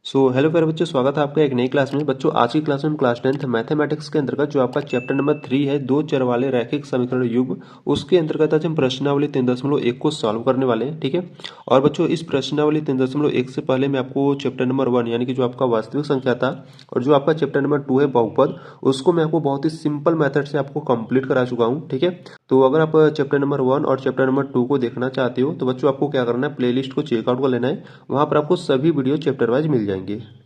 Hello प्यारे बच्चों, स्वागत है आपका एक नई क्लास में। बच्चों आज की क्लास में हम क्लास 10th मैथमेटिक्स के अंतर्गत जो आपका चैप्टर नंबर 3 है, दो चर वाले रैखिक समीकरण युग्म, उसके अंतर्गत आज हम प्रश्नावली 3.1 को सॉल्व करने वाले हैं। ठीक है। और बच्चों इस प्रश्नावली 3.1 से पहले मैं आपको चैप्टर नंबर 1 यानी कि जो आपका वास्तविक संख्या था और जो आपका चैप्टर नंबर 2 है बहुपद, उसको मैं आपको बहुत ही सिंपल मेथड से आपको कंप्लीट करा चुका हूँ। ठीक है। तो अगर आप चैप्टर नंबर 1 और चैप्टर नंबर 2 को देखना चाहते हो तो बच्चों आपको क्या करना है, प्लेलिस्ट को चेकआउट कर लेना है। वहां पर आपको सभी वीडियो चैप्टर वाइज मिल जाएंगे।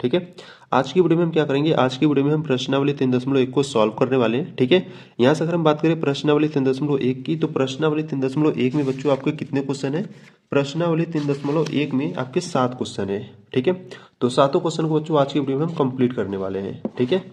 ठीक है। आज की वीडियो में हम क्या करेंगे, आज की वीडियो में हम प्रश्नावली 3.1 को सॉल्व करने वाले हैं। ठीक है। यहाँ से अगर हम बात करें प्रश्नावली 3.1 की, तो प्रश्नावली 3.1 में बच्चों आपके कितने क्वेश्चन है? प्रश्नावली 3.1 में आपके 7 क्वेश्चन है। ठीक है। तो सातों क्वेश्चन को बच्चों आज की वीडियो में हम कंप्लीट करने वाले हैं। ठीक है।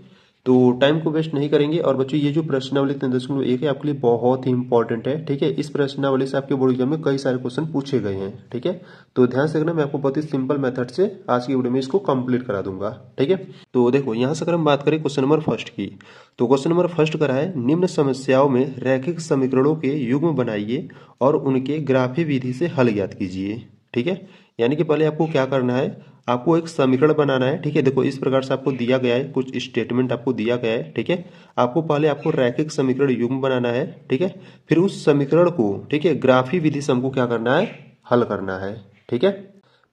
तो टाइम को वेस्ट नहीं करेंगे। और बच्चों ये जो प्रश्नावली 3.1 है आपके लिए बहुत ही इंपॉर्टेंट है। ठीक है। इस प्रश्नावली से आपके बोर्ड एग्जाम में कई सारे क्वेश्चन पूछे गए हैं। ठीक है। तो ध्यान से रखना, मैं आपको बहुत ही सिंपल मेथड से आज की वीडियो में इसको कंप्लीट करा दूंगा। ठीक है। तो देखो यहाँ से अगर हम बात करें क्वेश्चन नंबर फर्स्ट की, तो क्वेश्चन नंबर फर्स्ट करा है, निम्न समस्याओं में रैखिक समीकरणों के युग्म बनाइए और उनके ग्राफी विधि से हल ज्ञात कीजिए। ठीक है। यानी कि पहले आपको क्या करना है, आपको एक समीकरण बनाना है। ठीक है। देखो इस प्रकार से आपको दिया गया है, कुछ स्टेटमेंट आपको दिया गया है। ठीक है। आपको रैखिक समीकरण युग्म बनाना है। ठीक है। फिर उस समीकरण को, ठीक है, ग्राफी विधि से हमको क्या करना है, हल करना है। ठीक है।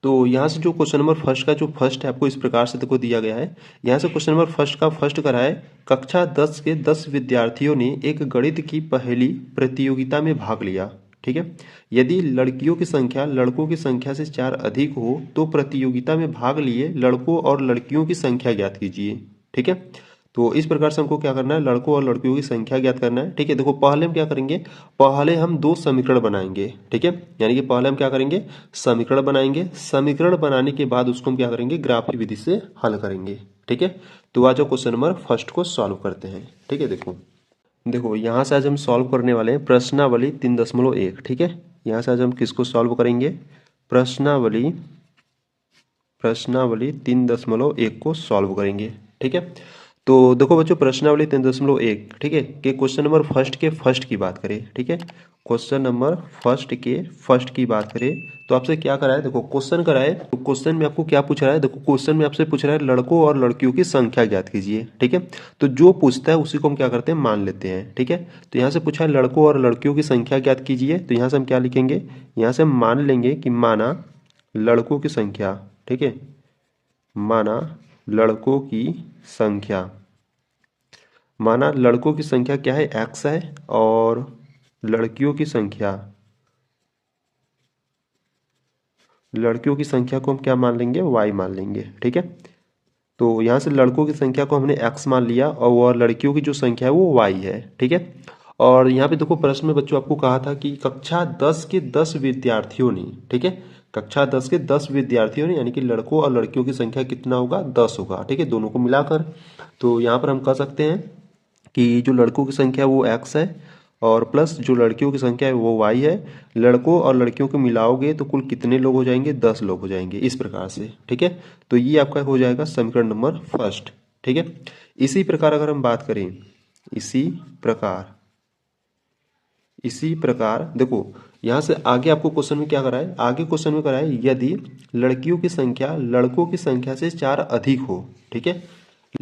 तो यहाँ से जो क्वेश्चन नंबर फर्स्ट का जो फर्स्ट है आपको इस प्रकार से देखो दिया गया है। यहाँ से क्वेश्चन नंबर फर्स्ट का फर्स्ट करा है, कक्षा 10 के 10 विद्यार्थियों ने एक गणित की पहेली प्रतियोगिता में भाग लिया। ठीक है। यदि लड़कियों की संख्या लड़कों की संख्या से 4 अधिक हो तो प्रतियोगिता में भाग लिए लड़कों और लड़कियों की संख्या ज्ञात कीजिए। ठीक है। तो इस प्रकार से हमको क्या करना है, लड़कों और लड़कियों की संख्या ज्ञात करना है। ठीक है। देखो पहले हम क्या करेंगे, पहले हम दो समीकरण बनाएंगे। ठीक है। यानी कि पहले हम क्या करेंगे, समीकरण बनाएंगे। समीकरण बनाने के बाद उसको हम क्या करेंगे, ग्राफी विधि से हल करेंगे। ठीक है। तो आज क्वेश्चन नंबर फर्स्ट को सॉल्व करते हैं। ठीक है। देखो देखो यहाँ से आज हम सॉल्व करने वाले हैं प्रश्नावली 3.1। ठीक है। यहाँ से आज हम किसको सॉल्व करेंगे, प्रश्नावली प्रश्नावली 3.1 को सॉल्व करेंगे। ठीक है। तो देखो बच्चों प्रश्नावली 3.1, ठीक है, कि क्वेश्चन नंबर फर्स्ट के फर्स्ट की बात करें। ठीक है। क्वेश्चन नंबर फर्स्ट के फर्स्ट की बात करें तो आपसे क्या करा है, देखो क्वेश्चन करा है। तो क्वेश्चन में आपको क्या पूछ रहा है, देखो क्वेश्चन में आपसे पूछ रहा है लड़कों और लड़कियों की संख्या ज्ञात कीजिए। ठीक है। तो जो पूछता है उसी को हम क्या करते हैं, मान लेते हैं। ठीक है। तो यहाँ से पूछा है लड़कों और लड़कियों की संख्या ज्ञात कीजिए, तो यहाँ से हम क्या लिखेंगे, यहाँ से हम मान लेंगे कि माना लड़कों की संख्या। ठीक है। माना लड़कों की संख्या, माना लड़कों की संख्या क्या है, x है, और लड़कियों की संख्या, लड़कियों की संख्या को हम क्या मान लेंगे, y मान लेंगे। ठीक है। तो यहाँ से लड़कों की संख्या को हमने x मान लिया और वह लड़कियों की जो संख्या है वो y है। ठीक है। और यहाँ पे देखो प्रश्न में बच्चों आपको कहा था कि कक्षा 10 के 10 विद्यार्थियों ने, ठीक है, कक्षा 10 के 10 विद्यार्थियों ने, यानी कि लड़कों और लड़कियों की संख्या कितना होगा, 10 होगा। ठीक है, दोनों को मिलाकर। तो यहाँ पर हम कह सकते हैं कि जो लड़कों की संख्या है वो x है और प्लस जो लड़कियों की संख्या है वो y है। लड़कों और लड़कियों को मिलाओगे तो कुल कितने लोग हो जाएंगे, 10 लोग हो जाएंगे, इस प्रकार से। ठीक है। तो ये आपका हो जाएगा समीकरण नंबर फर्स्ट। ठीक है। इसी प्रकार अगर हम बात करें, इसी प्रकार देखो यहाँ से आगे आपको क्वेश्चन में क्या करा है, आगे क्वेश्चन में करा है यदि लड़कियों की संख्या लड़कों की संख्या से 4 अधिक हो। ठीक है।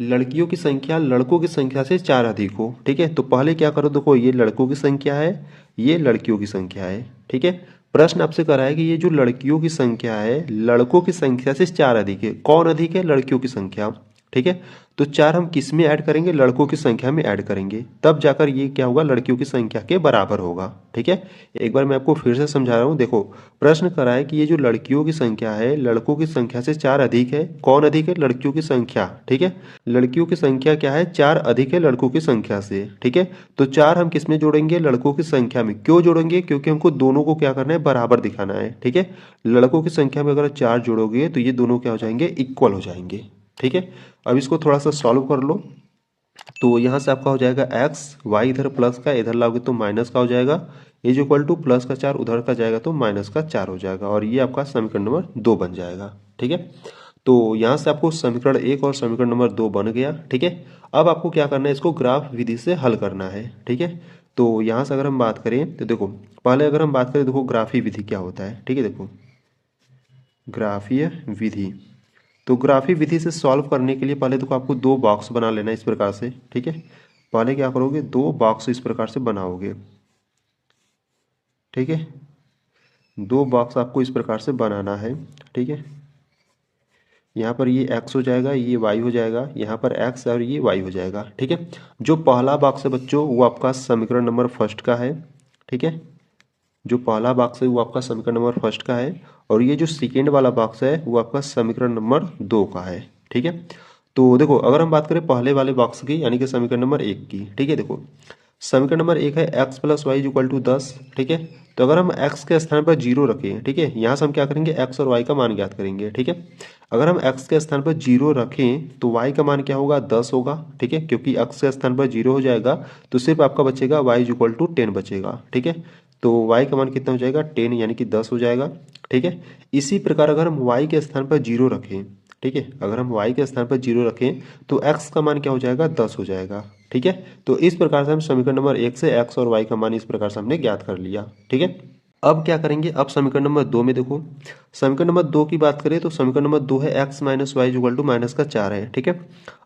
लड़कियों की संख्या लड़कों की संख्या से 4 अधिक हो। ठीक है। तो पहले क्या करो, देखो ये लड़कों की संख्या है, ये लड़कियों की संख्या है। ठीक है। प्रश्न आपसे करा है कि ये जो लड़कियों की संख्या है लड़कों की संख्या से 4 अधिक है, कौन अधिक है, लड़कियों की संख्या। ठीक है। तो 4 हम किस में ऐड करेंगे, लड़कों की संख्या में ऐड करेंगे, तब जाकर ये क्या होगा, लड़कियों की संख्या के बराबर होगा। ठीक है। एक बार मैं आपको फिर से समझा रहा हूँ। देखो प्रश्न करा है कि ये जो लड़कियों की संख्या है लड़कों की संख्या से 4 अधिक है, कौन अधिक है, लड़कियों की संख्या। ठीक है। लड़कियों की संख्या क्या है, 4 अधिक है लड़कों की संख्या से। ठीक है। तो 4 हम किस में जोड़ेंगे, लड़कों की संख्या में। क्यों जोड़ेंगे, क्योंकि हमको दोनों को क्या करना है, बराबर दिखाना है। ठीक है। लड़कों की संख्या में अगर 4 जोड़ोगे तो ये दोनों क्या हो जाएंगे, इक्वल हो जाएंगे। ठीक है। अब इसको थोड़ा सा सॉल्व कर लो। तो यहाँ से आपका हो जाएगा x, y इधर प्लस का, इधर लाओगे तो माइनस का हो जाएगा, इज इक्वल टू प्लस का 4 उधर का जाएगा तो माइनस का 4 हो जाएगा, और ये आपका समीकरण नंबर 2 बन जाएगा। ठीक है। तो यहाँ से आपको समीकरण 1 और समीकरण नंबर 2 बन गया। ठीक है। अब आपको क्या करना है, इसको ग्राफ विधि से हल करना है। ठीक है। तो यहाँ से अगर हम बात करें तो देखो पहले अगर हम बात करें, देखो ग्राफी विधि क्या होता है। ठीक है। देखो ग्राफीय विधि, तो ग्राफी विधि से सॉल्व करने के लिए पहले तो आपको दो बॉक्स बना लेना इस प्रकार से, ठीक है। पहले क्या करोगे, दो बॉक्स इस प्रकार से बनाओगे, ठीक है। दो बॉक्स आपको इस प्रकार से बनाना है, ठीक है। यहाँ पर ये x हो जाएगा, ये y हो जाएगा, यहाँ पर x और ये y हो जाएगा, ठीक है। जो पहला बॉक्स है बच्चों वो आपका समीकरण नंबर फर्स्ट का है, ठीक है। जो पहला बॉक्स है वो आपका समीकरण नंबर फर्स्ट का है, और ये जो सेकेंड वाला बॉक्स है वो आपका समीकरण नंबर 2 का है, ठीक है। तो देखो अगर हम बात करें पहले वाले बॉक्स की यानी कि समीकरण नंबर 1 की, ठीक है। देखो समीकरण नंबर 1 है x + y = 10, ठीक है। तो अगर हम x के स्थान पर 0 रखें, ठीक है, यहाँ से हम क्या करेंगे, x और y का मान ज्ञात करेंगे, ठीक है। अगर हम x के स्थान पर 0 रखें तो y का मान क्या होगा, 10 होगा, ठीक है। क्योंकि x के स्थान पर 0 हो जाएगा तो सिर्फ आपका बचेगा y = 10 बचेगा, ठीक है। तो y का मान कितना हो जाएगा, 10 यानी कि 10 हो जाएगा, ठीक है। इसी प्रकार अगर हम y के स्थान पर 0 रखें, ठीक है, अगर हम y के स्थान पर 0 रखें तो x का मान क्या हो जाएगा, 10 हो जाएगा, ठीक है। तो इस प्रकार से हम समीकरण नंबर 1 से x और y का मान इस प्रकार से हमने ज्ञात कर लिया, ठीक है। अब क्या करेंगे, अब समीकरण नंबर 2 में देखो, समीकरण नंबर 2 की बात करें तो समीकरण नंबर 2 है x - y = -4 है, ठीक है।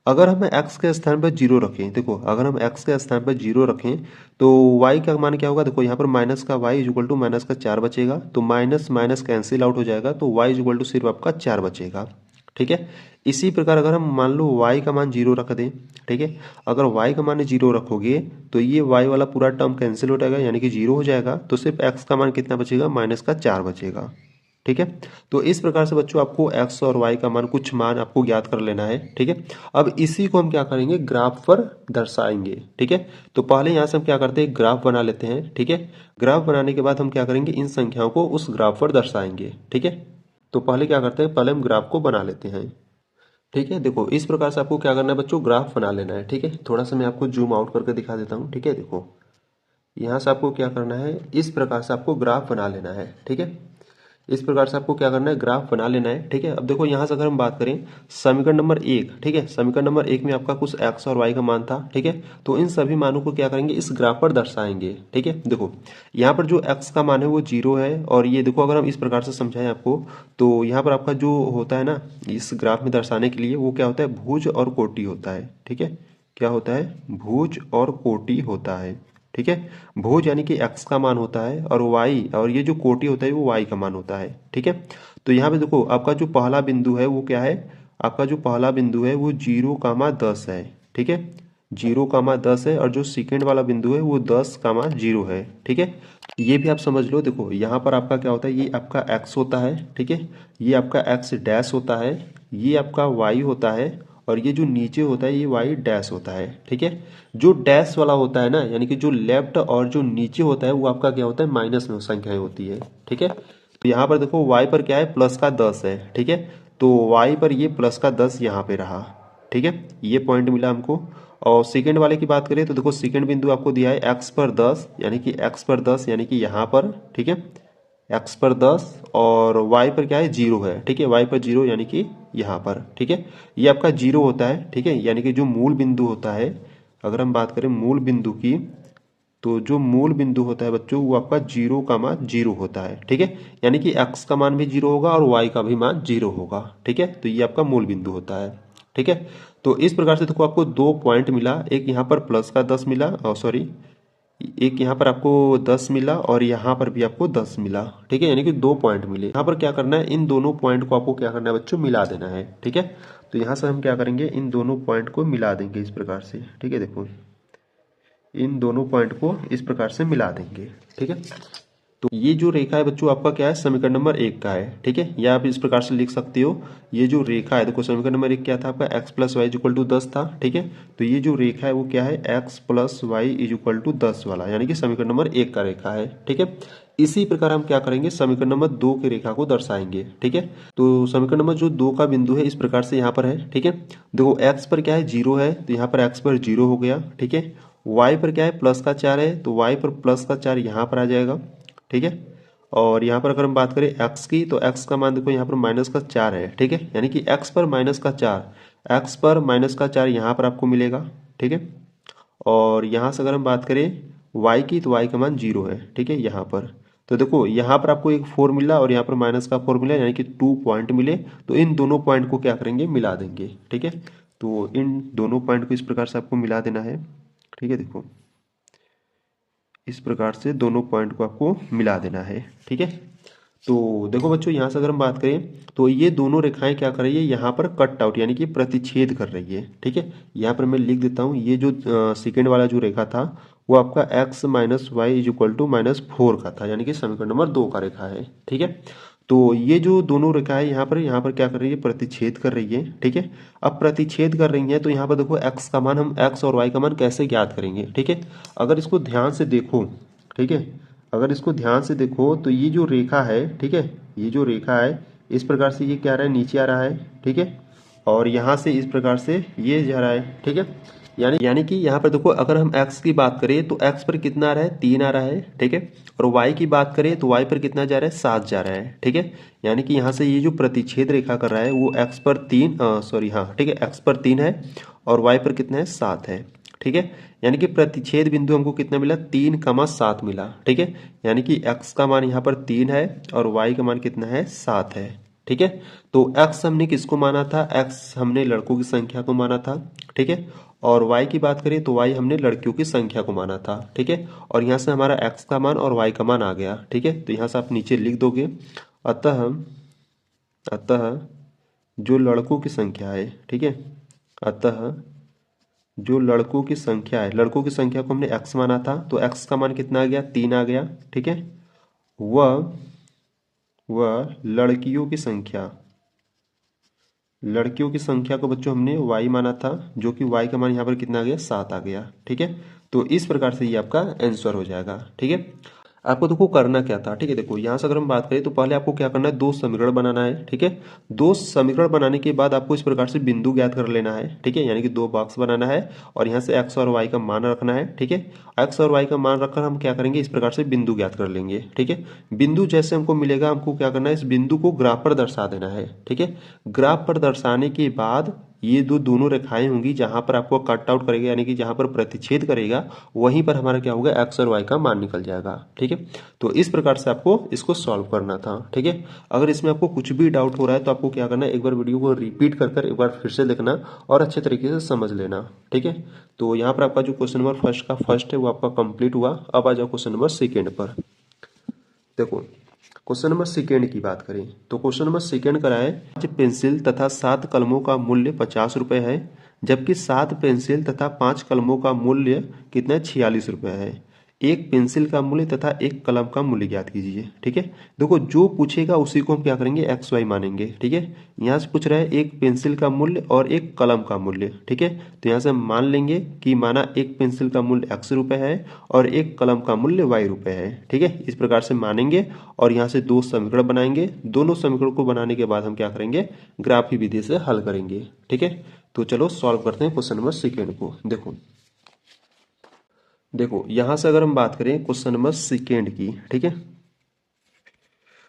अगर हम x के स्थान पर 0 रखें, देखो अगर हम x के स्थान पर 0 रखें तो y का मान क्या होगा, देखो यहाँ पर माइनस का y = -4 बचेगा, तो माइनस माइनस कैंसिल आउट हो जाएगा, तो y = सिर्फ आपका 4 बचेगा, ठीक है। इसी प्रकार अगर हम मान लो y का मान 0 रख दें, ठीक है, अगर y का मान 0 रखोगे तो ये y वाला पूरा टर्म कैंसिल हो जाएगा यानी कि 0 हो जाएगा, तो सिर्फ x का मान कितना बचेगा, -4 बचेगा, ठीक है। तो इस प्रकार से बच्चों आपको x और y का मान कुछ मान आपको ज्ञात कर लेना है, ठीक है। अब इसी को हम क्या करेंगे, ग्राफ पर दर्शाएंगे, ठीक है। तो पहले यहाँ से हम क्या करते हैं, ग्राफ बना लेते हैं, ठीक है। ग्राफ बनाने के बाद हम क्या करेंगे, इन संख्याओं को उस ग्राफ पर दर्शाएंगे, ठीक है। तो पहले क्या करते हैं, पहले हम ग्राफ को बना लेते हैं, ठीक है। देखो इस प्रकार से आपको क्या करना है बच्चों, ग्राफ बना लेना है, ठीक है। थोड़ा सा मैं आपको जूम आउट करके दिखा देता हूँ, ठीक है। देखो यहाँ से आपको क्या करना है, इस प्रकार से आपको ग्राफ बना लेना है, ठीक है। इस प्रकार से आपको क्या करना है, ग्राफ बना लेना है, ठीक है। अब देखो यहाँ से अगर हम बात करें समीकरण नंबर 1, ठीक है, समीकरण नंबर 1 में आपका कुछ x और y का मान था, ठीक है। तो इन सभी मानों को क्या करेंगे, इस ग्राफ पर दर्शाएंगे, ठीक है। देखो यहाँ पर जो x का मान है वो 0 है, और ये देखो अगर हम इस प्रकार से समझाएं आपको तो यहाँ पर आपका जो होता है ना, इस ग्राफ में दर्शाने के लिए वो क्या होता है, भुज और कोटि होता है, ठीक है। क्या होता है, भुज और कोटि होता है, ठीक है। भुज यानी कि x का मान होता है, और y और ये जो कोटि होता है वो y का मान होता है, ठीक है। तो यहाँ पे देखो आपका जो पहला बिंदु है वो क्या है, आपका जो पहला बिंदु है वो 0,10 है, ठीक है। 0,10 है, और जो सेकेंड वाला बिंदु है वो 10,0 है, ठीक है। ये भी आप समझ लो, देखो यहाँ पर आपका क्या होता है, ये आपका x होता है, ठीक है। ये आपका x डैश होता है, ये आपका y होता है, और ये जो नीचे होता है ये y डैश होता है, ठीक है। जो डैश वाला होता है ना, यानी कि जो लेफ्ट और जो नीचे होता है वो आपका क्या होता है, माइनस में संख्याएं होती है, ठीक है। तो यहाँ पर देखो y पर क्या है, प्लस का 10 है, ठीक है। तो y पर ये प्लस का 10 यहाँ पे रहा, ठीक है। ये पॉइंट मिला हमको। और सेकेंड वाले की बात करें तो देखो सेकेंड बिंदु आपको दिया है x पर 10 यानी कि x पर 10 यानी कि यहाँ पर, ठीक है, x पर 10, और y पर क्या है, 0 है, ठीक है। y पर 0 यानी कि यहाँ पर, ठीक है। ये आपका 0 होता है, ठीक है, यानी कि जो मूल बिंदु होता है, अगर हम बात करें मूल बिंदु की, तो जो मूल बिंदु होता है बच्चों वो आपका 0,0 होता है, ठीक है। यानी कि x का मान भी 0 होगा और y का भी मान 0 होगा, ठीक है। तो ये आपका मूल बिंदु होता है, ठीक है। तो इस प्रकार से देखो आपको दो पॉइंट मिला, एक यहाँ पर प्लस का 10 मिला, सॉरी, एक यहाँ पर आपको 10 मिला, और यहाँ पर भी आपको 10 मिला, ठीक है। यानी कि दो पॉइंट मिले। यहाँ पर क्या करना है, इन दोनों पॉइंट को आपको क्या करना है बच्चों, मिला देना है, ठीक है। तो यहाँ से हम क्या करेंगे, इन दोनों पॉइंट को मिला देंगे इस प्रकार से, ठीक है। देखो इन दोनों पॉइंट को इस प्रकार से मिला देंगे, ठीक है। तो ये जो रेखा है बच्चों आपका क्या है, समीकरण नंबर 1 का है, ठीक है। या आप इस प्रकार से लिख सकते हो, ये जो रेखा है, देखो समीकरण नंबर 1 क्या था आपका, x + y = 10 था, ठीक है। तो ये जो रेखा है वो क्या है, x + y = 10 वाला, यानी कि समीकरण नंबर 1 का रेखा है, ठीक है। इसी प्रकार हम क्या करेंगे, समीकरण नंबर 2 की रेखा को दर्शाएंगे, ठीक है। तो समीकरण नंबर जो 2 का बिंदु है इस प्रकार से यहाँ पर है, ठीक है। देखो x पर क्या है, 0 है, तो यहाँ पर x पर 0 हो गया, ठीक है। y पर क्या है, प्लस का 4 है, तो y पर प्लस का 4 यहाँ पर आ जाएगा, ठीक है। और यहाँ पर अगर हम बात करें x की, तो x का मान देखो यहाँ पर -4 है, ठीक है। यानी कि x पर -4, x पर -4 यहाँ पर आपको मिलेगा, ठीक है। और यहाँ से अगर हम बात करें y की, तो y का मान 0 है, ठीक है, यहाँ पर। तो देखो यहाँ पर आपको एक 4 मिला और यहाँ पर माइनस का 4 मिला, यानी कि 2 पॉइंट मिले। तो इन दोनों पॉइंट को क्या करेंगे, मिला देंगे। ठीक है, तो इन दोनों पॉइंट को इस प्रकार से आपको मिला देना है। ठीक है, देखो इस प्रकार से दोनों पॉइंट को आपको मिला देना है। ठीक है, तो देखो बच्चों यहाँ से अगर हम बात करें तो ये दोनों रेखाएं क्या कर रही है, यहाँ पर कट आउट यानी कि प्रतिच्छेद कर रही है। ठीक है, यहाँ पर मैं लिख देता हूँ, ये जो सेकेंड वाला जो रेखा था वो आपका x minus y is equal to -4 का था, यानी कि समीकरण नंबर 2 का रेखा है। ठीक है, तो ये जो दोनों रेखाएं यहाँ पर क्या कर रही है, प्रतिच्छेद कर रही है। ठीक है, अब प्रतिच्छेद कर रही है तो यहाँ पर देखो x का मान, हम x और y का मान कैसे ज्ञात करेंगे। ठीक है, अगर इसको ध्यान से देखो, ठीक है, अगर इसको ध्यान से देखो तो ये जो रेखा है, ठीक है, ये जो रेखा है इस प्रकार से ये क्या आ रहा है, नीचे आ रहा है। ठीक है, और यहाँ से इस प्रकार से ये जा रहा है। ठीक है, यानी कि यहाँ पर देखो अगर हम x की बात करें तो x पर कितना आ रहा है, 3 आ रहा है। ठीक है, और y की बात करें तो y पर कितना जा रहा है, 7 जा रहा है। ठीक है, यानी कि यहाँ से ये जो प्रतिच्छेद रेखा कर रहा है वो x पर 3 सॉरी हाँ ठीक है, x पर 3 है और y पर कितना है, 7 है। ठीक है, यानी कि प्रतिच्छेद बिंदु हमको कितना मिला, 3,7 मिला। ठीक है, यानी कि x का मान यहाँ पर 3 है और y का मान कितना है, 7 है। ठीक है, तो x हमने किसको माना था, x हमने लड़कों की संख्या को माना था। ठीक है, और y की बात करें तो y हमने लड़कियों की संख्या को माना था। ठीक है, और यहाँ से हमारा x का मान और y का मान आ गया। ठीक है, तो यहाँ से आप नीचे लिख दोगे, अतः अतः जो लड़कों की संख्या है, ठीक है, अतः जो लड़कों की संख्या है, लड़कों की संख्या को हमने x माना था तो x का मान कितना आ गया, 3 आ गया। ठीक है, वह लड़कियों की संख्या को बच्चों हमने y माना था, जो कि y का मान यहाँ पर कितना आ गया, 7 आ गया। ठीक है, तो इस प्रकार से ये आपका आंसर हो जाएगा। ठीक है, आपको देखो करना क्या था। ठीक है, देखो यहाँ से अगर हम बात करें तो पहले आपको क्या करना है, दो समीकरण बनाना है। ठीक है, दो समीकरण बनाने के बाद आपको इस प्रकार से बिंदु ज्ञात कर लेना है। ठीक है, यानी कि दो बॉक्स बनाना है और यहाँ से x और y का मान रखना है। ठीक है, x और y का मान रखकर हम क्या करेंगे, इस प्रकार से बिंदु ज्ञात कर लेंगे। ठीक है, बिंदु जैसे हमको मिलेगा हमको क्या करना है, इस बिंदु को ग्राफ पर दर्शा देना है। ठीक है, ग्राफ पर दर्शाने के बाद ये दोनों रेखाएं होंगी जहां पर आपको कट आउट करेगा, यानी कि जहां पर प्रतिच्छेद करेगा वहीं पर हमारा क्या होगा, x और y का मान निकल जाएगा। ठीक है, तो इस प्रकार से आपको इसको सॉल्व करना था। ठीक है, अगर इसमें आपको कुछ भी डाउट हो रहा है तो आपको क्या करना है, एक बार वीडियो को रिपीट कर एक बार फिर से देखना और अच्छे तरीके से समझ लेना। ठीक है, तो यहाँ पर आपका जो क्वेश्चन नंबर फर्स्ट है वो आपका कंप्लीट हुआ। अब आ जाओ क्वेश्चन नंबर सेकेंड पर। देखो क्वेश्चन नंबर सेकेंड की बात करें तो क्वेश्चन नंबर सेकेंड करा है, 5 पेंसिल तथा 7 कलमों का मूल्य 50 रुपए है, जबकि 7 पेंसिल तथा 5 कलमों का मूल्य कितना है, 46 रुपए है। एक पेंसिल का मूल्य तथा एक कलम का मूल्य ज्ञात कीजिए। ठीक है, देखो जो पूछेगा उसी को हम क्या करेंगे, एक्स वाई मानेंगे। ठीक है, यहाँ से पूछ रहा है एक पेंसिल का मूल्य और एक कलम का मूल्य। ठीक है, तो यहाँ से हम मान लेंगे कि माना एक पेंसिल का मूल्य x रुपए है और एक कलम का मूल्य y रुपए है। ठीक है, इस प्रकार से मानेंगे और यहाँ से दो समीकरण बनाएंगे। दोनों समीकरण को बनाने के बाद हम क्या करेंगे, ग्राफी विधि से हल करेंगे। ठीक है, तो चलो सॉल्व करते हैं क्वेश्चन नंबर सेकेंड को। देखो यहां से अगर हम बात करें क्वेश्चन नंबर सेकेंड की, ठीक है,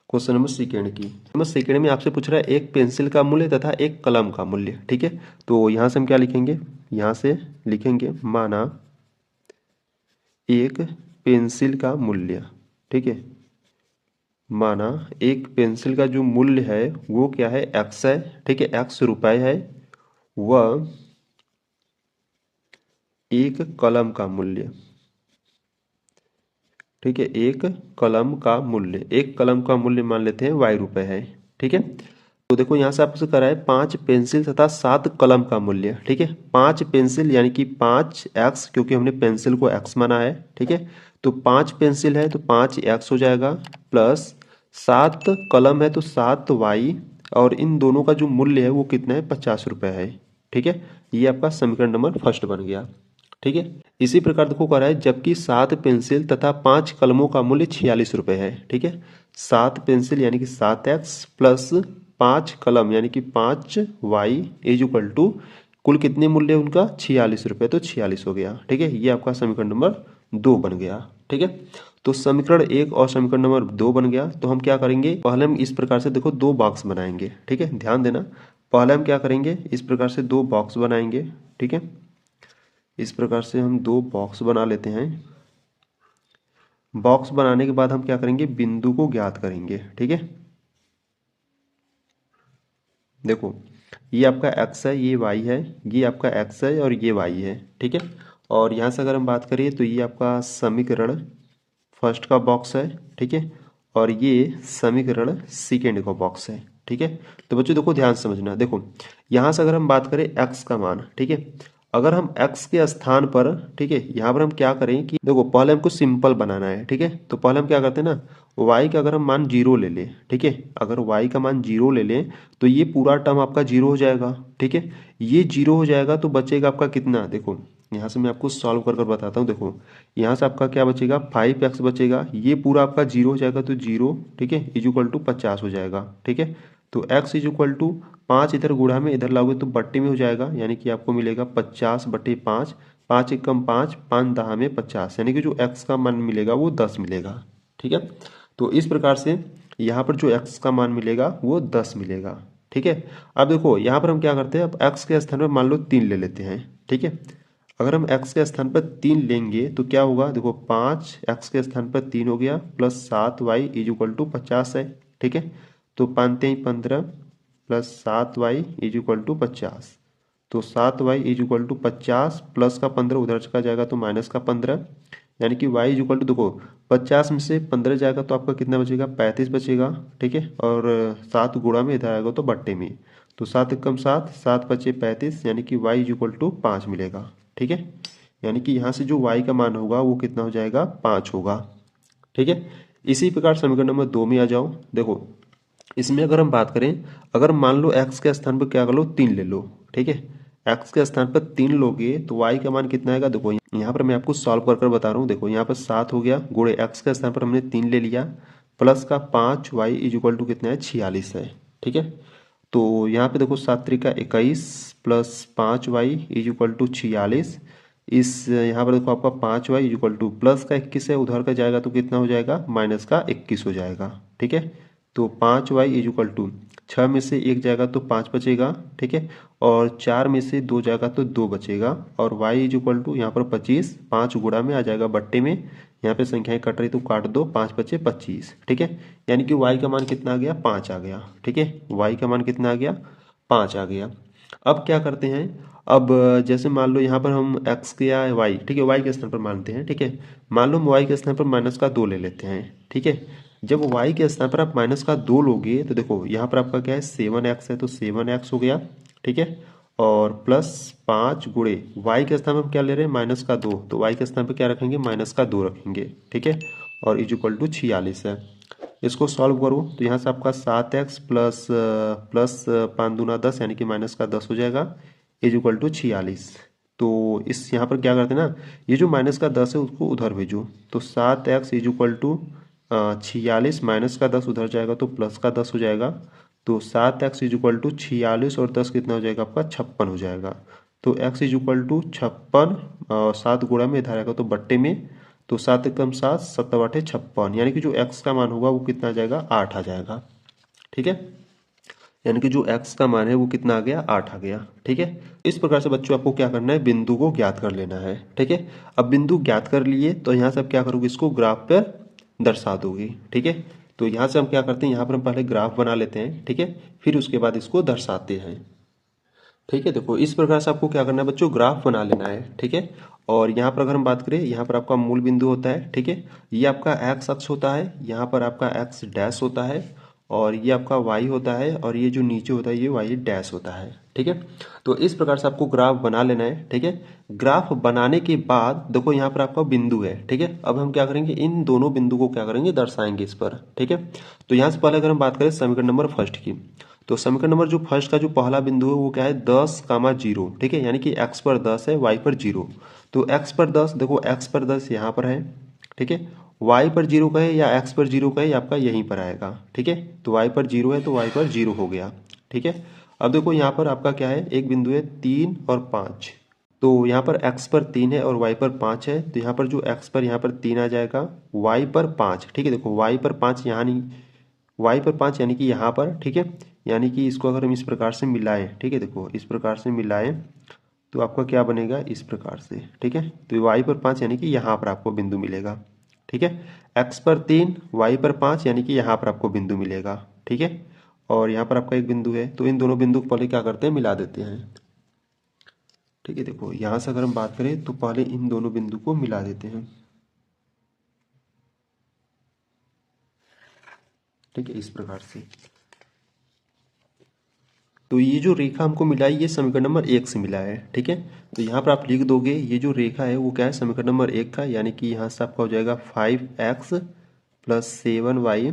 क्वेश्चन नंबर सेकेंड में आपसे पूछ रहा है एक पेंसिल का मूल्य तथा एक कलम का मूल्य। ठीक है, तो यहां से हम क्या लिखेंगे, यहां से लिखेंगे माना एक पेंसिल का मूल्य। ठीक है, माना एक पेंसिल का जो मूल्य है वो क्या है, x है। ठीक है, x रुपए है। वह एक कलम का मूल्य, ठीक है, एक कलम का मूल्य मान लेते हैं y रुपए है। ठीक है, तो देखो यहाँ से आपसे करा है 5 पेंसिल तथा 7 कलम का मूल्य। ठीक है, 5 पेंसिल यानी कि 5x, क्योंकि हमने पेंसिल को x माना है। ठीक है, तो 5 पेंसिल है तो 5x हो जाएगा, प्लस 7 कलम है तो 7y, और इन दोनों का जो मूल्य है वो कितना है, 50 रुपए है। ठीक है, ये आपका समीकरण नंबर फर्स्ट बन गया। ठीक है, इसी प्रकार देखो कह रहा है जबकि 7 पेंसिल तथा 5 कलमों का मूल्य 46 रुपए है। ठीक है, 7 पेंसिल यानी कि 7x प्लस 5 कलम यानी कि 5y इज इक्वल टू कुल कितने मूल्य उनका, 46 रुपए, तो 46 हो गया। ठीक है, ये आपका समीकरण नंबर 2 बन गया। ठीक है, तो समीकरण 1 और समीकरण नंबर 2 बन गया। तो हम क्या करेंगे, पहले हम इस प्रकार से देखो दो बॉक्स बनाएंगे। ठीक है, ध्यान देना, पहले हम क्या करेंगे, इस प्रकार से दो बॉक्स बनाएंगे। ठीक है, इस प्रकार से हम दो बॉक्स बना लेते हैं बॉक्स बनाने के बाद हम क्या करेंगे, बिंदु को ज्ञात करेंगे। ठीक है, देखो ये आपका x है, ये y है, ये आपका x है और ये y है। ठीक है, और यहाँ से अगर हम बात करें तो ये आपका समीकरण फर्स्ट का बॉक्स है। ठीक है, और ये समीकरण सेकेंड का बॉक्स है। ठीक है, तो बच्चों देखो ध्यान से समझना। देखो यहाँ से अगर हम बात करें x का मान, ठीक है, अगर हम x के स्थान पर, ठीक है, यहाँ पर हम क्या करें कि देखो पहले हमको सिंपल बनाना है। ठीक है, तो पहले हम क्या करते हैं ना, y का अगर हम मान 0 ले लें, ठीक है, अगर y का मान 0 ले लें तो ये पूरा टर्म आपका 0 हो जाएगा। ठीक है, ये 0 हो जाएगा तो बचेगा आपका कितना, देखो यहाँ से मैं आपको सॉल्व कर कर बताता हूँ। देखो यहाँ से आपका क्या बचेगा, 5x बचेगा, ये पूरा आपका 0 हो जाएगा तो 0, ठीक है, इज इक्वल टू 50 हो जाएगा। ठीक है, तो x इज इक्वल टू 5 इधर गुणा में इधर लाओगे तो बट्टे में हो जाएगा, यानी कि आपको मिलेगा 50/5, 5 एकम 5, 5 दहा में 50, यानी कि जो x का मान मिलेगा वो 10 मिलेगा। ठीक है, तो इस प्रकार से यहाँ पर जो x का मान मिलेगा वो 10 मिलेगा। ठीक है, अब देखो यहाँ पर हम क्या करते हैं, अब x के स्थान पर मान लो 3 ले लेते हैं। ठीक है, अगर हम x के स्थान पर 3 लेंगे तो क्या होगा, देखो 5 x के स्थान पर 3 हो गया plus 7y is equal to 50 है। ठीक है, तो 5×3 = 15 plus 7y is equal to 50, तो 7y is equal to 50 plus का 15 उधर चला जाएगा तो माइनस का 15, यानी कि y इज इक्वल टू, देखो 50 में से 15 जाएगा तो आपका कितना बचेगा, 35 बचेगा। ठीक है, और 7 गुणा में इधर आएगा तो बट्टे में, तो 7 एकम 7, 7 बचे 35, यानी कि y इज इक्वल टू 5 मिलेगा। ठीक है, यानी कि यहाँ से जो y का मान होगा वो कितना हो जाएगा, 5 होगा। ठीक है, इसी प्रकार समीकरण नंबर 2 में आ जाओ। देखो इसमें अगर हम बात करें, अगर मान लो x के स्थान पर क्या कर लो, 3 ले लो। ठीक है, x के स्थान पर 3 लोगे तो y का मान कितना आएगा, देखो यहाँ पर मैं आपको सॉल्व कर कर बता रहा हूँ। देखो यहाँ पर 7 हो गया, गुणे x के स्थान पर हमने 3 ले लिया, प्लस का 5y इज इक्वल टू कितना है, 46 है। ठीक है, तो यहाँ पे देखो 7×3 = 21 plus 5y is equal to 46, इस यहाँ पर देखो आपका 5y is equal two plus का 21 है, उधर का जाएगा तो कितना हो जाएगा, माइनस का 21 हो जाएगा। ठीक है, तो 5y इज इक्वल टू 6 में से 1 जाएगा तो 5 बचेगा। ठीक है, और 4 में से 2 जाएगा तो 2 बचेगा, और y इज इक्वल टू यहाँ पर 25, 5 गुणा में आ जाएगा बट्टे में, यहाँ पे संख्याएं कट रही तो काट दो, 5 बचे 25। ठीक है, यानी कि y का मान कितना आ गया, 5 आ गया। ठीक है, y का मान कितना आ गया, 5 आ गया। अब क्या करते हैं, अब जैसे मान लो यहाँ पर हम x के या y, ठीक है, y के स्थान पर मानते हैं। ठीक है, मान लो हम y के स्थान पर माइनस का 2 ले लेते हैं। ठीक है, जब y के स्थान पर आप माइनस का 2 लोगे तो देखो यहाँ पर आपका क्या है, 7x है तो 7x हो गया। ठीक है, और प्लस 5 गुणे y के स्थान पर हम क्या ले रहे हैं, माइनस का 2, तो y के स्थान पर क्या रखेंगे, माइनस का 2 रखेंगे। ठीक है, और इज इक्वल टू 46 है। इसको सॉल्व करो तो यहाँ से आपका 7x प्लस 5×2 = 10, यानी कि माइनस का 10 हो जाएगा, इज इक्वल टू 46। तो इस यहाँ पर क्या करते हैं ना, ये जो माइनस का 10 है उसको उधर भेजो, तो 7x is equal to 46, minus का 10 उधर जाएगा तो प्लस का 10 हो जाएगा, तो 7x इज इक्वल टू 46 और 10 कितना हो जाएगा आपका, 56 हो जाएगा। तो x इज इक्वल टू 56, 7 गुणा में इधर आएगा तो बट्टे में, तो 7 एकम 7, 7 × 8 = 56, यानी कि जो x का मान होगा वो कितना आ जाएगा, 8 आ जाएगा। ठीक है, यानी कि जो x का मान है वो कितना आ गया, 8 आ गया। ठीक है, इस प्रकार से बच्चों आपको क्या करना है, बिंदु को ज्ञात कर लेना है। ठीक है, अब बिंदु ज्ञात कर लिए तो यहाँ से आप क्या करोगे, इसको ग्राफ पर दर्शा दोगे। ठीक है, तो यहाँ से हम क्या करते हैं, यहाँ पर हम पहले ग्राफ बना लेते हैं। ठीक है, फिर उसके बाद इसको दर्शाते हैं। ठीक है, देखो इस प्रकार से आपको क्या करना है बच्चों, ग्राफ बना लेना है। ठीक है, और यहाँ पर अगर हम बात करें, यहाँ पर आपका मूल बिंदु होता है। ठीक है, ये आपका x अक्ष होता है, यहाँ पर आपका x डैश होता है, और ये आपका y होता है, और ये जो नीचे होता है ये y डैश होता है। ठीक है, तो इस प्रकार से आपको ग्राफ बना लेना है। ठीक है, ग्राफ बनाने के बाद देखो यहाँ पर आपका बिंदु है। ठीक है, अब हम क्या करेंगे, इन दोनों बिंदु को क्या करेंगे, दर्शाएंगे इस पर। ठीक है, तो यहाँ से पहले अगर हम बात करें समीकरण नंबर फर्स्ट की, तो समीकरण नंबर जो फर्स्ट का जो पहला बिंदु है वो क्या है, 10, 0। ठीक है, यानी कि x पर 10 है, y पर 0, तो x पर 10, देखो x पर 10 यहाँ पर है। ठीक है, y पर 0 का है या x पर 0 का है, आपका यहीं पर आएगा। ठीक है, तो y पर 0 है तो y पर 0 हो गया। ठीक है, अब देखो यहाँ पर आपका क्या है, एक बिंदु है 3 और 5, तो यहाँ पर x पर 3 है और y पर 5 है, तो यहाँ पर जो x पर यहाँ पर 3 आ जाएगा, y पर 5। ठीक है, देखो y पर 5 यहाँ नहीं, y पर 5 यानी कि यहाँ पर। ठीक है, यानी कि इसको अगर हम इस प्रकार से मिलाएं, ठीक है, देखो इस प्रकार से मिलाएं तो आपका क्या बनेगा, इस प्रकार से। ठीक है, तो y पर 5 यानी कि यहाँ पर आपको बिंदु मिलेगा। ठीक है। x पर 3 y पर 5 यानी कि यहाँ पर आपको बिंदु मिलेगा। ठीक है, और यहाँ पर आपका एक बिंदु है, तो इन दोनों बिंदु को पहले क्या करते हैं, मिला देते हैं। ठीक है, देखो यहाँ से अगर हम बात करें तो पहले इन दोनों बिंदु को मिला देते हैं। ठीक है, इस प्रकार से तो ये जो रेखा हमको मिला है ये समीकरण नंबर 1 से मिला है। ठीक है, तो यहाँ पर आप लिख दोगे ये जो रेखा है वो क्या है, समीकरण नंबर 1 का, यानी कि यहाँ से आपका हो जाएगा 5x + 7y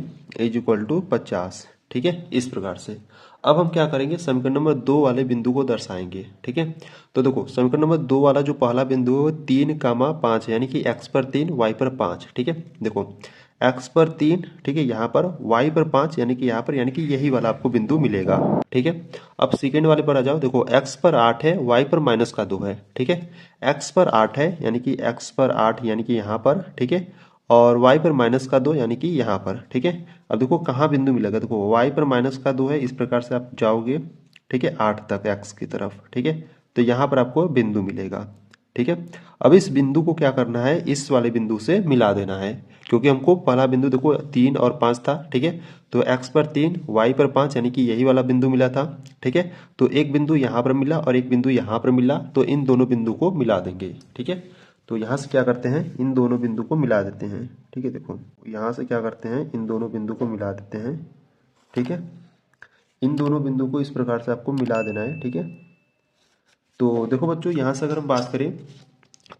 = 50। ठीक है, इस प्रकार से अब हम क्या करेंगे, समीकरण नंबर 2 वाले बिंदु को दर्शाएंगे। ठीक है, तो देखो समीकरण नंबर 2 वाला जो पहला बिंदु है वो 3, 5 यानी कि x पर 3 y पर 5। ठीक है, देखो x पर 3, ठीक है, यहाँ पर y पर 5 यानी कि यहाँ पर, यानी कि यही वाला आपको बिंदु मिलेगा। ठीक है, अब सेकेंड वाले पर आ जाओ। देखो x पर 8 है, y पर -2 है। ठीक है, x पर 8 है यानी कि x पर 8 यानी कि यहाँ पर। ठीक है, और y पर -2 यानी कि यहाँ पर। ठीक है, अब देखो कहाँ बिंदु मिलेगा, देखो y पर -2 है, इस प्रकार से आप जाओगे। ठीक है, 8 तक x की तरफ। ठीक है, तो यहाँ पर आपको बिंदु मिलेगा। ठीक है, अब इस बिंदु को क्या करना है, इस वाले बिंदु से मिला देना है, क्योंकि हमको पहला बिंदु देखो 3 और 5 था। ठीक है, तो x पर 3 y पर 5 यानी कि यही वाला बिंदु मिला था। ठीक है, तो एक बिंदु यहाँ पर मिला और एक बिंदु यहाँ पर मिला, तो इन दोनों बिंदु को मिला देंगे। ठीक है, तो यहाँ से क्या करते हैं, इन दोनों बिंदु को मिला देते हैं। ठीक है, देखो यहाँ से क्या करते हैं, इन दोनों बिंदु को मिला देते हैं। ठीक है, इन दोनों बिंदु को इस प्रकार से आपको मिला देना है। ठीक है, तो देखो बच्चों यहाँ से अगर हम बात करें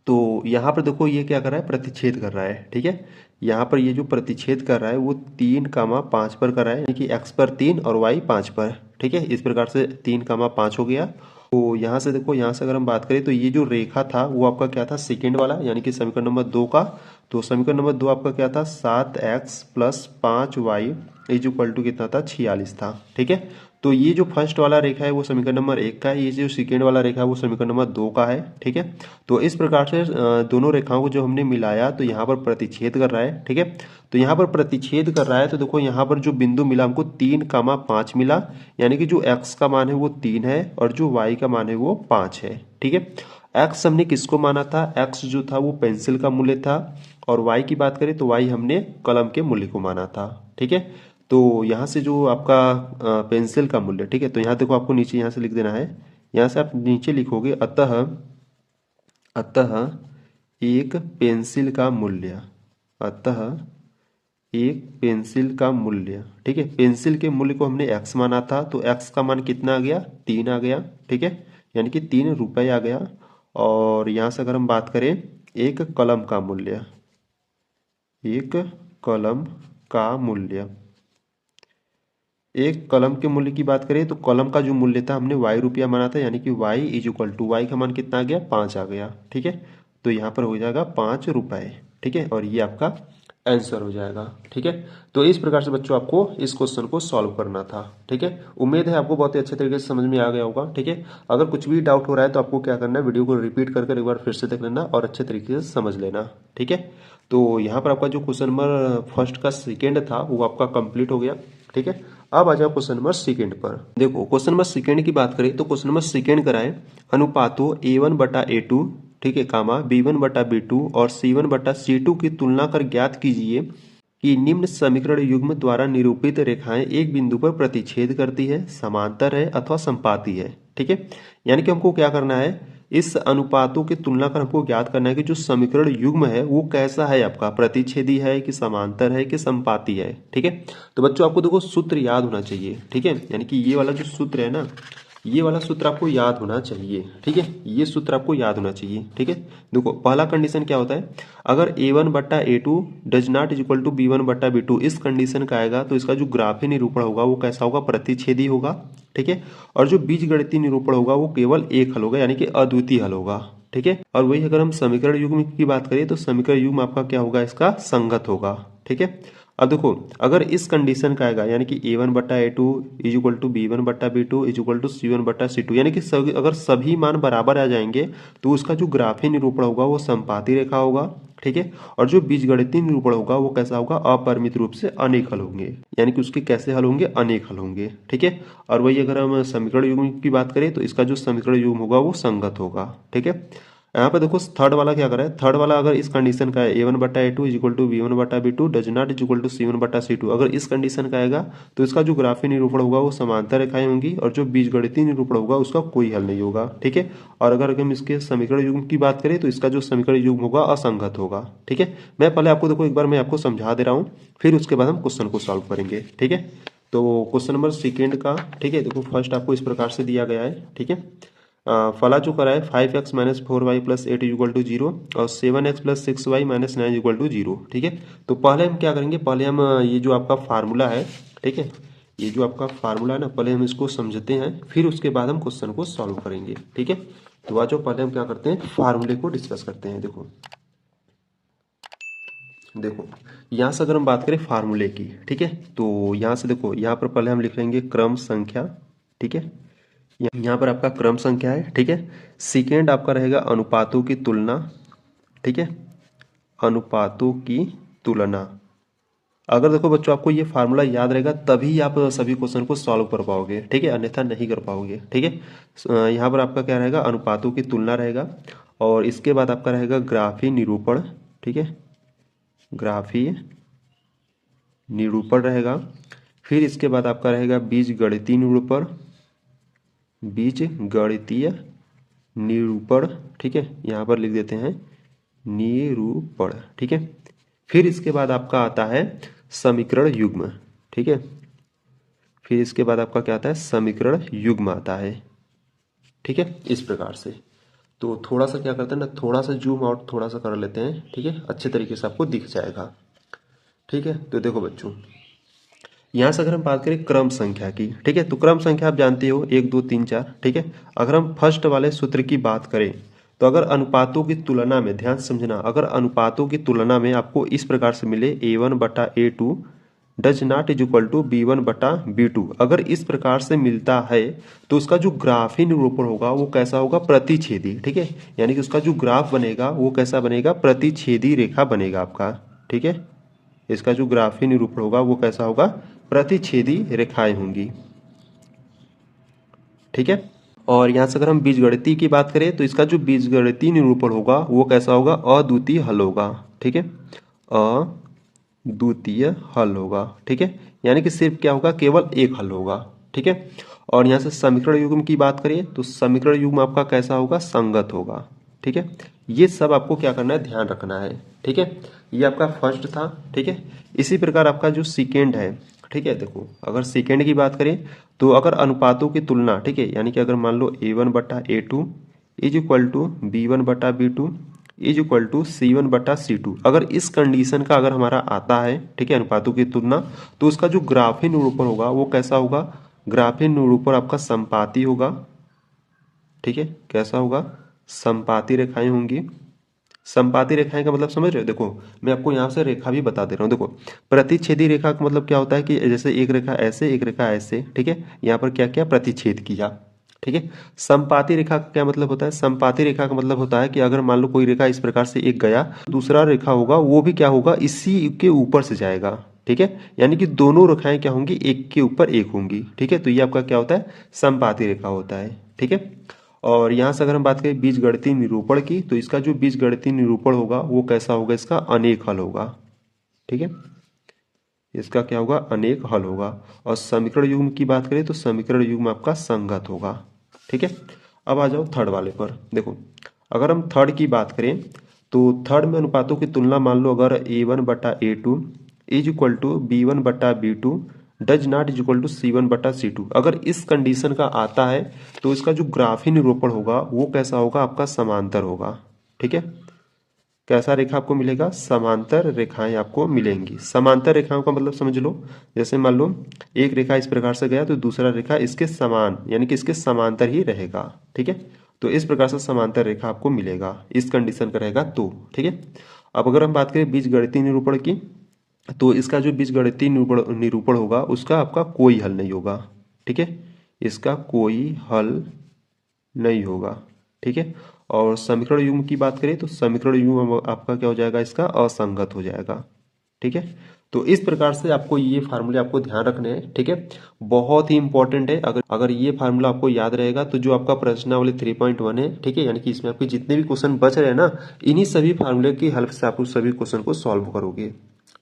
तो यहाँ पर देखो ये क्या कर रहा है, प्रतिच्छेद कर रहा है। ठीक है, यहाँ पर ये जो प्रतिच्छेद कर रहा है वो 3, 5 पर कर रहा है, यानी कि x पर 3 और y 5 पर। ठीक है, इस प्रकार से 3, 5 हो गया। तो यहाँ से देखो, यहाँ से अगर हम बात करें तो ये जो रेखा था वो आपका क्या था, सेकेंड वाला, यानी कि समीकरण नंबर 2 का। तो समीकरण नंबर 2 आपका क्या था, 7x + 5y = कितना था, 46 था। ठीक है, तो ये जो फर्स्ट वाला रेखा है वो समीकरण नंबर 1 का है, ये जो सेकेंड वाला रेखा है वो समीकरण नंबर 2 का है। ठीक है, तो इस प्रकार से दोनों रेखाओं को जो हमने मिलाया तो यहाँ पर प्रतिच्छेद कर रहा है। ठीक है, तो यहाँ पर प्रतिच्छेद कर रहा है, तो देखो यहाँ पर जो बिंदु मिला हमको 3, 5 मिला, यानी कि जो x का मान है वो 3 है और जो y का मान है वो 5 है। ठीक है, x हमने किसको माना था, x जो था वो पेंसिल का मूल्य था, और y की बात करें तो y हमने कलम के मूल्य को माना था। ठीक है, तो यहाँ से जो आपका पेंसिल का मूल्य, ठीक है, तो यहाँ देखो आपको नीचे यहाँ से लिख देना है, यहाँ से आप नीचे लिखोगे अतः एक पेंसिल का मूल्य, अतः एक पेंसिल का मूल्य। ठीक है, पेंसिल के मूल्य को हमने x माना था, तो x का मान कितना आ गया, 3 आ गया। ठीक है, यानी कि 3 रुपये आ गया। और यहाँ से अगर हम बात करें एक कलम का मूल्य, एक कलम का मूल्य, एक कलम के मूल्य की बात करें तो कलम का जो मूल्य था हमने y रुपया माना था, यानी कि y = y का मान कितना आ गया, 5 आ गया। ठीक है, तो यहाँ पर हो जाएगा 5 रुपये। ठीक है, और ये आपका आंसर हो जाएगा। ठीक है, तो इस प्रकार से बच्चों आपको इस क्वेश्चन को सॉल्व करना था। ठीक है, उम्मीद है आपको बहुत ही अच्छे तरीके से समझ में आ गया होगा। ठीक है, अगर कुछ भी डाउट हो रहा है तो आपको क्या करना है, वीडियो को रिपीट कर एक बार फिर से देख लेना और अच्छे तरीके से समझ लेना। ठीक है, तो यहाँ पर आपका जो क्वेश्चन नंबर फर्स्ट का सेकेंड था वो आपका कंप्लीट हो गया। ठीक है, अब आ जाओ क्वेश्चन नंबर सेकेंड पर। देखो क्वेश्चन नंबर सेकेंड की बात करें तो क्वेश्चन नंबर सेकेंड कराए अनुपातों A1/A2, ठीक है, B1/B2 और C1/C2 की तुलना कर ज्ञात कीजिए कि निम्न समीकरण युग्म द्वारा निरूपित रेखाएं एक बिंदु पर प्रतिच्छेद करती है, समांतर है अथवा संपाती है। ठीक है, यानी कि हमको क्या करना है, इस अनुपातों की तुलना कर हमको ज्ञात करना है कि जो समीकरण युग्म है वो कैसा है, आपका प्रतिच्छेदी है कि समांतर है कि संपाती है। ठीक है, तो बच्चों आपको देखो सूत्र याद होना चाहिए। ठीक है, यानी कि ये वाला जो सूत्र है ना, ये वाला सूत्र आपको याद होना चाहिए। ठीक है, ये सूत्र आपको याद होना चाहिए। ठीक है, देखो पहला कंडीशन क्या होता है, अगर A1/A2 does not equal to B1/B2 इस कंडीशन का आएगा तो इसका जो ग्राफीय निरूपण होगा वो कैसा होगा, प्रतिच्छेदी होगा। ठीक है, और जो बीजगणितीय निरूपण होगा वो केवल एक हल होगा, यानी कि अद्वितीय हल होगा। ठीक है, और वही अगर हम समीकरण युग्म की बात करें तो समीकरण युग्म आपका क्या होगा, इसका संगत होगा। ठीक है, अब देखो अगर इस कंडीशन का आएगा, यानी कि A1/A2 = B1/B2 = C1/C2, यानी कि अगर सभी मान बराबर आ जाएंगे तो उसका जो ग्राफीय निरूपण होगा वो संपाती रेखा होगा। ठीक है, और जो बीजगणितीय निरूपण होगा वो कैसा होगा, अपरिमित रूप से अनेक हल होंगे, यानी कि उसके कैसे हल होंगे, अनेक हल होंगे। ठीक है, और वही अगर हम समीकरण युग्म की बात करें तो इसका जो समीकरण युग्म होगा वो संगत होगा। ठीक है, यहाँ पे देखो थर्ड वाला क्या कर रहा है, थर्ड वाला अगर इस कंडीशन का है ए वन बटा A two is equal to B one बटा B two does not is equal to C one बटा सी टू, अगर इस कंडीशन का आएगा तो इसका जो ग्राफीय निरूपण होगा वो समांतर रेखाएं होंगी और जो बीजगणितीय निरूपण होगा उसका कोई हल नहीं होगा। ठीक है, और अगर हम इसके समीकरण युग्म की बात करें तो इसका जो समीकरण युग्म होगा असंगत होगा। ठीक है, मैं पहले आपको देखो एक बार मैं आपको समझा दे रहा हूँ, फिर उसके बाद हम क्वेश्चन को सॉल्व करेंगे। ठीक है, तो क्वेश्चन नंबर सेकेंड का, ठीक है, देखो फर्स्ट आपको इस प्रकार से दिया गया है। ठीक है, फला जो करा है 5x minus 4y plus 8 equal to 0 और 7x plus 6y minus 9 equal to 0। ठीक है, तो पहले हम क्या करेंगे, पहले हम ये जो आपका फार्मूला है, ठीक है, ये जो आपका फार्मूला है ना, पहले हम इसको समझते हैं, फिर उसके बाद हम क्वेश्चन को सॉल्व करेंगे। ठीक है, तो आज पहले हम क्या करते हैं, फार्मूले को डिस्कस करते हैं। देखो देखो यहाँ से अगर हम बात करें फार्मूले की, ठीक है, तो यहाँ से देखो यहाँ पर पहले हम लिख लेंगे क्रम संख्या। ठीक है, यहाँ पर आपका क्रम संख्या है। ठीक है, सेकेंड आपका रहेगा अनुपातों की तुलना। ठीक है, अनुपातों की तुलना। अगर देखो बच्चों आपको ये फार्मूला याद रहेगा तभी आप सभी क्वेश्चन को सॉल्व कर पाओगे। ठीक है, अन्यथा नहीं कर पाओगे। ठीक है, यहाँ पर आपका क्या रहेगा, अनुपातों की तुलना रहेगा और इसके बाद आपका रहेगा ग्राफीय निरूपण। ठीक है, ग्राफीय निरूपण रहेगा। फिर इसके बाद आपका रहेगा बीजगणितीय निरूपण, बीजगणितीय निरूपण। ठीक है, यहाँ पर लिख देते हैं निरूपण। ठीक है, फिर इसके बाद आपका आता है समीकरण युग्म। ठीक है, फिर इसके बाद आपका क्या आता है, समीकरण युग्म आता है। ठीक है, इस प्रकार से। तो थोड़ा सा क्या करते हैं ना, थोड़ा सा जूम आउट थोड़ा सा कर लेते हैं। ठीक है, अच्छे तरीके से आपको दिख जाएगा। ठीक है, तो देखो बच्चों यहाँ से अगर हम बात करें क्रम संख्या की, ठीक है, तो क्रम संख्या आप जानते हो 1 2 3 4। ठीक है, अगर हम फर्स्ट वाले सूत्र की बात करें तो अगर अनुपातों की तुलना में, ध्यान से समझना, अगर अनुपातों की तुलना में आपको इस प्रकार से मिले a1 बटा a2 does not is equal to b1 बटा b2, अगर इस प्रकार से मिलता है तो उसका जो ग्राफीय निरूपण होगा वो कैसा होगा, प्रतिच्छेदी। ठीक है, यानी कि उसका जो ग्राफ बनेगा वो कैसा बनेगा, प्रतिच्छेदी रेखा बनेगा आपका। ठीक है, इसका जो ग्राफीय निरूपण होगा वो कैसा होगा, प्रतिच्छेदी रेखाएं होंगी। ठीक है, और यहाँ से अगर हम बीजगणितीय की बात करें तो इसका जो बीजगणितीय निरूपण होगा वो कैसा होगा, अद्वितीय हल होगा। ठीक है, अद्वितीय हल होगा। ठीक है, यानी कि सिर्फ क्या होगा, केवल एक हल होगा। ठीक है, और यहाँ से समीकरण युग्म की बात करें तो समीकरण युग्म आपका कैसा होगा, संगत होगा। ठीक है, ये सब आपको क्या करना है, ध्यान रखना है। ठीक है, ये आपका फर्स्ट था। ठीक है, इसी प्रकार आपका जो सेकेंड है, ठीक है, देखो अगर सेकेंड की बात करें तो अगर अनुपातों की तुलना, ठीक है, यानी कि अगर मान लो a1 बटा a2 is equal to b1 बटा b2 is equal to c1 बटा c2, अगर इस कंडीशन का अगर हमारा आता है, ठीक है, अनुपातों की तुलना, तो उसका जो ग्राफीय निरूपण होगा वो कैसा होगा, ग्राफीय निरूपण आपका संपाती होगा। ठीक है, कैसा होगा, संपाती रेखाएं होंगी। संपाती रेखाएं का मतलब समझ रहे हो, देखो मैं आपको यहाँ से रेखा भी बता दे रहा हूँ। देखो प्रतिच्छेदी रेखा का मतलब क्या होता है कि जैसे एक रेखा ऐसे एक रेखा ऐसे, ठीक है, यहाँ पर क्या क्या प्रतिच्छेद किया। ठीक है, संपाती रेखा का क्या मतलब होता है, संपाती रेखा का मतलब होता है कि अगर मान लो कोई रेखा इस प्रकार से एक गया, दूसरा रेखा होगा वो भी क्या होगा, इसी के ऊपर से जाएगा। ठीक है, यानी कि दोनों रेखाएं क्या होंगी, एक के ऊपर एक होंगी। ठीक है, तो ये आपका क्या होता है, संपाती रेखा होता है। ठीक है, और यहाँ से अगर हम बात करें बीजगणितीय निरूपण की तो इसका जो बीजगणितीय निरूपण होगा वो कैसा होगा, इसका अनेक हल होगा। ठीक है, इसका क्या होगा, अनेक हल होगा। और समीकरण युग्म की बात करें तो समीकरण युग्म आपका संगत होगा। ठीक है, अब आ जाओ थर्ड वाले पर। देखो अगर हम थर्ड की बात करें तो थर्ड में अनुपातों की तुलना मान लो अगर a1 बटा a2 is equal to b1 बटा b2 does not is equal to c1 बटा c2, अगर इस कंडीशन का आता है तो इसका जो ग्राफीय निरूपण होगा वो कैसा होगा, आपका समांतर होगा। ठीक है, कैसा रेखा आपको मिलेगा, समांतर रेखाएं आपको मिलेंगी। समांतर रेखाओं का मतलब समझ लो, जैसे मान लो एक रेखा इस प्रकार से गया तो दूसरा रेखा इसके समान यानी कि इसके समांतर ही रहेगा। ठीक है, तो इस प्रकार से समांतर रेखा आपको मिलेगा, इस कंडीशन का रहेगा तो। ठीक है, अब अगर हम बात करें बीजगणितीय निरूपण की तो इसका जो बीजगणितीय निरूपण होगा उसका आपका कोई हल नहीं होगा। ठीक है, इसका कोई हल नहीं होगा। ठीक है, और समीकरण युग्म की बात करें तो समीकरण युग्म आपका क्या हो जाएगा, इसका असंगत हो जाएगा। ठीक है। तो इस प्रकार से आपको ये फार्मूले आपको ध्यान रखने हैं, ठीक है। बहुत ही इंपॉर्टेंट है, अगर अगर ये फार्मूला आपको याद रहेगा तो जो आपका प्रश्नावली 3.1 है, ठीक है, यानी कि इसमें आपके जितने भी क्वेश्चन बच रहे हैं ना, इन्हीं सभी फार्मूले की हेल्प से आप उस सभी क्वेश्चन को सॉल्व करोगे,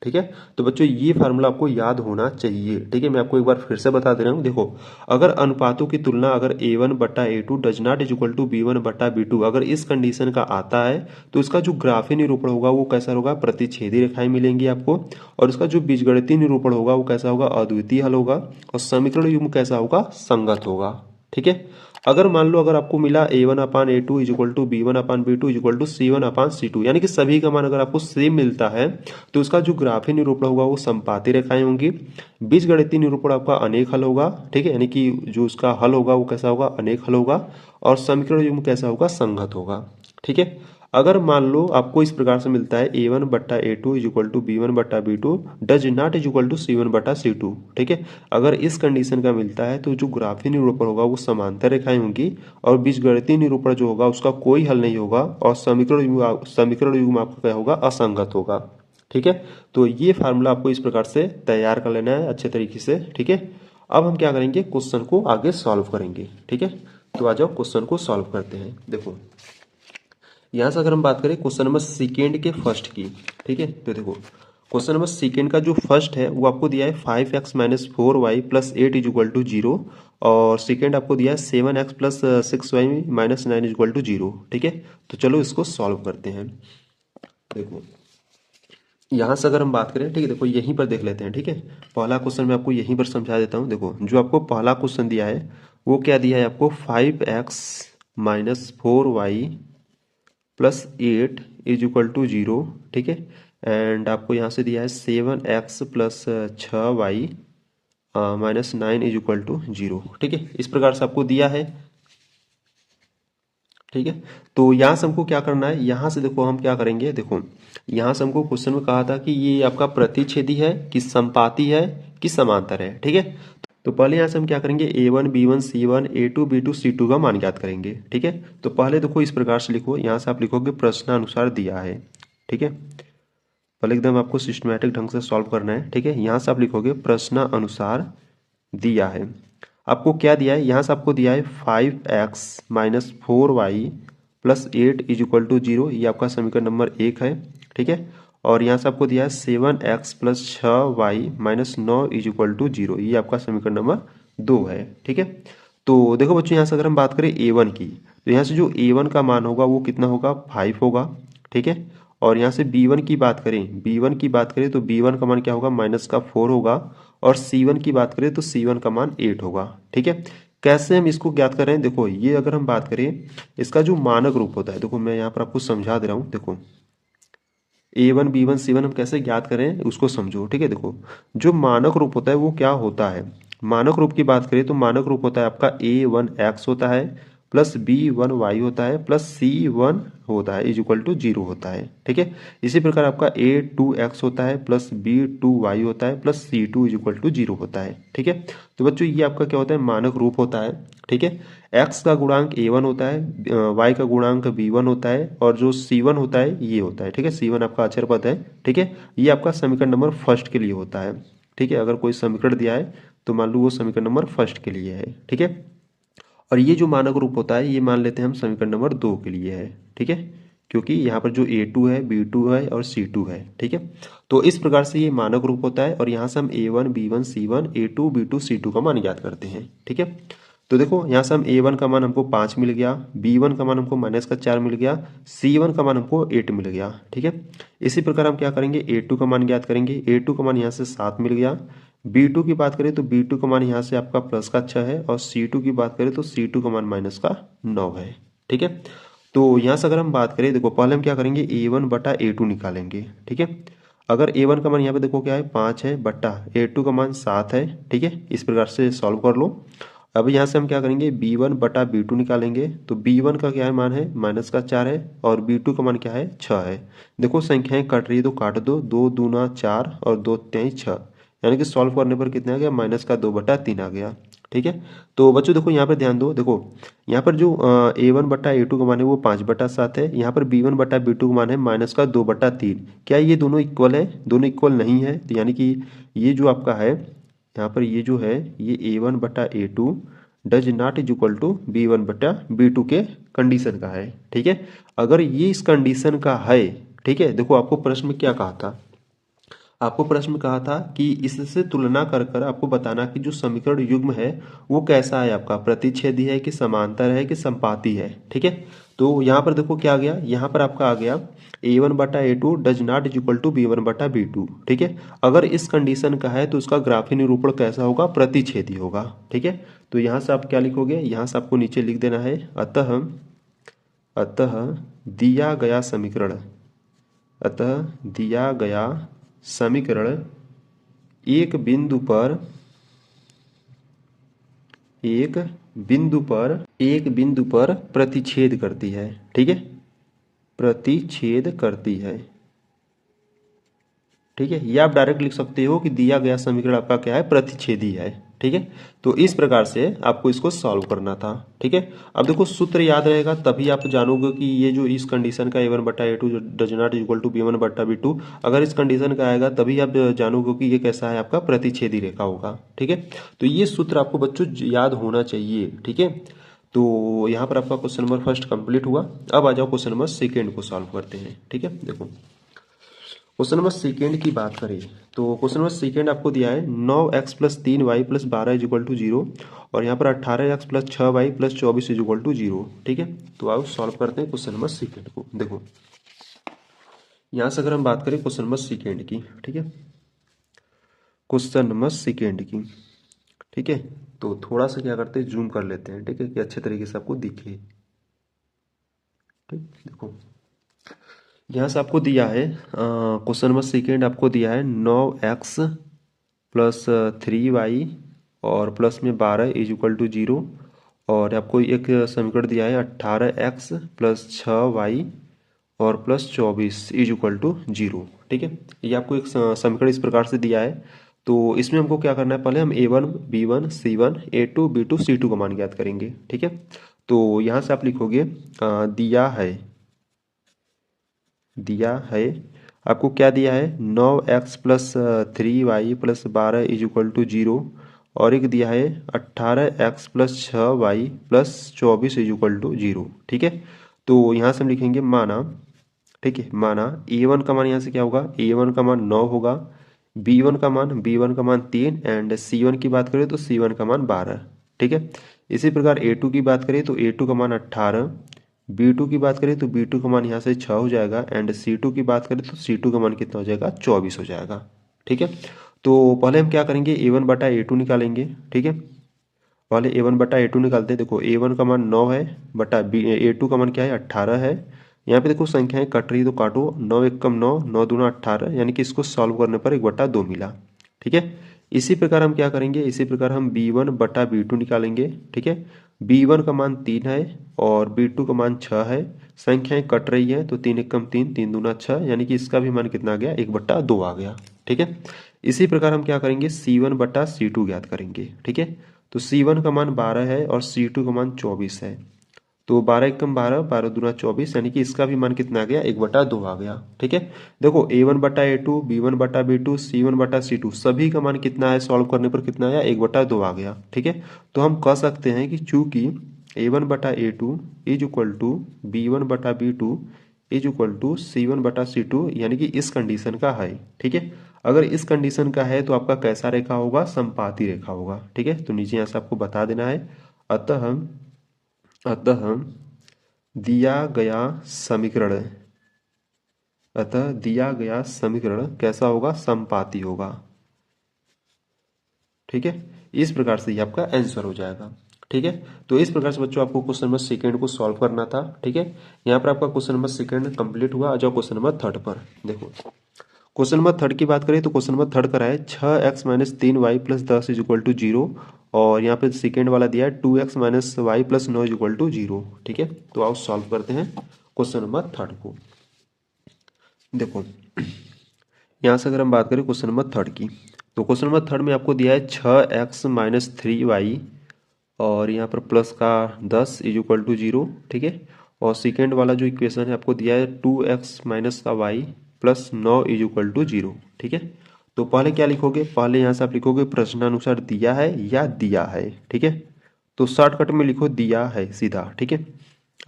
ठीक है। तो बच्चों ये फार्मूला आपको याद होना चाहिए, ठीक है। मैं आपको एक बार फिर से बता दे रहा हूँ। देखो, अगर अनुपातों की तुलना अगर a1/a2 does not is equal to b1/b2, अगर इस कंडीशन का आता है तो इसका जो ग्राफीय निरूपण होगा वो कैसा होगा, प्रतिच्छेदी रेखाएं मिलेंगी आपको, और इसका जो बीजगणितीय निरूपण होगा वो कैसा होगा, अद्वितीय हल होगा, और समीकरण युग्म कैसा होगा, संगत होगा, ठीक है। अगर मान लो अगर आपको मिला a1/a2 is equal to b1/b2 is equal to c1/c2, यानी कि सभी का मान अगर आपको सेम मिलता है तो उसका जो ग्राफीय निरूपण होगा वो संपाती रेखाएं होंगी, बीजगणितीय निरूपण आपका अनेक हल होगा, ठीक है, यानी कि जो उसका हल होगा वो कैसा होगा, अनेक हल होगा, और समीकरण युग्म कैसा होगा, संगत होगा, ठीक है। अगर मान लो आपको इस प्रकार से मिलता है a1/a2 is equal to b1/b2 does not is equal to c1/c2, ठीक है। अगर इस कंडीशन का मिलता है तो जो ग्राफीय निरूपण होगा वो समांतर रेखाएं होंगी, और बीजगणितीय निरूपण जो होगा उसका कोई हल नहीं होगा, और समीकरण युग्म आपका क्या होगा, असंगत होगा, ठीक है। तो ये फार्मूला आपको इस प्रकार से तैयार कर लेना है अच्छे तरीके से, ठीक है। अब हम क्या करेंगे, क्वेश्चन को आगे सॉल्व करेंगे, ठीक है। तो आ जाओ क्वेश्चन को सॉल्व करते हैं। देखो, यहाँ से अगर हम बात करें क्वेश्चन नंबर सेकेंड के फर्स्ट की, ठीक है, तो देखो क्वेश्चन नंबर सेकेंड का जो फर्स्ट है वो आपको दिया है 5x minus 4y plus 8 is equal to 0, और सेकेंड आपको दिया है 7x plus 6y minus 9 is equal to 0, ठीक है। तो चलो इसको सॉल्व करते हैं। देखो, यहाँ से अगर हम बात करें, ठीक है, देखो यहीं पर देख लेते हैं, ठीक है। पहला क्वेश्चन मैं आपको यहीं पर समझा देता हूँ। देखो, जो आपको पहला क्वेश्चन दिया है वो क्या दिया है आपको, 5x minus 4y plus 8 is equal to 0, ठीक है। एंड आपको यहाँ से दिया है 7x plus 6y minus 9 is equal to 0, ठीक है। इस प्रकार से आपको दिया है, ठीक है। तो यहाँ से हमको क्या करना है, यहाँ से देखो हम क्या करेंगे। देखो, यहाँ से हमको क्वेश्चन में कहा था कि ये आपका प्रतिच्छेदी है कि संपाती है कि समांतर है, ठीक है। तो पहले यहाँ से हम क्या करेंगे, a1 b1 c1 a2 b2 c2 का मान ज्ञात करेंगे, ठीक है। तो पहले देखो इस प्रकार से लिखो, यहाँ से आप लिखोगे प्रश्नानुसार दिया है, ठीक है। पहले एकदम आपको सिस्टमैटिक ढंग से सॉल्व करना है, ठीक है। यहाँ से आप लिखोगे प्रश्नानुसार दिया है। आपको क्या दिया है, यहाँ से आपको दिया है 5x minus 4y plus 8 is equal to 0, ये आपका समीकरण नंबर 1 है, ठीक है। और यहाँ से आपको दिया है 7x plus 6y minus 9 is equal to 0, ये आपका समीकरण नंबर 2 है, ठीक है। तो देखो बच्चों, यहाँ से अगर हम बात करें a1 की, तो यहाँ से जो a1 का मान होगा वो कितना होगा, 5 होगा, ठीक है। और यहाँ से b1 की बात करें, b1 की बात करें तो b1 का मान क्या होगा, माइनस का 4 होगा, और c1 की बात करें तो c1 का मान 8 होगा, ठीक है। कैसे हम इसको ज्ञात कर रहे हैं, देखो ये अगर हम बात करें इसका जो मानक रूप होता है, देखो मैं यहाँ पर आपको समझा दे रहा हूँ। देखो a1 b1 c1 हम कैसे ज्ञात करें उसको समझो, ठीक है। देखो, जो मानक रूप होता है वो क्या होता है, मानक रूप की बात करें तो मानक रूप होता है आपका a1x होता है प्लस b1y होता है प्लस c1 होता है इज इक्वल टू 0 होता है, ठीक है। इसी प्रकार आपका a2x होता है प्लस b2y होता है plus c2 is equal to 0 होता है, ठीक है। तो बच्चों ये आपका क्या होता है, मानक रूप होता है, ठीक है। x का गुणांक a1 होता है, y का गुणांक b1 होता है, और जो c1 होता है ये होता है, ठीक है। c1 आपका अचर पद है, ठीक है। ये आपका समीकरण नंबर फर्स्ट के लिए होता है, ठीक है। अगर कोई समीकरण दिया है तो मान लो वो समीकरण नंबर फर्स्ट के लिए है, ठीक है। और ये जो मानक रूप होता है ये मान लेते हैं हम समीकरण नंबर 2 के लिए है, ठीक है, क्योंकि यहाँ पर जो a2 है b2 है और c2 है, ठीक है। तो इस प्रकार से ये मानक रूप होता है, और यहाँ से हम a1 b1 c1 a2 b2 c2 का मान ज्ञात करते हैं, ठीक है। तो देखो यहाँ से हम a1 का मान हमको 5 मिल गया, b1 का मान हमको माइनस का 4 मिल गया, c1 का मान हमको 8 मिल गया, ठीक है। इसी प्रकार हम क्या करेंगे, a2 का मान ज्ञात करेंगे, a2 का मान यहाँ से 7 मिल गया, b2 की बात करें तो b2 का मान यहाँ से आपका प्लस का 6 है, और c2 की बात करें तो c2 का मान माइनस का 9 है, ठीक है। तो यहाँ से अगर हम बात करें, देखो पहले हम क्या करेंगे, a1/a2 निकालेंगे, ठीक है। अगर a1 का मान यहाँ पे देखो क्या है, 5 है, बट्टा a2 का मान 7 है, ठीक है। इस प्रकार से सॉल्व कर लो। अब यहाँ से हम क्या करेंगे, b1/b2 निकालेंगे, तो b1 का क्या है, मान है माइनस का 4 है, और b2 का मान क्या है, 6 है। देखो संख्याएं कट रही है तो काट दो, 2 दूना 4 और 2 तिहाई 6, यानी कि सॉल्व करने पर कितना आ गया, -2/3 आ गया। ठीक है, तो बच्चों देखो यहाँ पर ध्यान दो, देखो यहाँ पर जो A1/A2 का मान है वो 5/7 है, यहाँ पर B1/B2 का मान है -2/3। क्या ये दोनों इक्वल है? दोनों इक्वल नहीं है, तो यानी कि ये जो आपका है यहाँ पर ये जो है ये A1/A2 does not is equal to B1/B2 के कंडीशन का है। ठीक है, अगर ये इस कंडीशन का है, ठीक है, देखो आपको प्रश्न में क्या कहा था, आपको प्रश्न में कहा था कि इससे तुलना कर कर आपको बताना कि जो समीकरण युग्म है वो कैसा है, आपका प्रतिच्छेदी है कि समांतर है कि संपाती है। ठीक है, तो यहाँ पर देखो क्या आ गया, यहाँ पर आपका आ गया A1/A2 does not is equal to B1/B2। ठीक है, अगर इस कंडीशन का है तो उसका ग्राफीय निरूपण कैसा होगा, प्रतिच्छेदी होगा। ठीक है, तो यहाँ से आप क्या लिखोगे, यहाँ से आपको नीचे लिख देना है अतः अतः दिया गया समीकरण, अतः दिया गया समीकरण एक बिंदु पर प्रतिच्छेद करती है। ठीक है, प्रतिच्छेद करती है। ठीक है, या आप डायरेक्ट लिख सकते हो कि दिया गया समीकरण आपका क्या है, प्रतिच्छेदी है। ठीक है, तो इस प्रकार से आपको इसको सॉल्व करना था। ठीक है, अब देखो सूत्र याद रहेगा तभी आप जानोगे कि ये जो इस कंडीशन का A1/A2 does not equal to B1/B2, अगर इस कंडीशन का आएगा तभी आप जानोगे कि ये कैसा है, आपका प्रतिच्छेदी रेखा होगा। ठीक है, तो ये सूत्र आपको बच्चों याद होना चाहिए। ठीक है, तो यहाँ पर आपका क्वेश्चन नंबर फर्स्ट कंप्लीट हुआ। अब आ जाओ क्वेश्चन नंबर सेकेंड को सॉल्व करते हैं। ठीक है, देखो क्वेश्चन नंबर सेकेंड की बात करें तो क्वेश्चन नंबर सेकेंड आपको दिया है 9x + 3y + 12 is equal to 0 और यहाँ पर 18x + 6y + 24 is equal to 0। ठीक है, तो आओ सॉल्व करते हैं क्वेश्चन नंबर सेकेंड को। देखो यहाँ से अगर हम बात करें क्वेश्चन नंबर सेकेंड की, ठीक है, क्वेश्चन नंबर सेकेंड की, ठीक है, तो थोड़ा सा क्या करते हैं, जूम कर लेते हैं। ठीक है, कि अच्छे तरीके से आपको दिखे। ठीक, देखो यहाँ से आपको दिया है क्वेश्चन नंबर सेकेंड आपको दिया है 9x + 3y और प्लस में 12 इज इक्वल टू 0 और आपको एक समीकरण दिया है 18x + 6y और +24 इज इक्वल टू 0। ठीक है, ये आपको एक समीकरण इस प्रकार से दिया है। तो इसमें हमको क्या करना है, पहले हम A1 B1 C1 A2 B2 C2 का मान ज्ञात करेंगे। ठीक है, तो यहाँ से आप लिखोगे दिया है आपको क्या दिया है, 9x + 3y + 12 is equal to 0 और एक दिया है 18x + 6y + 24 is equal to 0। ठीक है, तो यहाँ से हम लिखेंगे माना, ठीक है, माना A1 का मान यहाँ से क्या होगा, A1 का मान 9 होगा, B1 का मान 3 एंड C1 की बात करें तो C1 का मान 12। ठीक है, इसी प्रकार A2 की बात करें तो A2 का मान 18, B2 की बात करें तो B2 का मान यहाँ से 6 हो जाएगा एंड C2 की बात करें तो C2 का मान कितना हो जाएगा, 24 हो जाएगा। ठीक है, तो पहले हम क्या करेंगे, A1/A2 निकालेंगे। ठीक है, पहले A1/A2 निकालते हैं। देखो A1 का मान 9 है बटा A2 का मान क्या है, 18 है। यहाँ पे देखो संख्याएं कट रही तो काटो, 9 × 1 = 9, 9 × 2 = 18, यानी कि इसको सॉल्व करने पर 1/2 मिला। ठीक है, इसी प्रकार हम क्या करेंगे, इसी प्रकार हम B1/B2 निकालेंगे। ठीक है, B1 का मान 3 है और B2 का मान 6 है, संख्याएं कट रही है तो 3 × 1 = 3, 3 × 2 = 6, यानी कि इसका भी मान कितना आ गया, 1/2 आ गया। ठीक है, इसी प्रकार हम क्या करेंगे, C1/C2 ज्ञात करेंगे। ठीक है, तो C1 का मान 12 है और C2 का मान 24 है, तो 12 × 1 = 12, 12 × 2 = 24, यानी कि इसका भी मान कितना आ गया, 1/2 आ गया। ठीक है, देखो A1/A2 B1/B2 C1/C2 सभी का मान कितना है, सॉल्व करने पर कितना आया, 1/2 आ गया। ठीक है, तो हम कह सकते हैं कि चूंकि A1/A2 is equal to B1/B2 is equal to C1/C2, यानी कि इस कंडीशन का है। ठीक है, अगर इस कंडीशन का है तो आपका कैसा रेखा होगा, समपाती रेखा होगा। ठीक है, तो नीचे यहाँ से आपको बता देना है अतः दिया गया समीकरण कैसा होगा, समपाती होगा। ठीक है, इस प्रकार से ये आपका आंसर हो जाएगा। ठीक है, तो इस प्रकार से बच्चों आपको क्वेश्चन नंबर सेकेंड को सॉल्व करना था। ठीक है, यहाँ पर आपका क्वेश्चन नंबर सेकेंड कंप्लीट हुआ। आ जाओ क्वेश्चन नंबर थर्ड पर। देखो क्वेश्चन नंबर थर्ड की बात करें तो क्वेश्चन नंबर थर्ड करा है 6x - 3y + 10 is equal to 0 और यहाँ पे सेकेंड वाला दिया है 2x - y + 9 is equal to 0। ठीक है, तो आओ सॉल्व करते हैं क्वेश्चन नंबर थर्ड को। देखो यहाँ से अगर हम बात करें क्वेश्चन नंबर थर्ड की तो क्वेश्चन नंबर थर्ड में आपको दिया है 6x माइनस 3y और यहाँ पर प्लस का 10 इज इक्वल टू 0, ठीक है। और सेकेंड वाला जो इक्वेशन है आपको दिया है 2x माइनस का y plus 9 is equal to 0, ठीक है। तो पहले क्या लिखोगे, पहले यहाँ से आप लिखोगे प्रश्नानुसार दिया है या दिया है, ठीक है। तो शॉर्टकट में लिखो दिया है सीधा, ठीक है।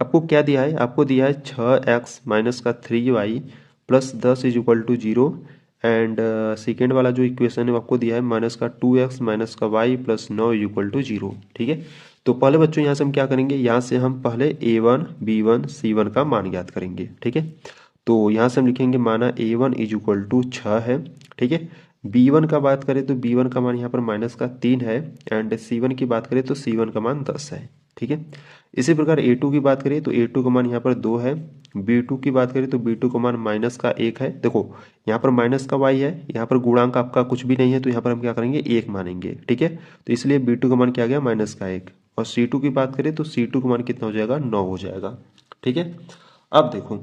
आपको क्या दिया है, आपको दिया है 6x माइनस का 3y plus 10 is equal to 0 and second वाला जो इक्वेशन है आपको दिया है माइनस का 2x माइनस का y plus 9 is equal to 0, ठीक है। तो पहले बच्चों यहाँ से हम क्या करेंगे, यहाँ से हम पहले a1 b1 c1 का मान ज्ञात करेंगे, ठीक है। तो यहाँ से हम लिखेंगे माना a1 इज इक्वल टू 6 है, ठीक है। b1 का बात करें तो b1 का मान यहाँ पर माइनस का 3 है एंड c1 की बात करें तो c1 का मान 10 है, ठीक है। इसी प्रकार a2 की बात करें तो a2 का मान यहाँ पर 2 है, b2 की बात करें तो b2 का मान माइनस का 1 है। देखो यहाँ पर माइनस का y है, यहाँ पर गुणांक आपका कुछ भी नहीं है, तो यहाँ पर हम क्या करेंगे 1 मानेंगे, ठीक है। तो इसलिए b2 का मान क्या आ गया माइनस का 1। और c2 की बात करें तो c2 का मान कितना हो जाएगा 9 हो जाएगा, ठीक है। अब देखो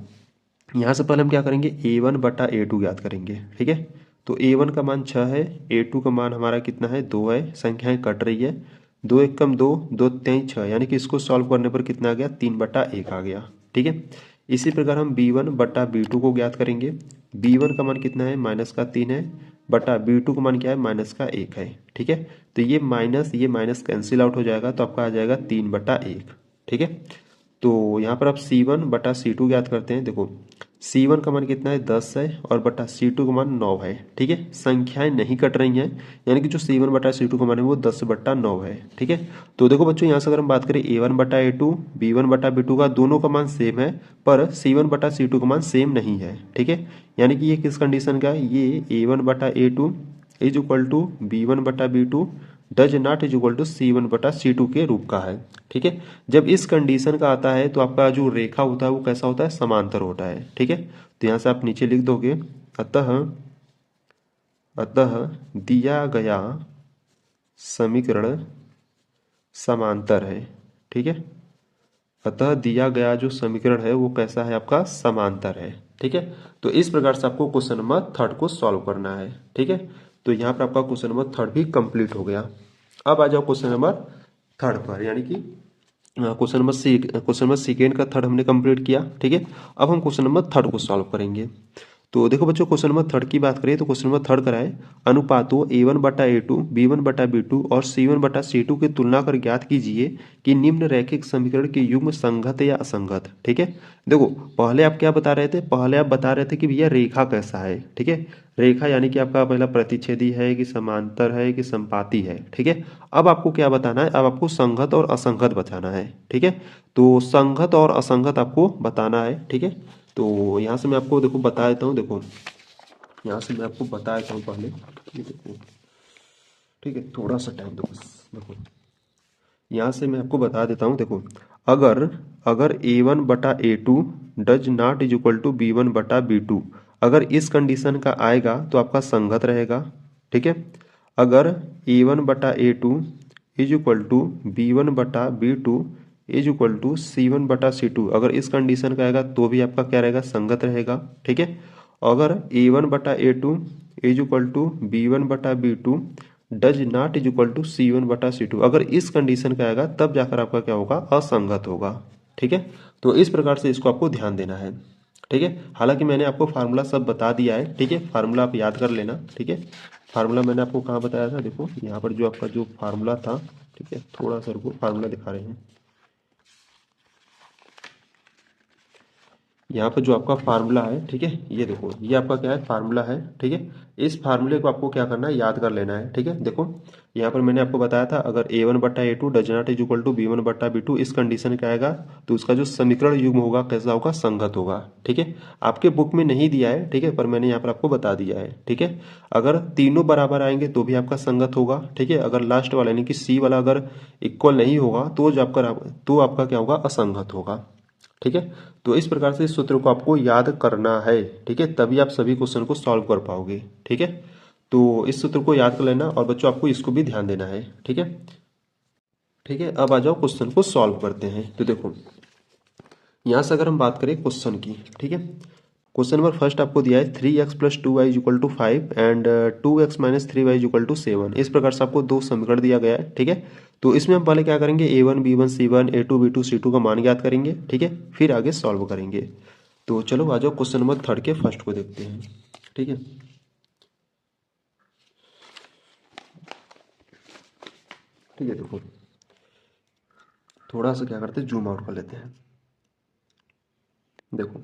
यहाँ से पहले हम क्या करेंगे a1 बटा a2 ज्ञात करेंगे, ठीक है। तो a1 का मान 6 है, a2 का मान हमारा कितना है 2 है, संख्याएं कट रही है, 2 एक कम 2, 2 3 6, यानी कि इसको सॉल्व करने पर कितना आ गया 3 बटा 1 आ गया, ठीक है। इसी प्रकार हम b1 बटा b2 को ज्ञात करेंगे। b1 का मान कितना है माइनस का 3 है बटा b2 का मान क्या है माइनस का 1 है, ठीक है। तो ये माइनस कैंसिल आउट हो जाएगा, तो आपका आ जाएगा 3 बटा 1, ठीक है। तो यहाँ पर आप c1 बटा c2 ज्ञात करते हैं। देखो c1 का मान कितना है 10 है और बटा c2 का मान 9 है, ठीक है। संख्याएं नहीं कट रही हैं, यानी कि जो c1 बटा c2 का मान है वो 10 बटा 9 है, ठीक है। तो देखो बच्चों यहाँ से अगर हम बात करें a1 बटा a2 b1 बटा b2 का, दोनों का मान सेम है, पर c1 बटा c2 का मान सेम नहीं है, ठीक है। यानी कि ये किस कंडीशन का है, ये a1 बटा a2 is equal to b1 बटा b2 does not is equal to c1 बटा c2 के रूप का है, ठीक है। जब इस कंडीशन का आता है तो आपका जो रेखा होता है वो कैसा होता है समांतर होता है, ठीक है। तो यहाँ से आप नीचे लिख दोगे अतः दिया गया समीकरण समांतर है, ठीक है। अतः दिया गया जो समीकरण है वो कैसा है आपका समांतर है, ठीक है। तो इस प्रकार से आपको क्वेश्चन नंबर थर्ड को सॉल्व करना है, ठीक है। तो यहाँ पर आपका क्वेश्चन नंबर थर्ड भी कंप्लीट हो गया। अब आ जाओ क्वेश्चन नंबर थर्ड पर, यानी कि क्वेश्चन नंबर सेकेंड का थर्ड हमने कंप्लीट किया, ठीक है। अब हम क्वेश्चन नंबर थर्ड को सॉल्व करेंगे। तो देखो बच्चों क्वेश्चन नंबर थर्ड की बात करें तो क्वेश्चन नंबर थर्ड करा है अनुपातों a1 बटा a2 b1 बटा b2 और c1 बटा c2 की तुलना कर ज्ञात कीजिए कि निम्न रैखिक समीकरण के युग्म संगत या असंगत, ठीक है। देखो पहले आप क्या बता रहे थे, पहले आप बता रहे थे कि भैया रेखा कैसा है, ठीक है। रेखा यानी कि आपका पहला प्रतिच्छेदी है कि समांतर है कि संपाती है, ठीक है। अब आपको क्या बताना है, अब आपको संगत और असंगत बताना है, ठीक है। तो संगत और असंगत आपको बताना है, ठीक है। तो यहाँ से मैं आपको देखो बता देता हूँ, देखो यहाँ से मैं आपको बता देता हूँ पहले, ये देखो ठीक है, थोड़ा सा टाइम दो बस। देखो यहाँ से मैं आपको बता देता हूँ, देखो अगर a1 बटा a2 does not is equal to b1 बटा b2, अगर इस कंडीशन का आएगा तो आपका संगत रहेगा, ठीक है। अगर a1 बटा a2 is equal to b1 बटा b2 is equal to c1 बटा c2, अगर इस कंडीशन का आएगा तो भी आपका क्या रहेगा संगत रहेगा, ठीक है। अगर a1 बटा a2 is equal to b1 बटा b2 does not is equal to c1 बटा c2, अगर इस कंडीशन का आएगा तब जाकर आपका क्या होगा असंगत होगा, ठीक है। तो इस प्रकार से इसको आपको ध्यान देना है, ठीक है। हालांकि मैंने आपको फार्मूला सब बता दिया है, ठीक है, फार्मूला आप याद कर लेना, ठीक है। फार्मूला मैंने आपको कहाँ बताया था, देखो यहाँ पर जो आपका जो फार्मूला था, ठीक है, थोड़ा सा रुको फार्मूला दिखा रहे हैं। यहाँ पर जो आपका फार्मूला है, ठीक है, ये देखो ये आपका क्या है फार्मूला है, ठीक है। इस फार्मूले को आपको क्या करना है याद कर लेना है, ठीक है। देखो यहाँ पर मैंने आपको बताया था अगर a1 बटा a2 does not is equal to b1 बटा b2 इस कंडीशन का आएगा तो उसका जो समीकरण युग्म होगा कैसा होगा संगत होगा, ठीक है। आपके बुक में नहीं दिया है, ठीक है, पर मैंने यहाँ पर आपको बता दिया है, ठीक है। अगर तीनों बराबर आएंगे तो भी आपका संगत होगा, ठीक है। अगर लास्ट वाला यानी कि सी वाला अगर इक्वल नहीं होगा तो आपका क्या होगा असंगत होगा, ठीक है। तो इस प्रकार से इस सूत्र को आपको याद करना है, ठीक है, तभी आप सभी क्वेश्चन को सॉल्व कर पाओगे, ठीक है। तो इस सूत्र को याद कर लेना और बच्चों आपको इसको भी ध्यान देना है, ठीक है। ठीक है, अब आ जाओ क्वेश्चन को सॉल्व करते हैं। तो देखो यहाँ से अगर हम बात करें क्वेश्चन की, ठीक है, क्वेश्चन नंबर फर्स्ट आपको दिया है 3x + 2y = 5 and 2x - 3y = 7। इस प्रकार से आपको दो समीकरण दिया गया है, ठीक है। तो इसमें हम पहले क्या करेंगे, a1 b1 c1 a2 b2 c2 का मान ज्ञात करेंगे, ठीक है, फिर आगे सॉल्व करेंगे। तो चलो आ जाओ क्वेश्चन नंबर थर्ड के फर्स्ट को देखते हैं, ठीक है। ठीक है, देखो थोड़ा सा क्या करते हैं, जूम आउट कर लेते हैं। देखो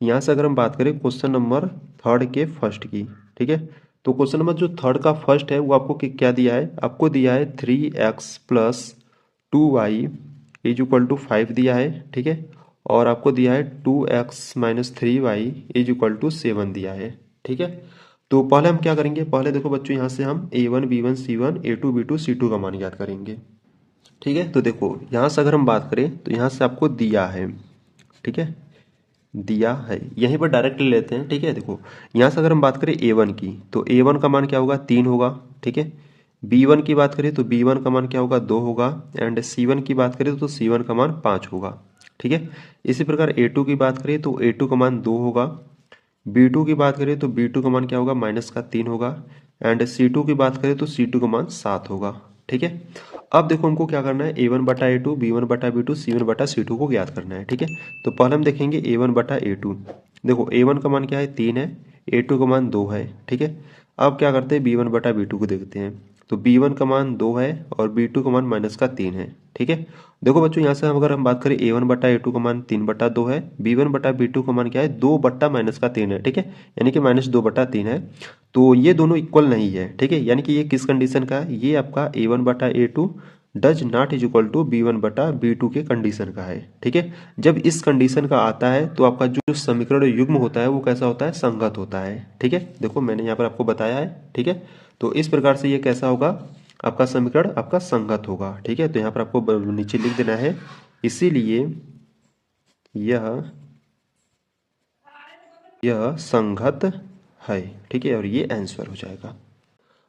यहाँ से अगर हम बात करें क्वेश्चन नंबर थर्ड के फर्स्ट की, ठीक है, तो क्वेश्चन नंबर जो थर्ड का फर्स्ट है वो आपको क्या दिया है, आपको दिया है 3x + 2y = 5 दिया है, ठीक है, और आपको दिया है 2x - 3y = 7 दिया है, ठीक है। तो पहले हम क्या करेंगे, पहले देखो बच्चों यहाँ से हम a1 b1 c1 a2 b2 c2 का मान ज्ञात करेंगे, ठीक है। तो देखो यहाँ से अगर हम बात करें तो यहाँ से आपको दिया है, ठीक है, दिया है, यहीं पर डायरेक्ट ले लेते हैं, ठीक है। देखो यहाँ से अगर हम बात करें a1 की तो a1 का मान क्या होगा, 3 होगा, ठीक है। b1 की बात करें तो b1 का मान क्या होगा, 2 होगा, एंड c1 की बात करें तो c1 का मान 5 होगा, ठीक है। इसी प्रकार a2 की बात करें तो a2 का मान 2 होगा, b2 की बात करें तो b2 का मान क्या होगा, -3 होगा, एंड c2 की बात करें तो c2 का मान 7 होगा, ठीक है। अब देखो हमको क्या करना है, a1 बटा a2 b1 बटा b2 c1 बटा c2 को ज्ञात करना है, ठीक है। तो पहले हम देखेंगे a1 बटा a2। देखो a1 का मान क्या है, 3 है, a2 का मान 2 है, ठीक है। अब क्या करते हैं, b1 बटा b2 को देखते हैं। तो b1 का मान 2 है और b2 का मान -3 है, ठीक है। देखो बच्चों यहाँ से अगर हम बात करें a1 बटा a2 का मान 3 बटा 2 है, b1 बटा b2 का मान क्या है, 2 बट्टा -3 है, ठीक है, यानी कि -2 बटा 3 है। तो ये दोनों इक्वल नहीं है, ठीक है, यानी कि ये किस कंडीशन का है, ये आपका a1 बटा a2 डज नॉट = b1 बटा b2 के कंडीशन का है, ठीक है। जब इस कंडीशन का आता है तो आपका जो समीकरण युग्म होता है वो कैसा होता है, संगत होता है, ठीक है। देखो मैंने यहाँ पर आपको बताया है, ठीक है। तो इस प्रकार से ये कैसा होगा, आपका समीकरण आपका संगत होगा, ठीक है। तो यहाँ पर आपको नीचे लिख देना है, इसीलिए यह संगत है, ठीक है, और ये आंसर हो जाएगा।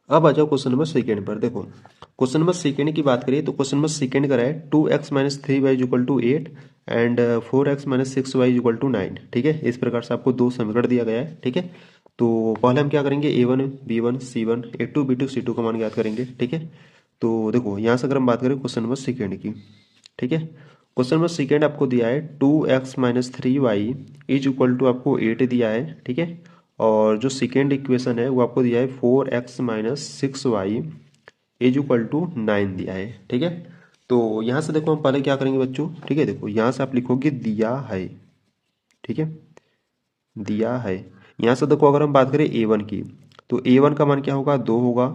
अब आ जाओ क्वेश्चन नंबर सेकेंड पर। देखो क्वेश्चन नंबर सेकेंड की बात करिए तो क्वेश्चन नंबर सेकेंड का है 2x - 3y = 8 and 4x - 6y = 9, ठीक है। इस प्रकार से आपको दो समीकरण दिया गया है, ठीक है। तो पहले हम क्या करेंगे, a1 b1 c1 a2 b2 c2 का मान ज्ञात करेंगे, ठीक है। तो देखो यहाँ से अगर हम बात करें क्वेश्चन नंबर सेकेंड की, ठीक है, क्वेश्चन नंबर सेकेंड आपको दिया है 2x - 3y = आपको 8 दिया है, ठीक है। और जो सेकेंड इक्वेशन है वो आपको दिया है 4x - 6y = 9 दिया है, ठीक है। तो यहाँ से देखो हम पहले क्या करेंगे बच्चों, ठीक है, देखो यहाँ से आप लिखोगे दिया है, ठीक है, दिया है। यहाँ से देखो अगर हम बात करें a1 की तो a1 का मान क्या होगा, 2 होगा,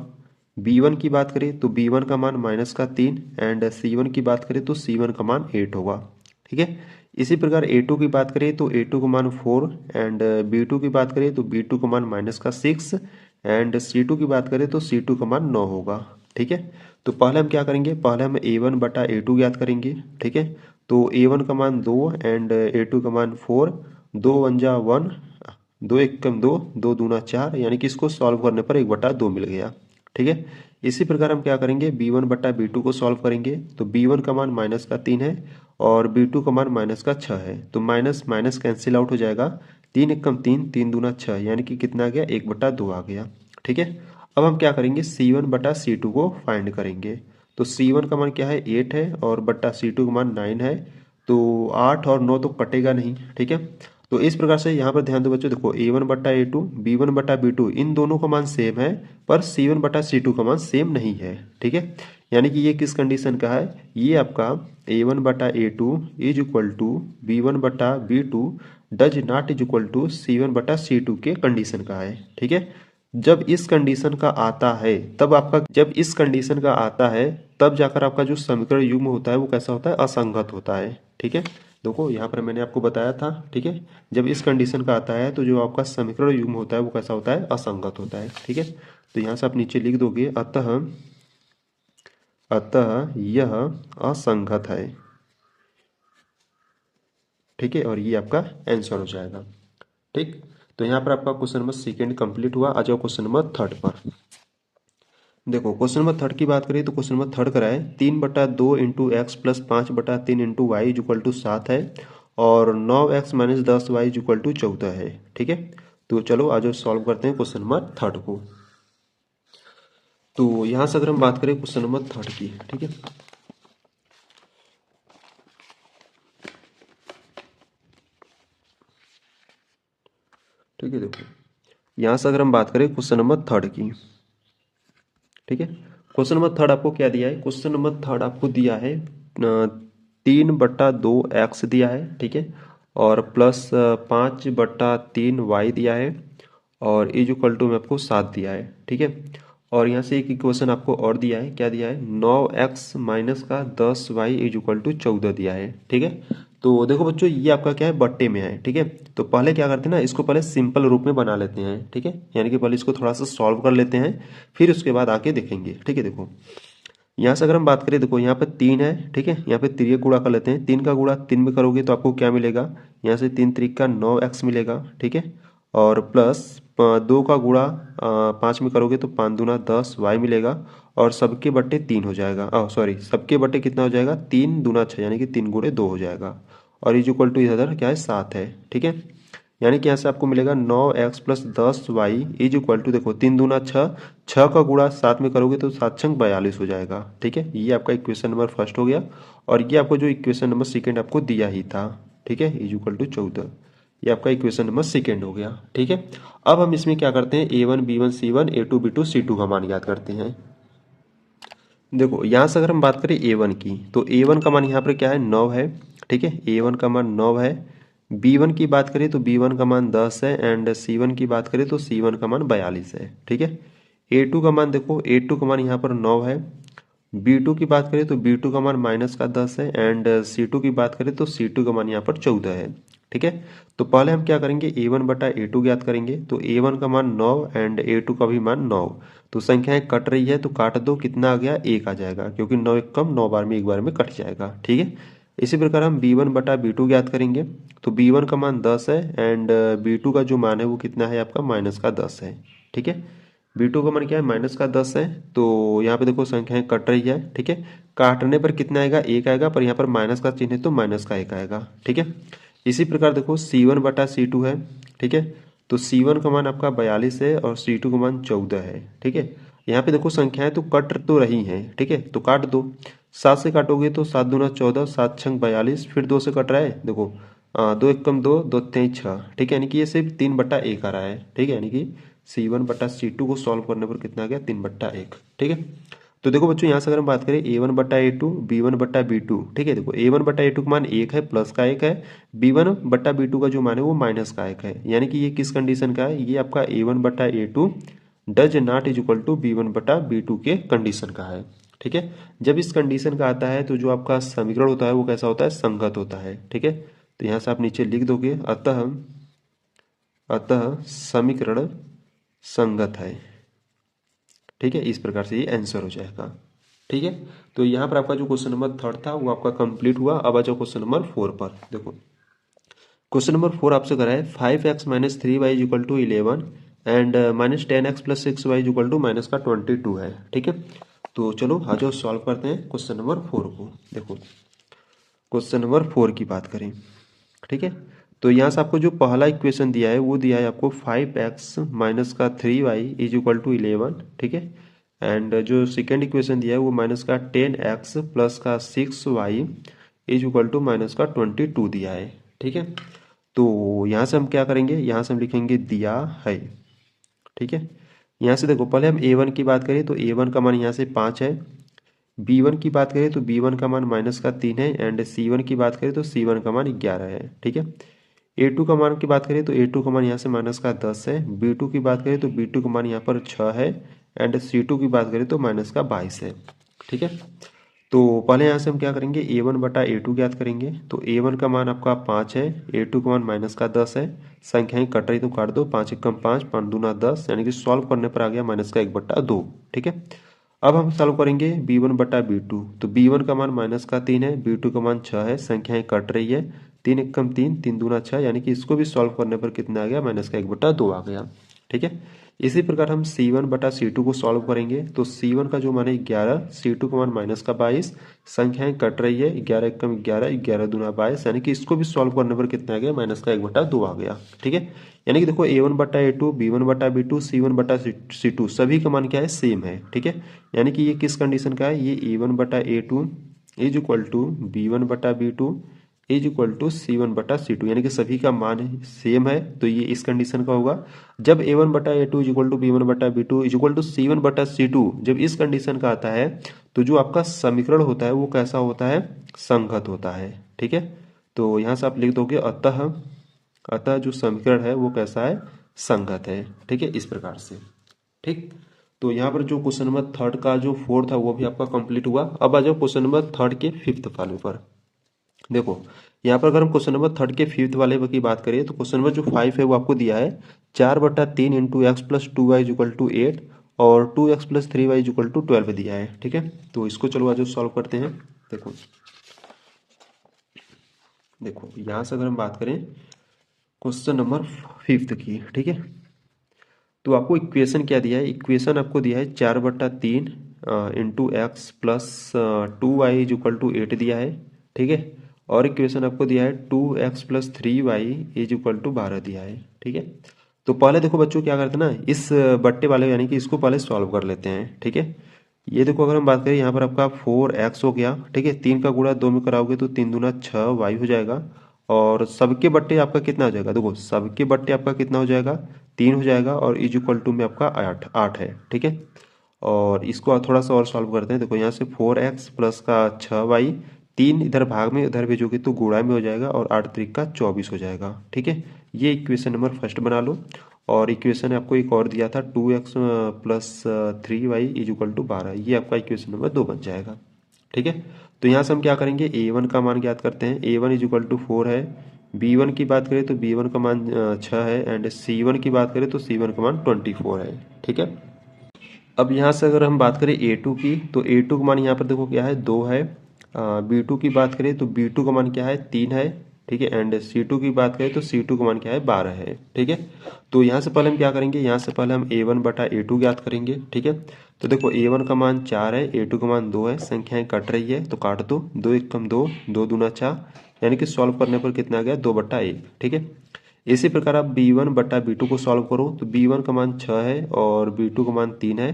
b1 की बात करें तो b1 का मान -3 एंड c1 की बात करें तो c1 का मान 8 होगा, ठीक है। इसी प्रकार a2 की बात करें तो a2 का मान 4 एंड b2 की बात करें तो b2 का मान -6 एंड c2 की बात करें तो c2 का मान 9 होगा, ठीक है। तो पहले हम क्या करेंगे, पहले हम a1 बटा a2 ज्ञात करेंगे, ठीक है। तो a1 का मान 2 एंड a2 का मान 4, 2 1 जा 1, 2 1 कम 2, 2 दूना 4, यानी कि इसको सॉल्व करने पर 1/2 मिल गया, ठीक है। इसी प्रकार हम क्या करेंगे, b1 बटा b2 को सॉल्व करेंगे। तो b1 का मान -3 है और b2 का मान -6 है, तो माइनस माइनस कैंसिल आउट हो जाएगा, 3 1 कम 3, 3 दूना 6, यानी कि कितना आ गया, 1/2 आ गया, ठीक है। अब हम क्या करेंगे, c1 बटा c2 को फाइंड करेंगे। तो c1 का मान क्या है, 8 है और बटा c2 का मान 9 है, तो 8 और 9 तो कटेगा नहीं, ठीक है। तो इस प्रकार से यहाँ पर ध्यान दो बच्चों, देखो a1 बटा a2 b1 बटा b2 इन दोनों का मान सेम है, पर c1 बटा c2 का मान सेम नहीं है, ठीक है। यानी कि ये किस कंडीशन का है, ये आपका a1 बटा a2 = b1 बटा b2 डज नॉट = c1 बटा c2 के कंडीशन का है, ठीक है। जब इस कंडीशन का आता है तब जाकर आपका जो समीकरण युग्म होता है वो कैसा होता है, असंगत होता है, ठीक है। देखो यहाँ पर मैंने आपको बताया था, ठीक है, जब इस कंडीशन का आता है तो जो आपका समीकरण युग्म होता है वो कैसा होता है, असंगत होता है, ठीक है। तो यहाँ से आप नीचे लिख दोगे, अतः यह असंगत है, ठीक है, और ये आपका आंसर हो जाएगा, ठीक। तो यहाँ पर आपका क्वेश्चन नंबर सेकेंड कंप्लीट हुआ। आ जाओ क्वेश्चन नंबर थर्ड पर। देखो क्वेश्चन नंबर थर्ड की बात करें तो क्वेश्चन नंबर थर्ड कराए 3/2 × x + 5/3 × y = 7 है और 9x - 10y = 14 है, ठीक है। तो चलो आज सॉल्व करते हैं क्वेश्चन नंबर 3 को। तो यहाँ से अगर हम बात करें क्वेश्चन नंबर 3 की, ठीक है, ठीक है, देखो यहाँ से अगर हम बात करें क्वेश्चन नंबर 3 की, ठीक है, क्वेश्चन नंबर 3 आपको क्या दिया है? क्वेश्चन नंबर 3 आपको दिया है 3/2 x दिया है, ठीक है, और प्लस 5/3 y दिया है, और इज इक्वल टू में आपको 7 दिया है, ठीक है। और यहाँ से एक इक्वेशन आपको और दिया है, क्या दिया है? 9x माइनस का 10y इज इक्वल टू 14 दिया है, ठीक है। तो देखो बच्चों, ये आपका क्या है? बट्टे में है, ठीक है। तो पहले क्या करते हैं ना, इसको पहले सिंपल रूप में बना लेते हैं, ठीक है, यानी कि पहले इसको थोड़ा सा सॉल्व कर लेते हैं, फिर उसके बाद आके देखेंगे, ठीक है। देखो यहाँ से अगर हम बात करें, देखो यहाँ पे 3 है, ठीक है, यहाँ पे तिर्यक गुणा कर लेते हैं। 3 का गुणा 3 में करोगे तो आपको क्या मिलेगा? यहाँ से 3 त्रिक का 9x मिलेगा, ठीक है, और प्लस 2 का गुणा 5 में करोगे तो 5 दूना 10y मिलेगा, और सबके बट्टे 3 हो जाएगा, सॉरी, सबके बट्टे कितना हो जाएगा? 3 दूना 6, यानी कि 3 गुणे 2 हो जाएगा, और इज इक्वल टू इधर क्या है? 7 है, ठीक है। यानी कि यहाँ से आपको मिलेगा 9x plus 10y is equal to, देखो 3 दूना 6, 6 का गुणा 7 में करोगे तो 7 छंग 42 हो जाएगा, ठीक है। ये आपका इक्वेशन नंबर फर्स्ट हो गया, और ये आपको जो इक्वेशन नंबर सेकेंड आपको दिया ही था, ठीक है, इज इक्वल टू 14, ये आपका इक्वेशन नंबर सेकेंड हो गया, ठीक है। अब हम इसमें क्या करते हैं? A1 B1 C1 A2 B2 C2 का मान याद करते हैं। देखो यहाँ से अगर हम बात करें A1 की, तो A1 का मान यहाँ पर क्या है? 9 है, ठीक है, A1 का मान 9 है। B1 की बात करें तो B1 का मान 10 है, एंड C1 की बात करें तो C1 का मान 42 है, ठीक है। A2 का मान देखो, A2 का मान यहाँ पर 9 है। B2 की बात करें तो B2 का मान माइनस का 10 है, एंड C2 की बात करें तो C2 का मान यहाँ पर 14 है, ठीक है। तो पहले हम क्या करेंगे? A1 बटा A2 ज्ञात करेंगे। तो A1 का मान 9 एंड A2 का भी मान 9। तो संख्याएं कट रही है तो काट दो, कितना आ गया? 1 आ जाएगा, क्योंकि 9 एक कम 9 बार में एक बार में कट जाएगा, ठीक है। इसी प्रकार हम B1 बटा B2 ज्ञात करेंगे। तो B1 का मान 10 है, एंड B2 का जो मान है वो कितना है आपका? माइनस का 10 है, ठीक है। B2 का मान क्या है? माइनस का 10 है। तो यहाँ पे देखो संख्याएं कट रही है, ठीक है, काटने पर कितना आएगा? 1 आएगा, पर यहाँ पर माइनस का चिन्ह है तो माइनस का 1 आएगा, ठीक है। इसी प्रकार देखो C1 बटा C2 है, ठीक है। तो C1 का मान आपका 42 है, और C2 का मान 14 है, ठीक है। यहाँ पे देखो संख्याएं तो कट तो रही हैं, ठीक है, तो काट दो। 7 से काटोगे तो 7 दूना 14, 7 छंग 42, फिर 2 से कट रहा है, देखो 2 एक कम 2, 2 तेईस 6, ठीक है, यानी कि ये सिर्फ 3/1 आ रहा है, ठीक है, यानी कि C1 बटा C2 को सॉल्व करने पर कितना आ गया? 3/1, ठीक है। तो देखो बच्चों, यहाँ से अगर हम बात करें A1 बटा A2 B1 बटा B2, ठीक है, देखो A1 बटा A2 का मान 1 है, प्लस का 1 है। B1 बटा B2 का जो मान है वो माइनस का 1 है, यानी कि ये किस कंडीशन का है? ये आपका A1 बटा A2 does not is equal to B1 बटा B2 के कंडीशन का है, ठीक है। जब इस कंडीशन का आता है तो जो आपका समीकरण होता है वो कैसा होता है? संगत होता है, ठीक है। तो यहाँ से आप नीचे लिख दोगे, अतः अतः समीकरण संगत है, ठीक है। इस प्रकार से ये आंसर हो जाएगा, ठीक है। तो यहाँ पर आपका जो क्वेश्चन नंबर 3 था वो आपका कंप्लीट हुआ। अब आ जाओ क्वेश्चन नंबर 4 पर। देखो क्वेश्चन नंबर 4 आपसे करा है 5x minus 3y is equal to 11 and minus 10x plus 6y is equal to minus का 22 है, ठीक है। तो चलो आ जाओ सॉल्व करते हैं क्वेश्चन नंबर 4 को। देखो क्वेश्चन नंबर 4 की बात करें, ठीक है, तो यहाँ से आपको जो पहला इक्वेशन दिया है वो दिया है आपको 5x माइनस का 3y इज इक्वल टू 11, ठीक है, एंड जो सेकेंड इक्वेशन दिया है वो माइनस का 10x प्लस का 6y is equal to minus का 22 दिया है, ठीक है। तो यहाँ से हम क्या करेंगे? यहाँ से हम लिखेंगे दिया है, ठीक है। यहाँ से देखो पहले हम A1 की बात करें तो A1 का मान यहाँ से 5 है। B1 की बात करें तो B1 का मान माइनस का 3 है, एंड C1 की बात करें तो C1 का मान 11 है, ठीक है। A2 का मान की बात करें तो A2 का मान यहाँ से माइनस का 10 है। B2 की बात करें तो B2 का मान यहाँ पर 6 है, एंड C2 की बात करें तो माइनस का 22 है, ठीक है। तो पहले यहाँ से हम क्या करेंगे? A1 बटा A2 ज्ञात करेंगे। तो A1 का मान आपका 5 है, A2 का मान माइनस का 10 है, संख्याएं कट रही तो काट दो, 5 एक कम 5, 5 दूना 10, यानी कि सॉल्व करने पर आ गया माइनस का 1/2, ठीक है। अब हम सॉल्व करेंगे B1 बटा B2। तो B1 का मान माइनस का 3 है, B2 का मान 6 है, संख्याएं कट रही है, 3 एक कम 3, 3 दूना 6, यानी कि इसको भी सॉल्व करने पर कितना आ गया? माइनस का 1/2 आ गया, ठीक है। इसी प्रकार हम C1/C2 को सॉल्व करेंगे तो C1 का जो मान है 11, C2 का मान माइनस का 22, संख्याएं कट रही है 11 एकम 11, 11 दूना 22, यानी कि इसको भी सॉल्व करने पर कितना आ गया, माइनस का 1/2 आ गया। ठीक है, यानी कि देखो A1/A2, B1/B2, C1/C2 सभी का मान क्या है, सेम है। ठीक है, यानी कि ये किस कंडीशन का है, ये A1/A2 is equal to B1/B2 is equal to C1/C2, यानी कि सभी का मान सेम है, तो ये इस कंडीशन का होगा। जब A1/A2 is equal to B1/B2 is equal to C1/C2, जब इस कंडीशन का आता है तो जो आपका समीकरण होता है वो कैसा होता है, संगत होता है। ठीक है, तो यहाँ से आप लिख दोगे अतः अतः जो समीकरण है वो कैसा है, संगत है। ठीक है, इस प्रकार से। ठीक, तो यहाँ पर जो क्वेश्चन नंबर थर्ड का जो फोर्थ था वो भी आपका कंप्लीट हुआ। अब आ जाओ क्वेश्चन नंबर थर्ड के फिफ्थ वाले पर। देखो यहाँ पर अगर हम क्वेश्चन नंबर थर्ड के फिफ्थ वाले की बात करें तो क्वेश्चन नंबर जो 5 है वो आपको दिया है 4/3 into x plus 2y is equal to 8 और 2x plus 3y is equal to 12 दिया है। ठीक है, तो इसको चलो आज सॉल्व करते हैं। देखो देखो यहाँ से अगर हम बात करें क्वेश्चन नंबर फिफ्थ की, ठीक है, तो आपको इक्वेशन क्या दिया है, इक्वेशन आपको दिया है 4/3 into x plus 2y is equal to 8 दिया है। ठीक है, और इक्वेशन आपको दिया है 2x plus 3y is equal to 12 दिया है। ठीक है, तो पहले देखो बच्चों क्या करते हैं ना, इस बट्टे वाले यानी कि इसको पहले सॉल्व कर लेते हैं। ठीक है, ये देखो अगर हम बात करें यहाँ पर आपका 4x हो गया। ठीक है, 3 का गुणा 2 में कराओगे तो 3 दूना 6y हो जाएगा, और सबके बट्टे आपका कितना हो जाएगा, देखो सबके बट्टे आपका कितना हो जाएगा, 3 हो जाएगा, और इज इक्वल टू में आपका 8 है। ठीक है, और इसको थोड़ा सा और सॉल्व करते हैं। देखो यहाँ से 4x प्लस का 6y, 3 इधर भाग में उधर भेजोगे तो गुणा में हो जाएगा, और 8 त्रिक का 24 हो जाएगा। ठीक है, ये इक्वेशन नंबर फर्स्ट बना लो। और इक्वेशन आपको एक और दिया था 2x plus 3y is equal to 12, ये आपका इक्वेशन नंबर 2 बन जाएगा। ठीक है, तो यहाँ से हम क्या करेंगे, A1 का मान ज्ञात करते हैं। A1 इज इक्वल टू 4 है, B1 की बात करें तो B1 का मान 6 है, एंड C1 की बात करें तो C1 का मान 24 है। ठीक है, अब यहाँ से अगर हम बात करें A2 की, तो A2 का मान यहाँ पर देखो क्या है, 2 है। B2 की बात करें तो B2 का मान क्या है, 3 है। ठीक है, एंड C2 की बात करें तो C2 का मान क्या है, 12 है। ठीक है, तो यहाँ से पहले हम क्या करेंगे, यहाँ से पहले हम A1/A2 ज्ञात करेंगे। ठीक है, तो देखो A1 का मान 4 है, A2 का मान 2 है, संख्याएं कट रही है तो काट दो, 2 एकम 2, 2 दूना 4, यानी कि सॉल्व करने पर कितना आ गया, 2/1। ठीक है, इसी प्रकार आप B1/B2 को सॉल्व करो तो B1 का मान 6 है और B2 का मान 3 है,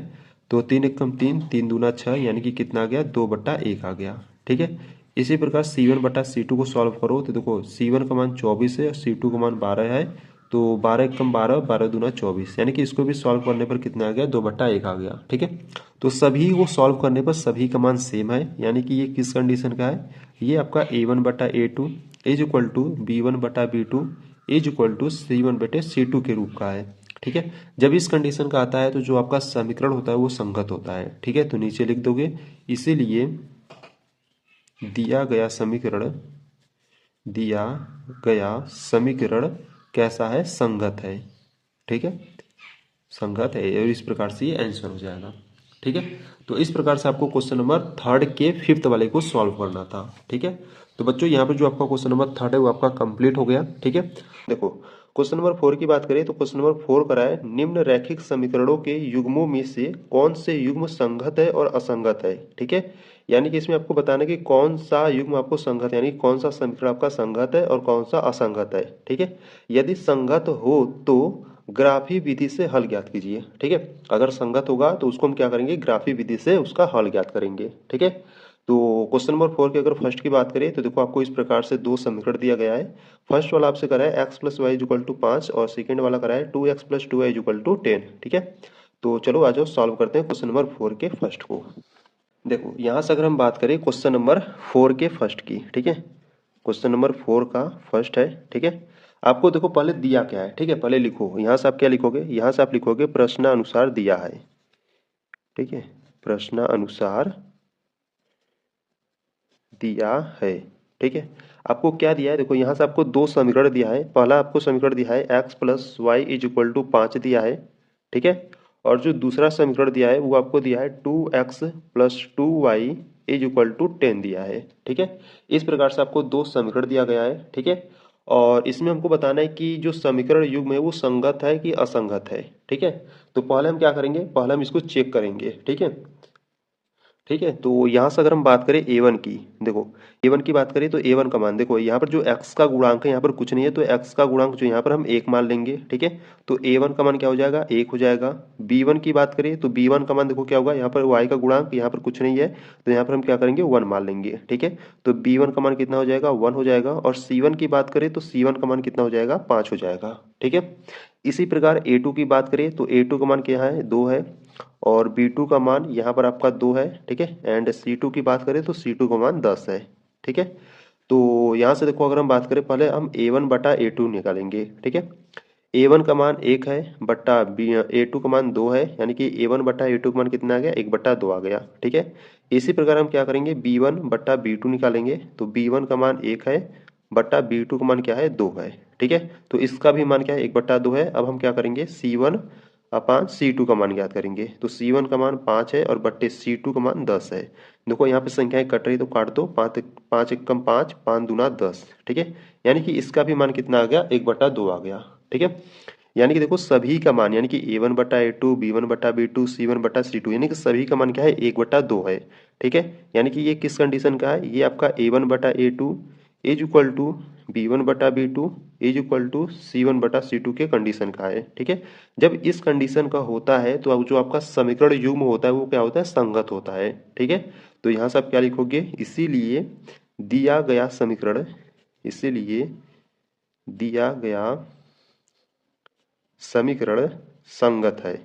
तो 3 एकम 3, 3 दूना 6, यानी कि कितना आ गया, 2/1 आ गया। ठीक है, इसी प्रकार C1/C2 को सॉल्व करो तो देखो C1 का मान 24 है और C2 का मान 12 है, तो 12 एकम 12, 12 दूना 24, यानी कि इसको भी सॉल्व करने पर कितना आ गया, 2/1 आ गया। ठीक है, तो सभी को सॉल्व करने पर सभी का मान सेम है, यानी कि ये किस कंडीशन का है, ये आपका A1/A2 is equal to B1/B2 is equal to C1/C2 के रूप का है। ठीक है, जब इस कंडीशन का आता है तो जो आपका समीकरण होता है वो संगत होता है। ठीक है, तो नीचे लिख दोगे, इसीलिए दिया गया समीकरण कैसा है, संगत है। ठीक है, संगत है, और इस प्रकार से ये आंसर हो जाएगा। ठीक है, तो इस प्रकार से आपको क्वेश्चन नंबर थर्ड के फिफ्थ वाले को सॉल्व करना था। ठीक है, तो बच्चों यहाँ पर जो आपका क्वेश्चन नंबर थर्ड है वो आपका कंप्लीट हो गया। ठीक है, देखो क्वेश्चन नंबर 4 की बात करें तो क्वेश्चन नंबर 4 करा है, निम्न रैखिक समीकरणों के युग्मों में से कौन से युग्म संगत है और असंगत है। ठीक है, यानी कि इसमें आपको बताना कि कौन सा युग्म आपको संगत है, यानी कौन सा समीकरण आपका संगत है और कौन सा असंगत है। ठीक है, यदि संगत हो तो ग्राफी विधि से हल ज्ञात कीजिए। ठीक है, अगर संगत होगा तो उसको हम क्या करेंगे, ग्राफी विधि से उसका हल ज्ञात करेंगे। ठीक है, तो क्वेश्चन नंबर 4 की अगर फर्स्ट की बात करें तो देखो आपको इस प्रकार से दो समीकरण दिया गया है। फर्स्ट वाला आपसे करा है x plus y is equal to 5 और सेकेंड वाला करा है 2x plus 2y is equal to 10। ठीक है, तो चलो आ जाओ सॉल्व करते हैं क्वेश्चन नंबर 4 के फर्स्ट को। देखो यहाँ से अगर हम बात करें क्वेश्चन नंबर 4 के फर्स्ट की, ठीक है, क्वेश्चन नंबर 4 का फर्स्ट है। ठीक है, आपको देखो पहले दिया क्या है, ठीक है, पहले लिखो, यहाँ से आप क्या लिखोगे, यहाँ से आप लिखोगे प्रश्नानुसार दिया है। ठीक है, प्रश्नानुसार दिया है। ठीक है, आपको क्या दिया है, देखो यहाँ से आपको दो समीकरण दिया है। पहला आपको समीकरण दिया है x plus y is equal to 5 दिया है। ठीक है, और जो दूसरा समीकरण दिया है वो आपको दिया है 2x plus 2y is equal to 10 दिया है। ठीक है, इस प्रकार से आपको दो समीकरण दिया गया है। ठीक है, और इसमें हमको बताना है कि जो समीकरण युग्म है वो संगत है कि असंगत है। ठीक है, तो पहले हम क्या करेंगे, पहले हम इसको चेक करेंगे। ठीक है, ठीक है, तो यहाँ से अगर हम बात करें A1 की, देखो A1 की बात करें तो A1 का मान देखो, यहाँ पर जो x का गुणांक है यहाँ पर कुछ नहीं है, तो x का गुणांक जो यहाँ पर हम 1 मान लेंगे। ठीक है, तो A1 का मान क्या हो जाएगा, 1 हो जाएगा। B1 की बात करें तो B1 का मान देखो क्या होगा, यहाँ पर y का गुणांक यहाँ पर कुछ नहीं है, तो यहाँ पर हम क्या करेंगे 1 मान लेंगे। ठीक है, तो B1 का मान कितना हो जाएगा, 1 हो जाएगा। और C1 की बात करें तो C1 का मान कितना हो जाएगा, 5 हो जाएगा। ठीक है, इसी प्रकार A2 की बात करें तो A2 का मान क्या है, 2 है। और B2 का मान यहाँ पर आपका 2 है। ठीक है, एंड C2 की बात करें तो C2 का मान 10 है। ठीक है, तो यहाँ से देखो अगर हम बात करें, पहले हम A1 बटा A2 निकालेंगे। ठीक है, A1 का मान 1 है बट्टा A2 का मान 2 है, यानी कि A1 बटा A2 का मान कितना आ गया, 1 बट्टा 2 आ गया। ठीक है, इसी प्रकार हम क्या करेंगे, B1 बट्टा B2 निकालेंगे, तो B1 का मान 1 है बट्टा B2 का मान क्या है, 2 है। ठीक है, तो इसका भी मान क्या है, 1 बट्टा 2 है। अब हम क्या करेंगे, C1 अपान C2 का मान ज्ञात करेंगे, तो C1 का मान 5 है और बट्टे C2 का मान 10 है। देखो यहाँ पे संख्याएं कट रही तो काट दो, 5 5 एक कम 5, 5 दूना 10। ठीक है, यानी कि इसका भी मान कितना आ गया, 1 बट्टा 2 आ गया। ठीक है, यानी कि देखो सभी का मान, यानी कि A1 बटा A2, B1 बटा B2, C1 बटा C2, यानी कि सभी का मान क्या है, 1 बटा 2 है। ठीक है, यानी कि ये किस कंडीशन का है, ये आपका A1 बटा A2 is equal to B1 बटा B2 is equal to C1 बटा C2 के कंडीशन का है। ठीक है, जब इस कंडीशन का होता है तो अब जो आपका समीकरण युग्म होता है वो क्या होता है, संगत होता है। ठीक है, तो यहाँ से आप क्या लिखोगे, इसीलिए दिया गया समीकरण, इसीलिए दिया गया समीकरण संगत है।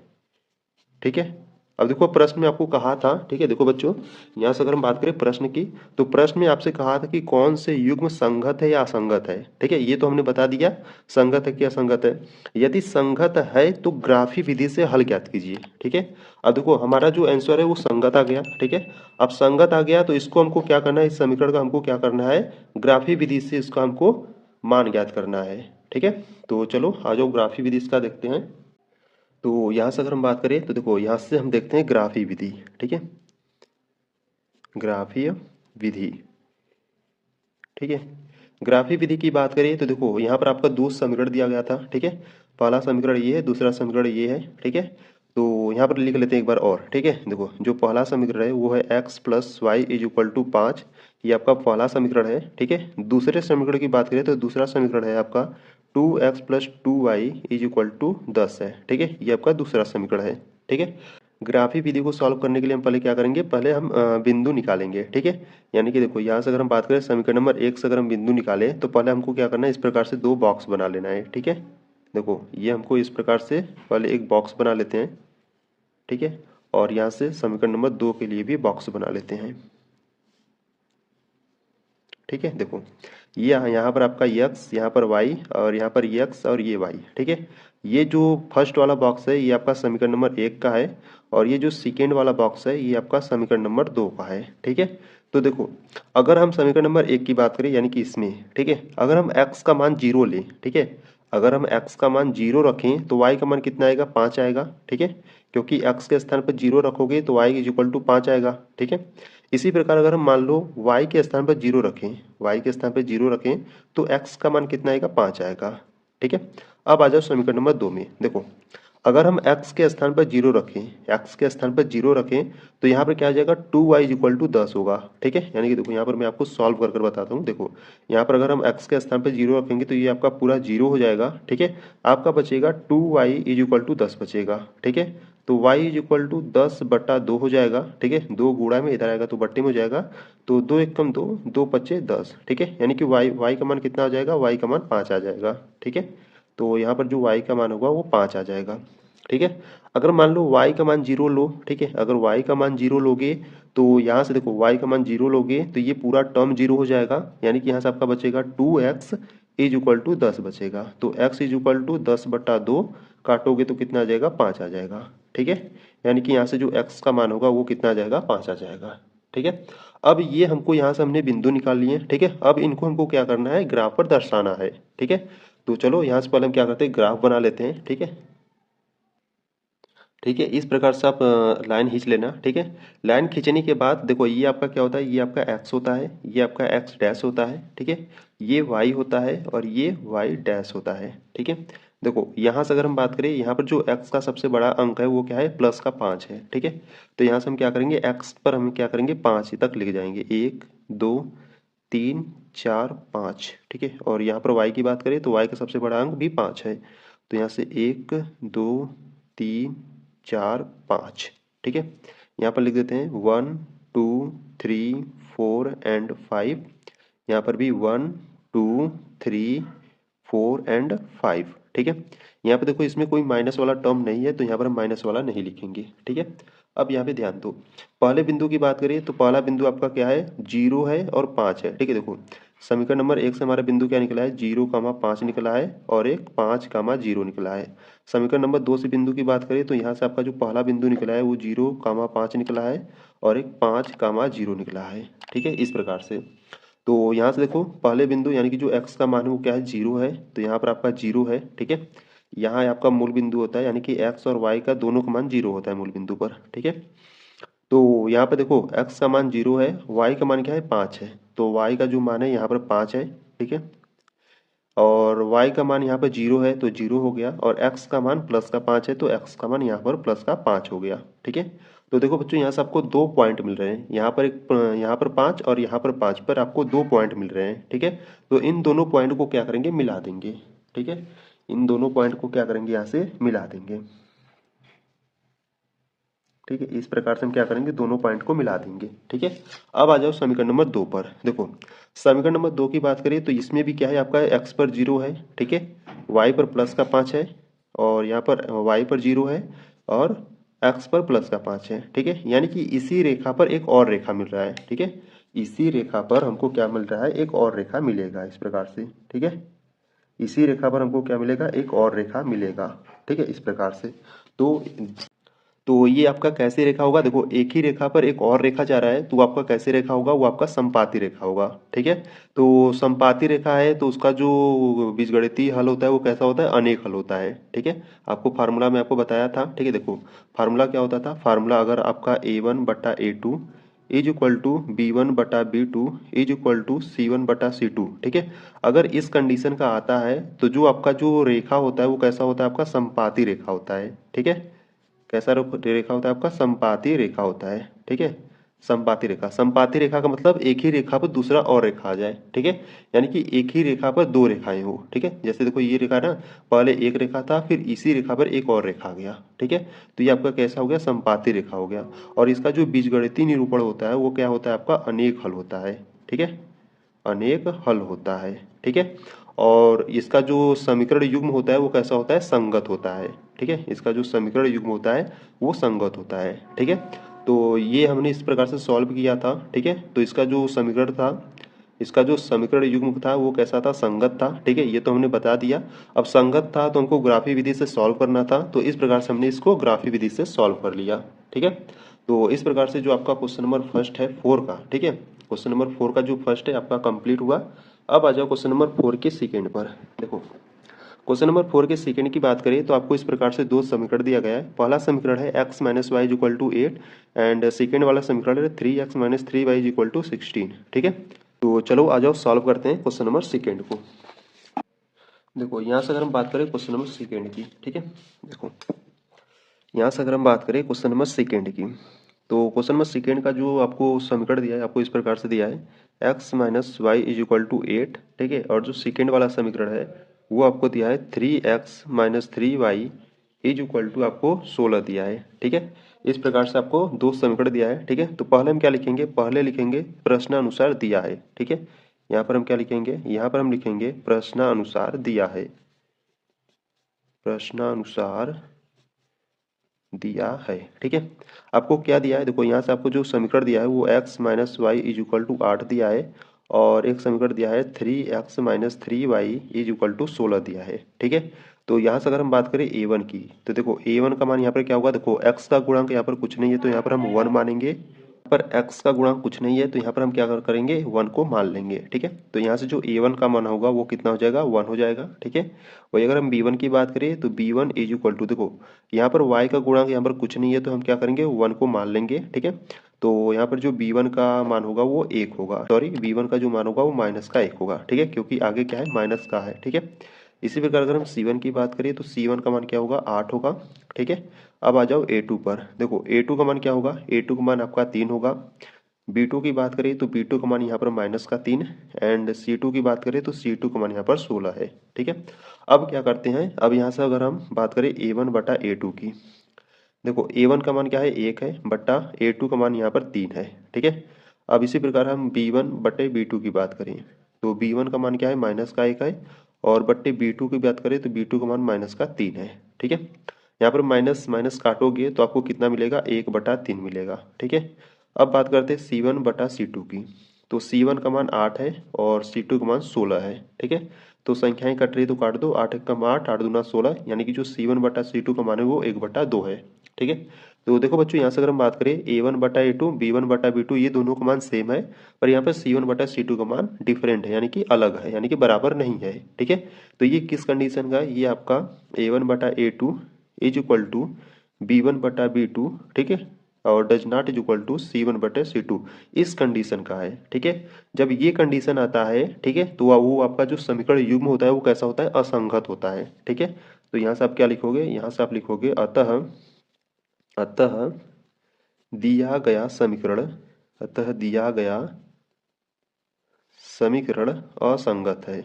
ठीक है, अब देखो प्रश्न में आपको कहा था, ठीक है, देखो बच्चों यहाँ से अगर हम बात करें प्रश्न की, तो प्रश्न में आपसे कहा था कि कौन से युग्म संगत है या असंगत है। ठीक है, ये तो हमने बता दिया संगत है कि असंगत है। यदि संगत है तो ग्राफी विधि से हल ज्ञात कीजिए। ठीक है, अब देखो हमारा जो आंसर है वो संगत आ गया। ठीक है, अब संगत आ गया तो इसको हमको क्या करना है, इस समीकरण का हमको क्या करना है, ग्राफी विधि से इसका हमको मान ज्ञात करना है। ठीक है, तो चलो आ जाओ ग्राफी विधि इसका देखते हैं। तो यहाँ से अगर हम बात करें तो देखो यहाँ से हम देखते हैं ग्राफी विधि। ठीक है, ग्राफीय विधि। ठीक है, ग्राफी विधि की बात करें तो देखो यहाँ पर आपका दो समीकरण दिया गया था। ठीक है, पहला समीकरण ये है, दूसरा समीकरण ये है। ठीक है, तो यहाँ पर लिख लेते हैं एक बार और। ठीक है, देखो जो पहला समीकरण है वो है x plus y is equal to 5, ये आपका पहला समीकरण है। ठीक है, दूसरे समीकरण की बात करें तो दूसरा समीकरण है आपका 2x plus 2y is equal to 10 है। ठीक है, ये आपका दूसरा समीकरण है। ठीक है, ग्राफी विधि को सॉल्व करने के लिए हम पहले क्या करेंगे, पहले हम बिंदु निकालेंगे। ठीक है, यानी कि देखो यहाँ से अगर हम बात करें समीकरण नंबर 1 से अगर हम बिंदु निकालें तो पहले हमको क्या करना है, इस प्रकार से दो बॉक्स बना लेना है। ठीक है, देखो ये हमको इस प्रकार से पहले एक बॉक्स बना लेते हैं। ठीक है, और यहाँ से समीकरण नंबर 2 के लिए भी बॉक्स बना लेते हैं। ठीक है, देखो ये यहाँ पर आपका x, यहाँ पर y और यहाँ पर x और ये y। ठीक है, ये जो फर्स्ट वाला बॉक्स है ये आपका समीकरण नंबर 1 का है, और ये जो सेकेंड वाला बॉक्स है ये आपका समीकरण नंबर 2 का है। ठीक है, तो देखो अगर हम समीकरण नंबर 1 की बात करें, यानी कि इसमें, ठीक है, अगर हम x का मान 0 लें, ठीक है, अगर हम x का मान 0 रखें तो y का मान कितना आएगा, 5 आएगा। ठीक है, क्योंकि x के स्थान पर 0 रखोगे तो y इज इक्वल टू 5 आएगा। ठीक है, इसी प्रकार अगर हम मान लो y के स्थान पर 0 रखें, y के स्थान पर 0 रखें तो x का मान कितना आएगा, 5 आएगा। ठीक है, अब आ जाओ समीकरण नंबर 2 में। देखो अगर हम x के स्थान पर 0 रखें, x के स्थान पर 0 रखें तो यहाँ पर क्या आ जाएगा, 2y इज इक्वल टू 10 होगा। ठीक है, यानी कि देखो यहाँ पर मैं आपको सॉल्व कर बताता हूँ। देखो यहाँ पर अगर हम x के स्थान पर 0 रखेंगे तो ये आपका पूरा 0 हो जाएगा। ठीक है, आपका बचेगा 2y इज इक्वल टू 10 बचेगा। ठीक है, तो y इज इक्वल टू 10 बट्टा 2 हो जाएगा। ठीक है, 2 गुणा में इधर आएगा तो बट्टे में हो जाएगा, तो 2 एक कम 2, 2 पच्चे 10। ठीक है, यानी कि y का मान कितना आ जाएगा, y का मान 5 आ जाएगा। ठीक है, तो यहाँ पर जो y का मान होगा वो 5 आ जाएगा। ठीक है, अगर मान लो y का मान 0 लो, ठीक है, अगर y का मान 0 लोगे तो यहाँ से देखो y का मान 0 लोगे तो ये पूरा टर्म 0 हो जाएगा, यानी कि यहाँ से आपका बचेगा 2x इज इक्वल टू 10 बचेगा। तो x इज इक्वल टू 10 बट्टा 2 काटोगे तो कितना आ जाएगा, 5 आ जाएगा। ठीक है, यानी कि यहाँ से जो x का मान होगा वो कितना आ जाएगा, 5 आ जाएगा। ठीक है, अब ये हमको यहाँ से हमने बिंदु निकाल लिए। ठीक है, अब इनको हमको क्या करना है, ग्राफ पर दर्शाना है। ठीक है, तो चलो यहाँ से पहले हम क्या करते हैं, ग्राफ बना लेते हैं। ठीक है, ठीक है, इस प्रकार से आप लाइन खींच लेना। ठीक है, लाइन खींचने के बाद देखो ये आपका क्या होता है, ये आपका एक्स होता है, ये आपका एक्स डैश होता है। ठीक है, ये वाई होता है और ये वाई डैश होता है। ठीक है, देखो यहाँ से अगर हम बात करें, यहाँ पर जो एक्स का सबसे बड़ा अंक है वो क्या है, प्लस का 5 है। ठीक है, तो यहाँ से हम क्या करेंगे, एक्स पर हम क्या करेंगे 5 तक लिख जाएंगे, 1 2 3 4 5। ठीक है, और यहाँ पर वाई की बात करें तो वाई का सबसे बड़ा अंक भी 5 है, तो यहाँ से 1 2 3 4 5। ठीक है, यहाँ पर लिख देते हैं 1 2 3 4 एंड 5। यहाँ पर भी 1 2 3 4 एंड 5। ठीक है, यहाँ पे देखो इसमें कोई माइनस वाला टर्म नहीं है, तो यहाँ पर हम माइनस वाला नहीं लिखेंगे। ठीक है, अब यहाँ पे ध्यान दो, पहले बिंदु की बात करिए तो पहला बिंदु आपका क्या है, 0 है और 5 है। ठीक है, देखो समीकरण नंबर 1 से हमारा बिंदु क्या निकला है, 0,5 निकला है और एक 5,0 निकला है। समीकरण नंबर 2 से बिंदु की बात करें तो यहाँ से आपका जो पहला बिंदु निकला है वो 0,5 निकला है और एक 5,0 निकला है। ठीक है, इस प्रकार से तो यहाँ से देखो पहले बिंदु यानी कि जो x का मान है वो क्या है, 0 है, तो यहाँ पर आपका 0 है। ठीक है, यहाँ आपका मूल बिंदु होता है, यानी कि x और y का दोनों का मान 0 होता है मूल बिंदु पर। ठीक है, तो यहाँ पर देखो x का मान 0 है, y का मान क्या है 5 है, तो y का जो मान है यहाँ पर 5 है। ठीक है, और y का मान यहाँ पर 0 है तो 0 हो गया, और x का मान प्लस का 5 है तो x का मान यहाँ पर प्लस का 5 हो गया। ठीक है, तो देखो बच्चों यहाँ से आपको 2 पॉइंट मिल रहे हैं, यहाँ पर यहाँ पर 5 और यहाँ पर 5 पर आपको 2 पॉइंट मिल रहे हैं। ठीक है, तो इन दोनों पॉइंट को क्या करेंगे, मिला देंगे। ठीक है, इन दोनों पॉइंट को क्या करेंगे, यहाँ से मिला देंगे। ठीक है, इस प्रकार से हम क्या करेंगे, दोनों पॉइंट को मिला देंगे। ठीक है, अब आ जाओ समीकरण नंबर 2 पर। देखो समीकरण नंबर 2 की बात करें तो इसमें भी क्या है, आपका x पर 0 है। ठीक है, y पर प्लस का 5 है, और यहाँ पर y पर 0 है और x पर प्लस का 5 है। ठीक है, यानी कि इसी रेखा पर एक और रेखा मिल रहा है। ठीक है, इसी रेखा पर हमको क्या मिल रहा है, एक और रेखा मिलेगा इस प्रकार से। ठीक है, इसी रेखा पर हमको क्या मिलेगा, एक और रेखा मिलेगा। ठीक है, इस प्रकार से तो ये आपका कैसे रेखा होगा, देखो एक ही रेखा पर एक और रेखा जा रहा है, तो आपका कैसे रेखा होगा, वो आपका संपाती रेखा होगा। ठीक है, तो संपाती रेखा है तो उसका जो बीजगणितीय हल होता है वो कैसा होता है, अनेक हल होता है। ठीक है, आपको फार्मूला में आपको बताया था। ठीक है, देखो फार्मूला क्या होता था, फार्मूला अगर आपका a1/a2 is equal to b1/b2 is equal to c1/c2। ठीक है, अगर इस कंडीशन का आता है तो जो आपका जो रेखा होता है वो कैसा होता है, आपका संपाती रेखा होता है। ठीक है, कैसा रेखा होता है, आपका संपाती रेखा होता है। ठीक है, संपाती रेखा, संपाती रेखा का मतलब एक ही रेखा पर दूसरा और रेखा आ जाए। ठीक है, यानी कि एक ही रेखा पर दो रेखाएं हो। ठीक है, जैसे देखो ये रेखा ना, पहले एक रेखा था, फिर इसी रेखा पर एक और रेखा आ गया। ठीक है, तो ये आपका कैसा हो गया, संपाती रेखा हो गया। और इसका जो बीजगणितीय निरूपण होता है वो क्या होता है, आपका अनेक हल होता है। ठीक है, अनेक हल होता है। ठीक है, और इसका जो समीकरण युग्म होता है वो कैसा होता है, संगत होता है। ठीक है, इसका जो समीकरण युग्म होता है वो संगत होता है। ठीक है, तो ये हमने इस प्रकार से सॉल्व किया था। ठीक है, तो इसका जो समीकरण था, इसका जो समीकरण युग्म था वो कैसा था, संगत था। ठीक है, ये तो हमने बता दिया। अब संगत था तो हमको ग्राफी विधि से सॉल्व करना था, तो इस प्रकार से हमने इसको ग्राफी विधि से सॉल्व कर लिया। ठीक है, तो इस प्रकार से जो आपका क्वेश्चन नंबर फर्स्ट है 4 का, ठीक है, क्वेश्चन नंबर 4 का जो फर्स्ट है आपका कंप्लीट हुआ। अब आ जाओ क्वेश्चन नंबर 4 के सेकेंड पर। देखो क्वेश्चन नंबर 4 के सेकेंड की बात करें तो आपको इस प्रकार से दो समीकरण दिया गया है। पहला समीकरण है x minus y equal to 8 and second वाला समीकरण है 3x minus 3y equal to 16। ठीक है, तो चलो आ जाओ सॉल्व करते हैं क्वेश्चन नंबर सेकेंड को। देखो यहाँ से अगर हम बात करें क्वेश्चन नंबर सेकेंड की, ठीक है, देखो यहाँ से अगर हम बात करें क्वेश्चन नंबर सेकेंड की, तो क्वेश्चन नंबर सेकेंड का जो आपको समीकरण दिया है, आपको इस प्रकार से दिया है x minus y is equal to 8। ठीक है, और जो सेकेंड वाला समीकरण है वो आपको दिया है 3x minus 3y is equal to आपको 16 दिया है। ठीक है, इस प्रकार से आपको दो समीकरण दिया है। ठीक है, तो पहले हम क्या लिखेंगे, पहले लिखेंगे प्रश्नानुसार दिया है। ठीक है, यहाँ पर हम क्या लिखेंगे, यहाँ पर हम लिखेंगे प्रश्नानुसार दिया है, प्रश्नानुसार दिया है। ठीक है, आपको क्या दिया है, देखो यहाँ से आपको जो समीकरण दिया है वो x minus y is equal to 8 दिया है, और एक समीकरण दिया है 3x minus 3y is equal to 16 दिया है। ठीक है, तो यहाँ से अगर हम बात करें a1 की, तो देखो a1 का मान यहाँ पर क्या होगा, देखो x का गुणांक यहाँ पर कुछ नहीं है तो यहाँ पर हम 1 मानेंगे, पर x का गुणांक कुछ नहीं है तो यहाँ पर हम क्या करेंगे 1 को मान लेंगे। ठीक है, तो यहाँ से जो a1 का मान होगा वो कितना हो जाएगा 1 हो जाएगा। ठीक है, वही अगर हम b1 की बात करें तो b1 इज इक्वल टू, देखो यहाँ पर y का गुणांक यहाँ पर कुछ नहीं है तो हम क्या करेंगे 1 को मान लेंगे। ठीक है, तो यहाँ पर जो b1 का मान होगा वो 1 होगा, सॉरी b1 का जो मान होगा वो माइनस का 1 होगा। ठीक है, क्योंकि आगे क्या है माइनस का है। ठीक है, इसी प्रकार अगर हम c1 की बात करें तो c1 का मान क्या होगा 8 होगा। ठीक है, अब आ जाओ a2 पर, देखो a2 का मान क्या होगा, a2 का मान आपका 3 होगा। b2 की बात करें तो b2 का मान यहाँ पर माइनस का 3 एंड c2 की बात करें तो c2 का मान यहाँ पर 16 है। ठीक है, अब क्या करते हैं, अब यहाँ से अगर हम बात करें a1 बटा a2 की, देखो a1 का मान क्या है 1 है बटा a2 का मान यहाँ पर 3 है। ठीक है, अब इसी प्रकार हम b1 बटे b2 की बात करें तो b1 का मान क्या है माइनस का 1 है और बट्टे b2 की बात करें तो b2 का मान माइनस का 3 है। ठीक है, यहाँ पर माइनस माइनस काटोगे तो आपको कितना मिलेगा 1/3 मिलेगा। ठीक है, अब बात करते हैं c1 बटा c2 की, तो c1 का मान 8 है और c2 का मान 16 है। ठीक है, तो संख्याएं कट रही तो काट दो, 8 एकम 8, 8 दूना 16, यानी कि जो c1 बटा c2 का मान है वो 1/2 है। ठीक है, तो देखो बच्चों यहाँ से अगर हम बात करें a1 बटा a2, b1 बटा b2 ये दोनों का मान सेम है, पर यहाँ पर c1 बटा c2 का मान डिफरेंट है, यानी कि अलग है, यानी कि बराबर नहीं है। ठीक है, तो ये किस कंडीशन का है, ये आपका a1 बटा a2 is equal to b1 बटा b2, ठीक है, और does not is equal to c1 बटे c2, इस कंडीशन का है। ठीक है, जब ये कंडीशन आता है, ठीक है, तो वो आपका जो समीकरण युग्म होता है वो कैसा होता है, असंगत होता है। ठीक है, तो यहाँ से आप क्या लिखोगे, यहाँ से आप लिखोगे अतः अतः दिया गया समीकरण, अतः दिया गया समीकरण असंगत है।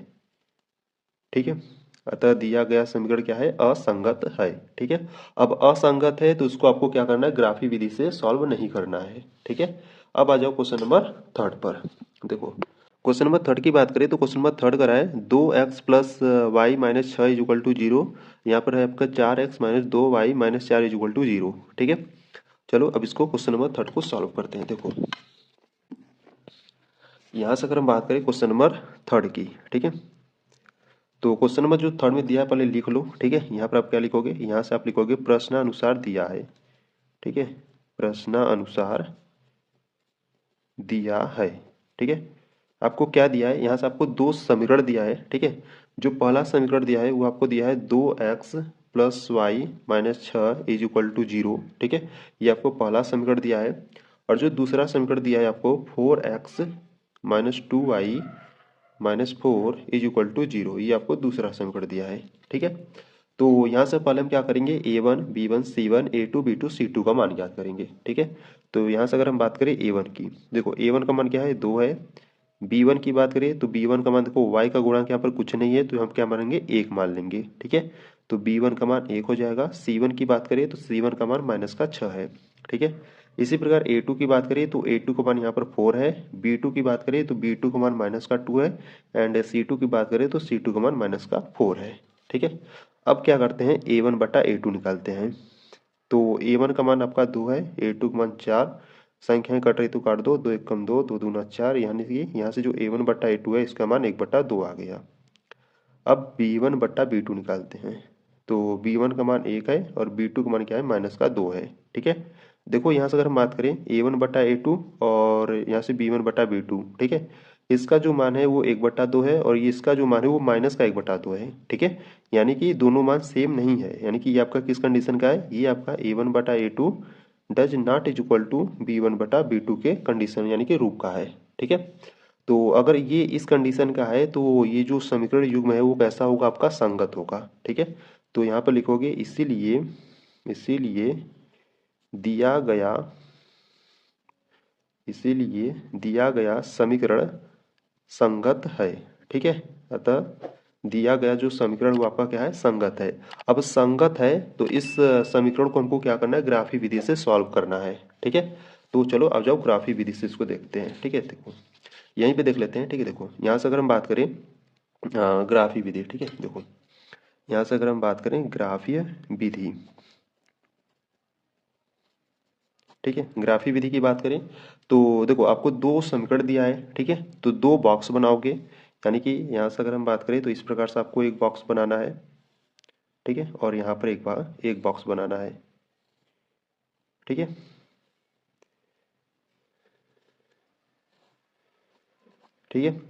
ठीक है, अतः दिया गया समीकरण क्या है, असंगत है। ठीक है, अब असंगत है तो उसको आपको क्या करना है, ग्राफी विधि से सॉल्व नहीं करना है। ठीक है, अब आ जाओ क्वेश्चन नंबर 3 पर। देखो क्वेश्चन नंबर 3 की बात करें तो क्वेश्चन नंबर 3 करा है 2x plus y minus 6 is equal to 0, यहाँ पर है आपका 4x minus 2y minus 4 is equal to 0। ठीक है, चलो अब इसको क्वेश्चन नंबर 3 को सॉल्व करते हैं। देखो यहाँ से अगर हम बात करें क्वेश्चन नंबर 3 की, ठीक है, तो क्वेश्चन नंबर जो 3 में दिया है पहले लिख लो। ठीक है, यहाँ पर आप क्या लिखोगे, यहाँ से आप लिखोगे प्रश्नानुसार दिया है। ठीक है, प्रश्नानुसार दिया है। ठीक है, आपको क्या दिया है, यहाँ से आपको दो समीकरण दिया है। ठीक है, जो पहला समीकरण दिया है वो आपको दिया है 2x plus y minus 6 is equal to 0। ठीक है, ये आपको पहला समीकरण दिया है, और जो दूसरा समीकरण दिया है आपको 4x minus 2y minus 4 is equal to 0, ये आपको दूसरा समीकरण दिया है। ठीक है, तो यहाँ से पहले हम क्या करेंगे a1 b1 c1 a2 b2 c2 का मान ज्ञात करेंगे। ठीक है, तो यहाँ से अगर हम बात करें a1 की, देखो a1 का मान क्या है 2 है, b1 की बात करें तो b1 का मान, देखो y का गुणांक यहाँ पर कुछ नहीं है तो हम क्या मानेंगे 1 मान लेंगे। ठीक है, तो b1 का मान 1 हो जाएगा। c1 की बात करें तो c1 का मान माइनस का 6 है। ठीक है, इसी प्रकार a2 की बात करें तो a2 का मान यहाँ पर 4 है, b2 की बात करें तो b2 का मान माइनस का 2 है, एंड c2 की बात करें तो c2 का मान माइनस का 4 है। ठीक है, अब क्या करते हैं a1 बटा a2 निकालते हैं, तो a1 का मान आपका 2 है, a2 का मान 4, संख्याएं कट रही तो काट दो, 2 एकम 2, 2 दूना 4, यानी कि यहाँ से जो a1 बटा a2 है इसका मान 1/2 आ गया। अब b1 बटा b2 निकालते हैं, तो b1 का मान 1 है और b2 का मान क्या है माइनस का 2 है। ठीक है, देखो यहाँ से अगर हम बात करें a1 बटा a2 और यहाँ से b1 बटा b2, ठीक है, इसका जो मान है वो 1/2 है और ये इसका जो मान है वो माइनस का 1/2 है। ठीक है, यानी कि दोनों मान सेम नहीं है, यानी कि ये आपका किस कंडीशन का है, ये आपका a1 बटा a2 does not is equal to b1 बटा b2 के कंडीशन यानी कि रूप का है। ठीक है, तो अगर ये इस कंडीशन का है तो ये जो समीकरण युग्म है वो कैसा होगा, आपका संगत होगा। ठीक है, तो यहाँ पर लिखोगे इसीलिए इसीलिए दिया गया इसीलिए दिया गया समीकरण संगत है। ठीक है, अतः दिया गया जो समीकरण वो आपका क्या है, संगत है। अब संगत है तो इस समीकरण को हमको क्या करना है, ग्राफी विधि से सॉल्व करना है। ठीक है, तो चलो अब जाओ ग्राफी विधि से इसको देखते हैं। ठीक है, देखो यहीं पे देख लेते हैं। ठीक है, देखो यहाँ से अगर हम बात करें ग्राफी विधि, ठीक है, देखो यहाँ से अगर हम बात करें ग्राफीय विधि, ठीक है, ग्राफी विधि की बात करें तो देखो आपको दो समीकरण दिया है। ठीक है, तो दो बॉक्स बनाओगे, यानी कि यहाँ से अगर हम बात करें तो इस प्रकार से आपको एक बॉक्स बनाना है। ठीक है, और यहाँ पर एक बॉक्स बनाना है। ठीक है, ठीक है।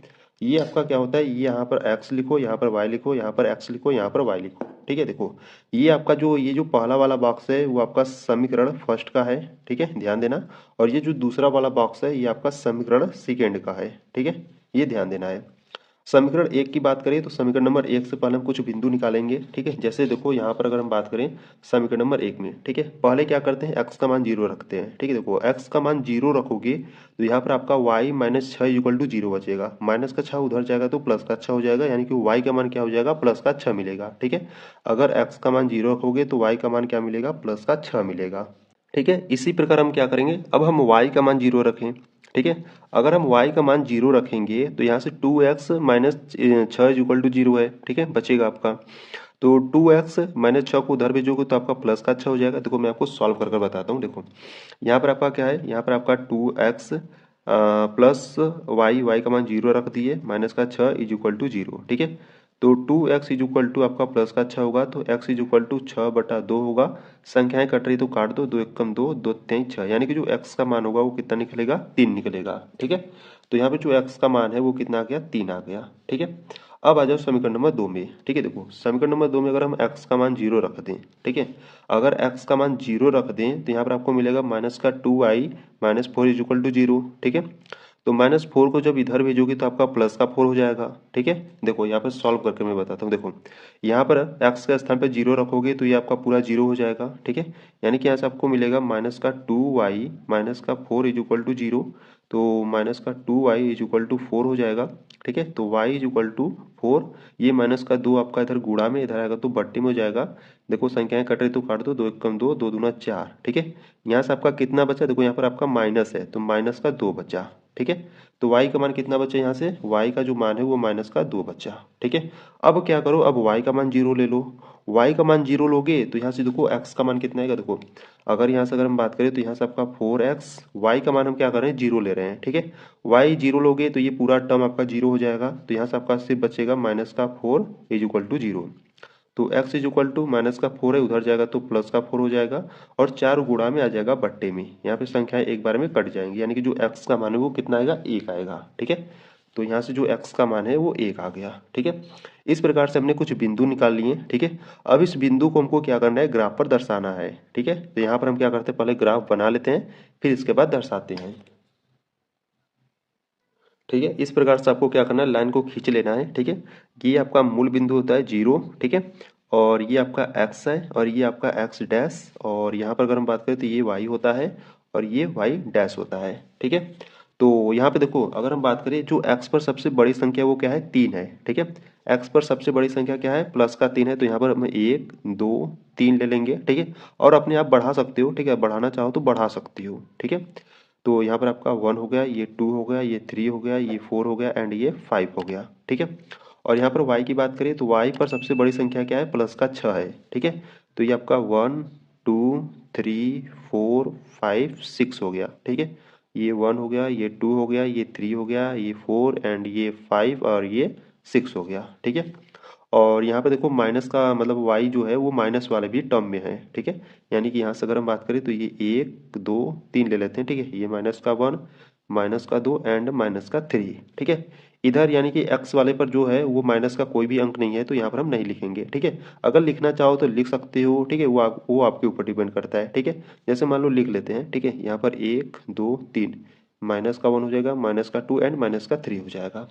ये आपका क्या होता है, ये यहाँ पर x लिखो, यहाँ पर y लिखो, यहाँ पर x लिखो, यहाँ पर y लिखो। ठीक है, देखो ये आपका जो ये जो पहला वाला बॉक्स है वो आपका समीकरण फर्स्ट का है। ठीक है, ध्यान देना। और ये जो दूसरा वाला बॉक्स है ये आपका समीकरण सेकेंड का है। ठीक है, ये ध्यान देना है। समीकरण एक की बात करें तो समीकरण नंबर एक से पहले हम कुछ बिंदु निकालेंगे। ठीक है, जैसे देखो यहाँ पर अगर हम बात करें समीकरण नंबर एक में, ठीक है, पहले क्या करते हैं, x का मान 0 रखते हैं। ठीक है, देखो x का मान 0 रखोगे तो यहाँ पर आपका y माइनस 6 इक्वल टू 0 बचेगा। माइनस का 6 उधर जाएगा तो प्लस का 6 हो जाएगा, यानी कि y का मान क्या हो जाएगा, प्लस का 6 मिलेगा। ठीक है, अगर x का मान 0 रखोगे तो y का मान क्या मिलेगा, प्लस का 6 मिलेगा। ठीक है, इसी प्रकार हम क्या करेंगे, अब हम y का मान 0 रखें। ठीक है, अगर हम y का मान 0 रखेंगे तो यहाँ से 2x माइनस 6 इक्वल टू 0 है। ठीक है, बचेगा आपका, तो 2x माइनस 6 को उधर भेजोगे तो आपका प्लस का 6 हो जाएगा। देखो मैं आपको सॉल्व कर कर बताता हूँ। देखो यहाँ पर आपका क्या है, यहाँ पर आपका 2x प्लस वाई का मान 0 रख दिए, माइनस का 6 इज इक्वल टू 0। ठीक है, तो 2x इज इक्वल टू आपका प्लस का 6 होगा, तो x इज इक्वल टू 6/2 होगा। संख्याएं कट रही तो काट दो, 2 1 कम 2, 2 3 6, यानी कि जो x का मान होगा वो कितना निकलेगा, 3 निकलेगा। ठीक है, तो यहाँ पे जो x का मान है वो कितना आ गया, 3 आ गया। ठीक है, अब आ जाओ समीकरण नंबर 2 में। ठीक है, देखो समीकरण नंबर 2 में अगर हम x का मान 0 रख दें, ठीक है, अगर x का मान 0 रख दें तो यहाँ पर आपको मिलेगा माइनस का 2y minus 4 is equal to 0। ठीक है, तो माइनस 4 को जब इधर भेजोगे तो आपका प्लस का 4 हो जाएगा। ठीक है, देखो यहाँ पर सॉल्व करके मैं बताता हूँ। देखो यहाँ पर x के स्थान पर 0 रखोगे तो ये आपका पूरा 0 हो जाएगा। ठीक है, यानी कि यहाँ से आपको मिलेगा माइनस का 2y माइनस का 4 इज इक्वल टू 0, तो माइनस का 2y इज इक्वल टू 4 हो जाएगा। ठीक है, तो y इज इक्वल टू 4, ये माइनस का 2 आपका इधर गुणा में, इधर आएगा तो बट्टे में हो जाएगा। देखो संख्याएं कट रही तो काट दो, 2 1 कम 2, 2 दूना 4। ठीक है, यहाँ से आपका कितना बचा, देखो यहाँ पर आपका माइनस है तो माइनस का 2 बचा। ठीक है, तो y का मान कितना बचा, यहाँ से y का जो मान है वो माइनस का 2 बचा। ठीक है, अब क्या करो, अब y का मान 0 ले लो। y का मान 0 लोगे तो यहाँ से देखो x का मान कितना आएगा। देखो अगर यहाँ से अगर हम बात करें तो यहाँ से आपका 4x, y का मान हम क्या कर रहे हैं, 0 ले रहे हैं। ठीक है, y 0 लोगे तो ये पूरा टर्म आपका 0 हो जाएगा, तो यहाँ से आपका सिर्फ बचेगा माइनस का 4 इज इक्वल टू 0। तो x is equal to minus का 4 है, उधर जाएगा तो प्लस का 4 हो जाएगा, और 4 गुणा में आ जाएगा बट्टे में। यहाँ पे संख्याएं एक बार में कट जाएंगी, यानी कि जो x का मान है वो कितना आएगा, 1 आएगा। ठीक है, तो यहाँ से जो x का मान है वो 1 आ गया। ठीक है, इस प्रकार से हमने कुछ बिंदु निकाल लिए। ठीक है, अब इस बिंदु को हमको क्या करना है, ग्राफ पर दर्शाना है। ठीक है, तो यहाँ पर हम क्या करते हैं, पहले ग्राफ बना लेते हैं, फिर इसके बाद दर्शाते हैं। ठीक है, इस प्रकार से आपको क्या करना है, लाइन को खींच लेना है। ठीक है, ये आपका मूल बिंदु होता है 0। ठीक है, और ये आपका x है, और ये आपका x डैश, और यहाँ पर अगर हम बात करें तो ये y होता है, और ये y डैश होता है। ठीक है, तो यहाँ पे देखो अगर हम बात करें जो x पर सबसे बड़ी संख्या वो क्या है, 3 है। ठीक है, x पर सबसे बड़ी संख्या क्या है, प्लस का 3 है, तो यहाँ पर हम 1 2 3 ले लेंगे। ठीक है, और अपने आप बढ़ा सकते हो। ठीक है, बढ़ाना चाहो तो बढ़ा सकती हो। ठीक है, तो यहाँ पर आपका 1 हो गया, ये 2 हो गया, ये 3 हो गया, ये 4 हो गया, एंड ये 5 हो गया। ठीक है, और यहाँ पर y की बात करें तो y पर सबसे बड़ी संख्या क्या है, प्लस का 6 है। ठीक है, तो ये आपका 1 2 3 4 5 6 हो गया। ठीक है, ये 1 हो गया, ये 2 हो गया, ये 3 हो गया, ये 4 एंड ये 5 और ये 6 हो गया। ठीक है, और यहाँ पे देखो माइनस का मतलब y जो है वो माइनस वाले भी टर्म में है। ठीक है, यानी कि यहाँ से अगर हम बात करें तो ये 1 2 3 ले लेते हैं। ठीक है, ये माइनस का 1 माइनस का 2 एंड माइनस का 3। ठीक है, इधर यानी कि x वाले पर जो है वो माइनस का कोई भी अंक नहीं है, तो यहाँ पर हम नहीं लिखेंगे। ठीक है, अगर लिखना चाहो तो लिख सकते हो। ठीक है, वो आपके ऊपर डिपेंड करता है। ठीक है, जैसे मान लो लिख लेते हैं। ठीक है, यहाँ पर 1 2 3, माइनस का 1 हो जाएगा, माइनस का 2 एंड माइनस का 3 हो जाएगा।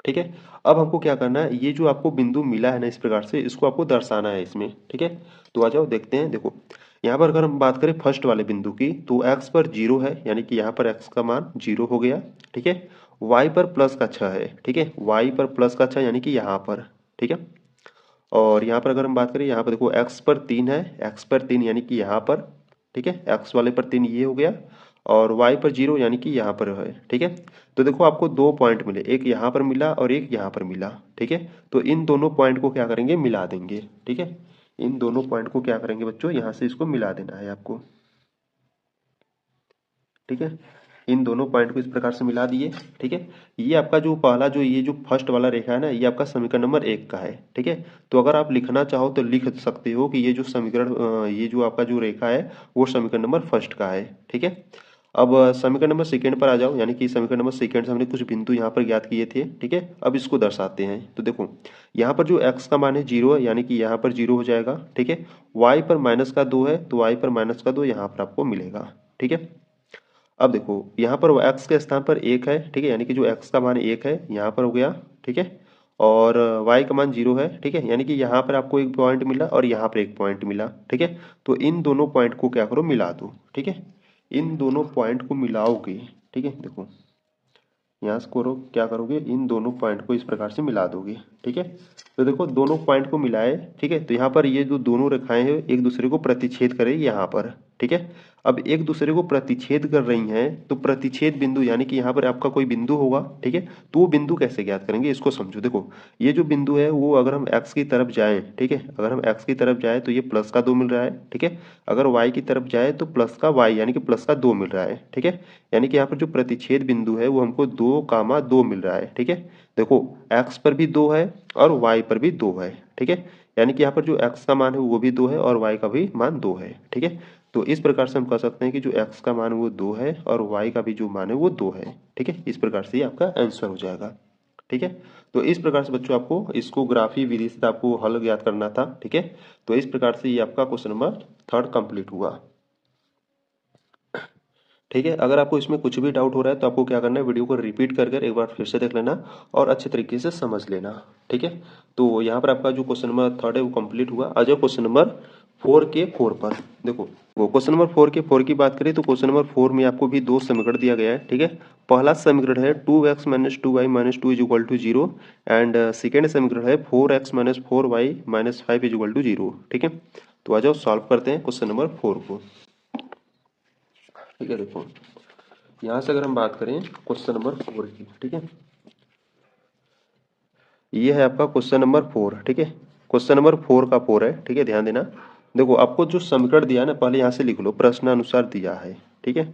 ठीक है, अब हमको क्या करना है, ये जो आपको बिंदु मिला है ना इस प्रकार से, इसको आपको दर्शाना है इसमें। ठीक है, तो आ जाओ देखते हैं। देखो यहाँ पर अगर हम बात करें फर्स्ट वाले बिंदु की तो x पर 0 है, यानी कि यहाँ पर x का मान 0 हो गया। ठीक है, y पर प्लस का 6 है। ठीक है, y पर प्लस का 6 यानी कि यहाँ पर। ठीक है, और यहाँ पर अगर हम बात करें, यहाँ पर देखो x पर 3 है, x पर 3 यानी कि यहाँ पर। ठीक है, x वाले पर 3 ये हो गया, और y पर 0 यानी कि यहाँ पर है। ठीक है, तो देखो आपको 2 पॉइंट मिले, एक यहाँ पर मिला और एक यहाँ पर मिला। ठीक है, तो इन दोनों पॉइंट को क्या करेंगे, मिला देंगे। ठीक है, इन दोनों पॉइंट को क्या करेंगे बच्चों, यहाँ से इसको मिला देना है आपको। ठीक है, इन दोनों पॉइंट को इस प्रकार से मिला दिए। ठीक है, ये आपका जो पहला जो ये जो फर्स्ट वाला रेखा है ना, ये आपका समीकरण नंबर 1 का है। ठीक है, तो अगर आप लिखना चाहो तो लिख सकते हो कि ये जो समीकरण ये जो आपका जो रेखा है वो समीकरण नंबर फर्स्ट का है। ठीक है, अब समीकरण नंबर सेकेंड पर आ जाओ, यानी कि समीकरण नंबर सेकेंड से हमने कुछ बिंदु यहाँ पर ज्ञात किए थे। ठीक है, अब इसको दर्शाते हैं। तो देखो यहाँ पर जो x का मान है 0 है, यानी कि यहाँ पर 0 हो जाएगा। ठीक है, y पर -2 है, तो y पर -2 यहाँ पर आपको मिलेगा। ठीक है, अब देखो यहाँ पर x के स्थान पर 1 है। ठीक है, यानी कि जो x का मान 1 है यहाँ पर हो गया। ठीक है, और y का मान 0 है। ठीक है, यानी कि यहाँ पर आपको एक पॉइंट मिला और यहाँ पर एक पॉइंट मिला। ठीक है, तो इन दोनों पॉइंट को क्या करो, मिला दो। ठीक है, इन दोनों पॉइंट को मिलाओगे। ठीक है, देखो यहाँ से करो, क्या करोगे, इन दोनों पॉइंट को इस प्रकार से मिला दोगे। ठीक है, तो देखो दोनों पॉइंट को मिलाए। ठीक है, तो यहाँ पर ये जो दोनों रेखाएं हैं एक दूसरे को प्रतिच्छेद करे यहाँ पर। ठीक है, अब एक दूसरे को प्रतिच्छेद कर रही हैं, तो प्रतिच्छेद बिंदु यानी कि यहाँ पर आपका कोई बिंदु होगा। ठीक है, तो वो बिंदु कैसे ज्ञात करेंगे इसको समझो। देखो ये जो बिंदु है वो अगर हम x की तरफ जाएं, ठीक है, अगर हम x की तरफ जाए तो ये +2 मिल रहा है। ठीक है, अगर y की तरफ जाए तो +y यानी कि +2 मिल रहा है। ठीक है, यानी कि यहाँ पर जो प्रतिच्छेद बिंदु है वो हमको 2, 2 मिल रहा है। ठीक है, देखो x पर भी 2 है और y पर भी 2 है। ठीक है, यानी कि यहाँ पर जो x का मान है वो भी 2 है और y का भी मान 2 है। ठीक है, तो इस प्रकार से हम कह सकते हैं कि जो x का मान वो 2 है और y का भी जो मान है वो 2 है। ठीक है, इस प्रकार से ये आपका आंसर हो जाएगा। ठीक है, तो इस प्रकार से बच्चों आपको इसको ग्राफी विधि से आपको हल ज्ञात करना था। ठीक है, तो इस प्रकार से ये आपका क्वेश्चन नंबर 3 कंप्लीट हुआ। ठीक है, अगर आपको इसमें कुछ भी डाउट हो रहा है तो आपको क्या करना है, वीडियो को रिपीट कर कर एक बार फिर से देख लेना और अच्छे तरीके से समझ लेना। ठीक है, तो यहाँ पर आपका जो क्वेश्चन नंबर 3 है वो कंप्लीट हुआ। आ जाओ क्वेश्चन नंबर 4 के 4 पर। देखो वो क्वेश्चन नंबर 4 के 4 की बात करें तो क्वेश्चन नंबर 4 में आपको भी 2 समीकरण दिया गया है। ठीक है, पहला समीकरण है 2x - 2y - 2 = 0 एंड सेकेंड समीकरण है 4x - 4y - 5 = 0। ठीक है, तो आ जाओ सॉल्व करते हैं क्वेश्चन नंबर 4 को। ठीक है, देखो यहाँ से अगर हम बात करें क्वेश्चन नंबर 4 की। ठीक है, ये है आपका क्वेश्चन नंबर 4। ठीक है, क्वेश्चन नंबर 4 का 4 है। ठीक है, ध्यान देना। देखो आपको जो समीकरण दिया है ना, पहले यहाँ से लिख लो, प्रश्नानुसार दिया है। ठीक है,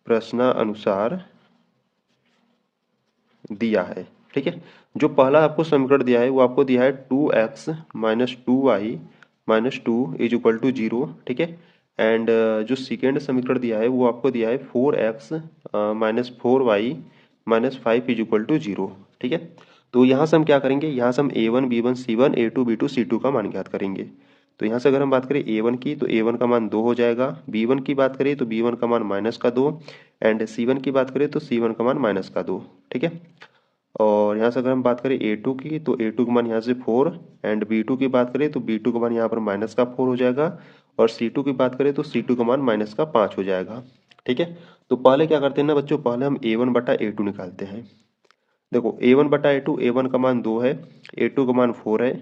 प्रश्नानुसार दिया है। ठीक है, जो पहला आपको समीकरण दिया है वो आपको दिया है 2x - 2y - 2 = 0। ठीक है, एंड जो सेकेंड समीकरण दिया है वो आपको दिया है 4x - 4y - 5 = 0। ठीक है, तो यहाँ से हम क्या करेंगे, यहाँ से हम a1 b1 c1 a2 b2 c2 का मान ज्ञात करेंगे। तो यहाँ से अगर हम बात करें a1 की तो a1 का मान 2 हो जाएगा, b1 की बात करें तो b1 का मान -2 एंड c1 की बात करें तो c1 का मान -2। ठीक है, और यहाँ से अगर हम बात करें A2 की तो A2 का मान यहाँ से 4 एंड B2 की बात करें तो B2 का मान यहाँ पर -4 हो जाएगा और C2 की बात करें तो C2 का मान -5 हो जाएगा। ठीक है, तो पहले क्या करते हैं ना बच्चों, पहले हम A1 बटा A2 निकालते हैं। देखो A1 बटा A2, A1 का मान 2 है, A2 का मान 4 है।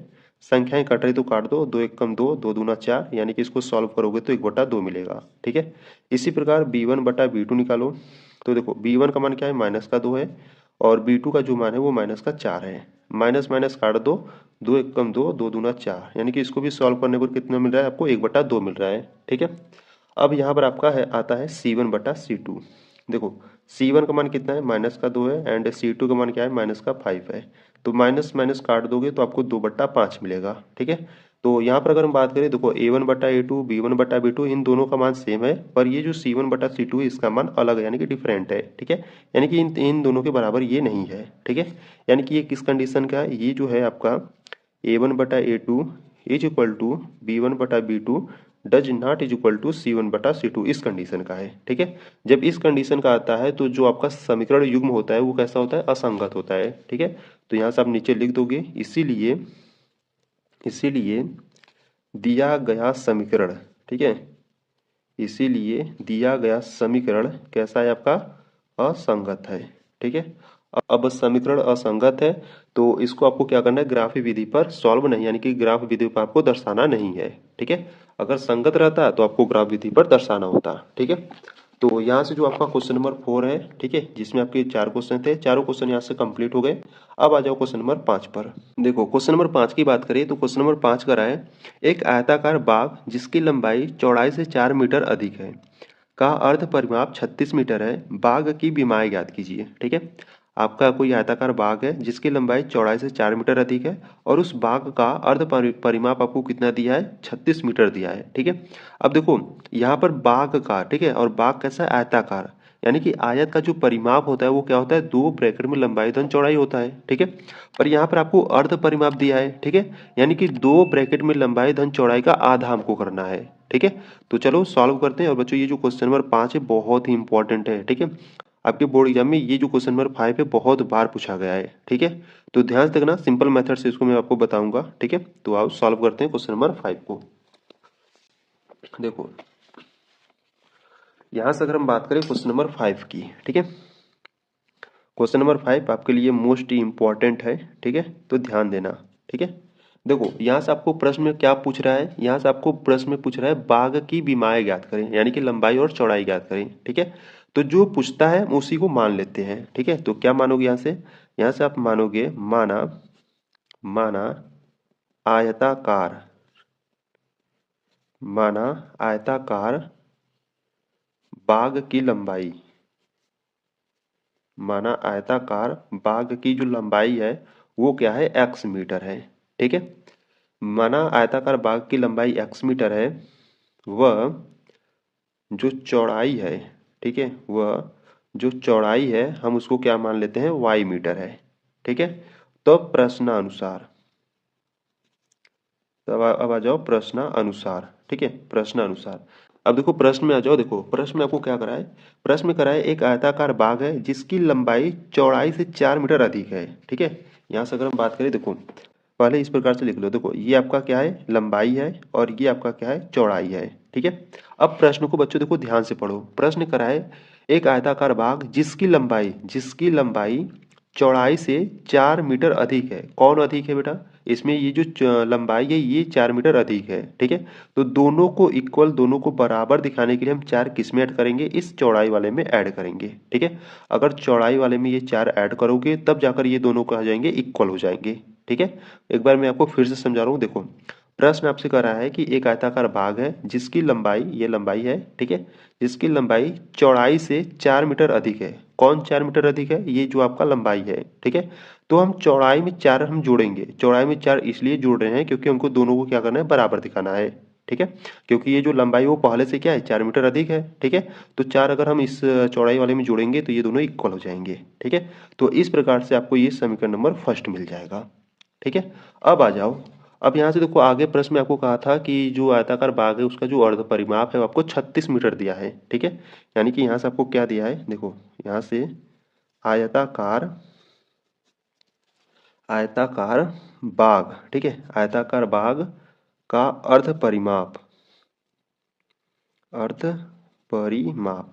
संख्याएं कट रही तो काट दो, 2 1 2, 2 दूना 4, यानी कि इसको सॉल्व करोगे तो 1/2 मिलेगा। ठीक है, इसी प्रकार B1 बटा B2 निकालो। तो देखो B1 का मान क्या है, -2 है और B2 का जो मान है वो -4 है। माइनस माइनस काट दो, 2 1 2, 2 दूना 4, यानी कि इसको भी सॉल्व करने पर कितना मिल रहा है आपको, 1/2 मिल रहा है। ठीक है, अब यहाँ पर आपका है आता है C1 बटा C2। देखो C1 का मान कितना है, -2 है एंड C2 का मान क्या है, -5 है। तो माइनस माइनस काट दोगे तो आपको 2/5 मिलेगा। ठीक है, तो यहाँ पर अगर हम बात करें, देखो A1 बटा A2 B1 बटा B2 इन दोनों का मान सेम है, पर ये जो C1 बटा C2 है इसका मान अलग है, यानी कि डिफरेंट है। ठीक है, यानी कि इन दोनों के बराबर ये नहीं है। ठीक है, यानी कि ये किस कंडीशन का है, ये जो है आपका A1 बटा A2 = B1 बटा B2 डज नॉट = C1 बटा C2, इस कंडीशन का है। ठीक है, जब इस कंडीशन का आता है तो जो आपका समीकरण युग्म होता है वो कैसा होता है, असंगत होता है। ठीक है, तो यहाँ से आप नीचे लिख दोगे, इसीलिए दिया गया समीकरण, ठीक है, इसीलिए दिया गया समीकरण कैसा है आपका, असंगत है। ठीक है, अब समीकरण असंगत है तो इसको आपको क्या करना है, ग्राफी विधि पर सॉल्व नहीं, यानी कि ग्राफ विधि पर आपको दर्शाना नहीं है। ठीक है, अगर संगत रहता तो आपको ग्राफ विधि पर दर्शाना होता। ठीक है, तो यहाँ से जो आपका क्वेश्चन नंबर 4 है, ठीक है, जिसमें आपके 4 क्वेश्चन थे, चारों क्वेश्चन यहाँ से कंप्लीट हो गए। अब आ जाओ क्वेश्चन नंबर 5 पर। देखो क्वेश्चन नंबर 5 की बात करें तो क्वेश्चन नंबर 5 का रहा है, एक आयताकार बाग जिसकी लंबाई चौड़ाई से 4 मीटर अधिक है का अर्ध परिमाप 36 मीटर है, बाग की विमाएं ज्ञात कीजिए। ठीक है, आपका कोई आयताकार बाग है जिसकी लंबाई चौड़ाई से 4 मीटर अधिक है और उस बाग का अर्ध परिमाप आपको कितना दिया है, 36 मीटर दिया है। ठीक है, अब देखो यहाँ पर बाग का, ठीक है, और बाग कैसा है, आयताकार, यानी कि आयत का जो परिमाप होता है वो क्या होता है, 2 ब्रैकेट में लंबाई धन चौड़ाई होता है। ठीक है, पर यहाँ पर आपको अर्ध परिमाप दिया है। ठीक है, यानी कि 2 ब्रैकेट में लंबाई धन चौड़ाई का आधा हमको करना है। ठीक है, तो चलो सॉल्व करते हैं। और बच्चों ये जो क्वेश्चन नंबर 5 है बहुत ही इंपॉर्टेंट है। ठीक है, आपके बोर्ड एग्जाम में ये जो क्वेश्चन नंबर 5 है बहुत बार पूछा गया है। ठीक है, तो ध्यान से देखना, सिंपल मेथड से इसको मैं आपको बताऊंगा। ठीक है, तो आओ सॉल्व करते हैं क्वेश्चन नंबर 5 को। देखो यहां से अगर हम बात करें क्वेश्चन नंबर 5 की, ठीक है, क्वेश्चन नंबर 5 आपके लिए मोस्ट इंपॉर्टेंट है। ठीक है, तो ध्यान देना। ठीक है, देखो यहाँ से आपको प्रश्न में क्या पूछ रहा है, यहाँ से आपको प्रश्न में पूछ रहा है बाग की विमाएं ज्ञात करें, यानी कि लंबाई और चौड़ाई ज्ञात करें। ठीक है, तो जो पूछता है उसी को मान लेते हैं। ठीक है, तो क्या मानोगे यहाँ से आप मानोगे माना माना आयताकार, माना आयताकार बाग की लंबाई, माना आयताकार बाग की जो लंबाई है वो क्या है, x मीटर है। ठीक है, माना आयताकार बाग की लंबाई x मीटर है, वह जो चौड़ाई है, ठीक है, वह जो चौड़ाई है हम उसको क्या मान लेते हैं, y मीटर है। ठीक है, तो प्रश्नानुसार, तो अब आ जाओ प्रश्नानुसार। ठीक है, प्रश्नानुसार, अब देखो प्रश्न में आ जाओ। देखो प्रश्न में आपको क्या करा है, प्रश्न में करा है एक आयताकार बाग है जिसकी लंबाई चौड़ाई से 4 मीटर अधिक है। ठीक है, यहाँ से अगर हम बात करें, देखो पहले इस प्रकार से लिख लो। देखो ये आपका क्या है, लंबाई है, और ये आपका क्या है, चौड़ाई है। ठीक है, अब प्रश्न को बच्चों देखो ध्यान से पढ़ो। प्रश्न करा है एक आयताकार बाग जिसकी लंबाई चौड़ाई से 4 मीटर अधिक है। कौन अधिक है बेटा, इसमें ये जो लंबाई है ये 4 मीटर अधिक है। ठीक है, तो दोनों को इक्वल, दोनों को बराबर दिखाने के लिए हम 4 किस में ऐड करेंगे, इस चौड़ाई वाले में ऐड करेंगे। ठीक है, अगर चौड़ाई वाले में ये 4 ऐड करोगे तब जाकर ये दोनों कहा जाएंगे, इक्वल हो जाएंगे। ठीक है, एक बार मैं आपको फिर से समझा रहा हूँ। देखो प्रश्न आपसे कर रहा है कि एक आयताकार बाग है जिसकी लंबाई, ये लंबाई है, ठीक है, जिसकी लंबाई चौड़ाई से 4 मीटर अधिक है। कौन 4 मीटर अधिक है, ये जो आपका लंबाई है। ठीक है, तो हम चौड़ाई में 4 हम जोड़ेंगे। चौड़ाई में 4 इसलिए जोड़ रहे हैं क्योंकि हमको दोनों को क्या करना है, बराबर दिखाना है। ठीक है, क्योंकि ये जो लंबाई वो पहले से क्या है, 4 मीटर अधिक है। ठीक है, तो 4 अगर हम इस चौड़ाई वाले में जोड़ेंगे तो ये दोनों इक्वल हो जाएंगे। ठीक है, तो इस प्रकार से आपको ये समीकरण नंबर फर्स्ट मिल जाएगा। ठीक है, अब आ जाओ। अब यहाँ से देखो आगे प्रश्न में आपको कहा था कि जो आयताकार बाग है उसका जो अर्ध परिमाप है वो आपको 36 मीटर दिया है। ठीक है, यानी कि यहाँ से आपको क्या दिया है, देखो यहाँ से आयताकार आयताकार बाग, ठीक है, आयताकार बाग का अर्ध परिमाप, अर्ध परिमाप,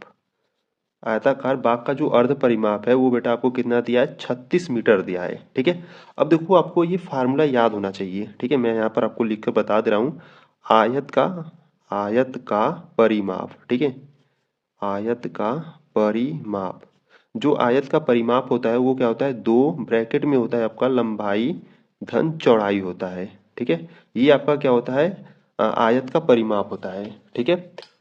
आयताकार बाग का जो अर्ध परिमाप है वो बेटा आपको कितना दिया है, 36 मीटर दिया है। ठीक है, अब देखो आपको ये फार्मूला याद होना चाहिए। ठीक है, मैं यहाँ पर आपको लिख कर बता दे रहा हूँ। आयत का परिमाप, ठीक है, आयत का परिमाप, जो आयत का परिमाप होता है वो क्या होता है, 2 ब्रैकेट में होता है आपका लंबाई धन चौड़ाई होता है। ठीक है, ये आपका क्या होता है, आयत का परिमाप होता है। ठीक है,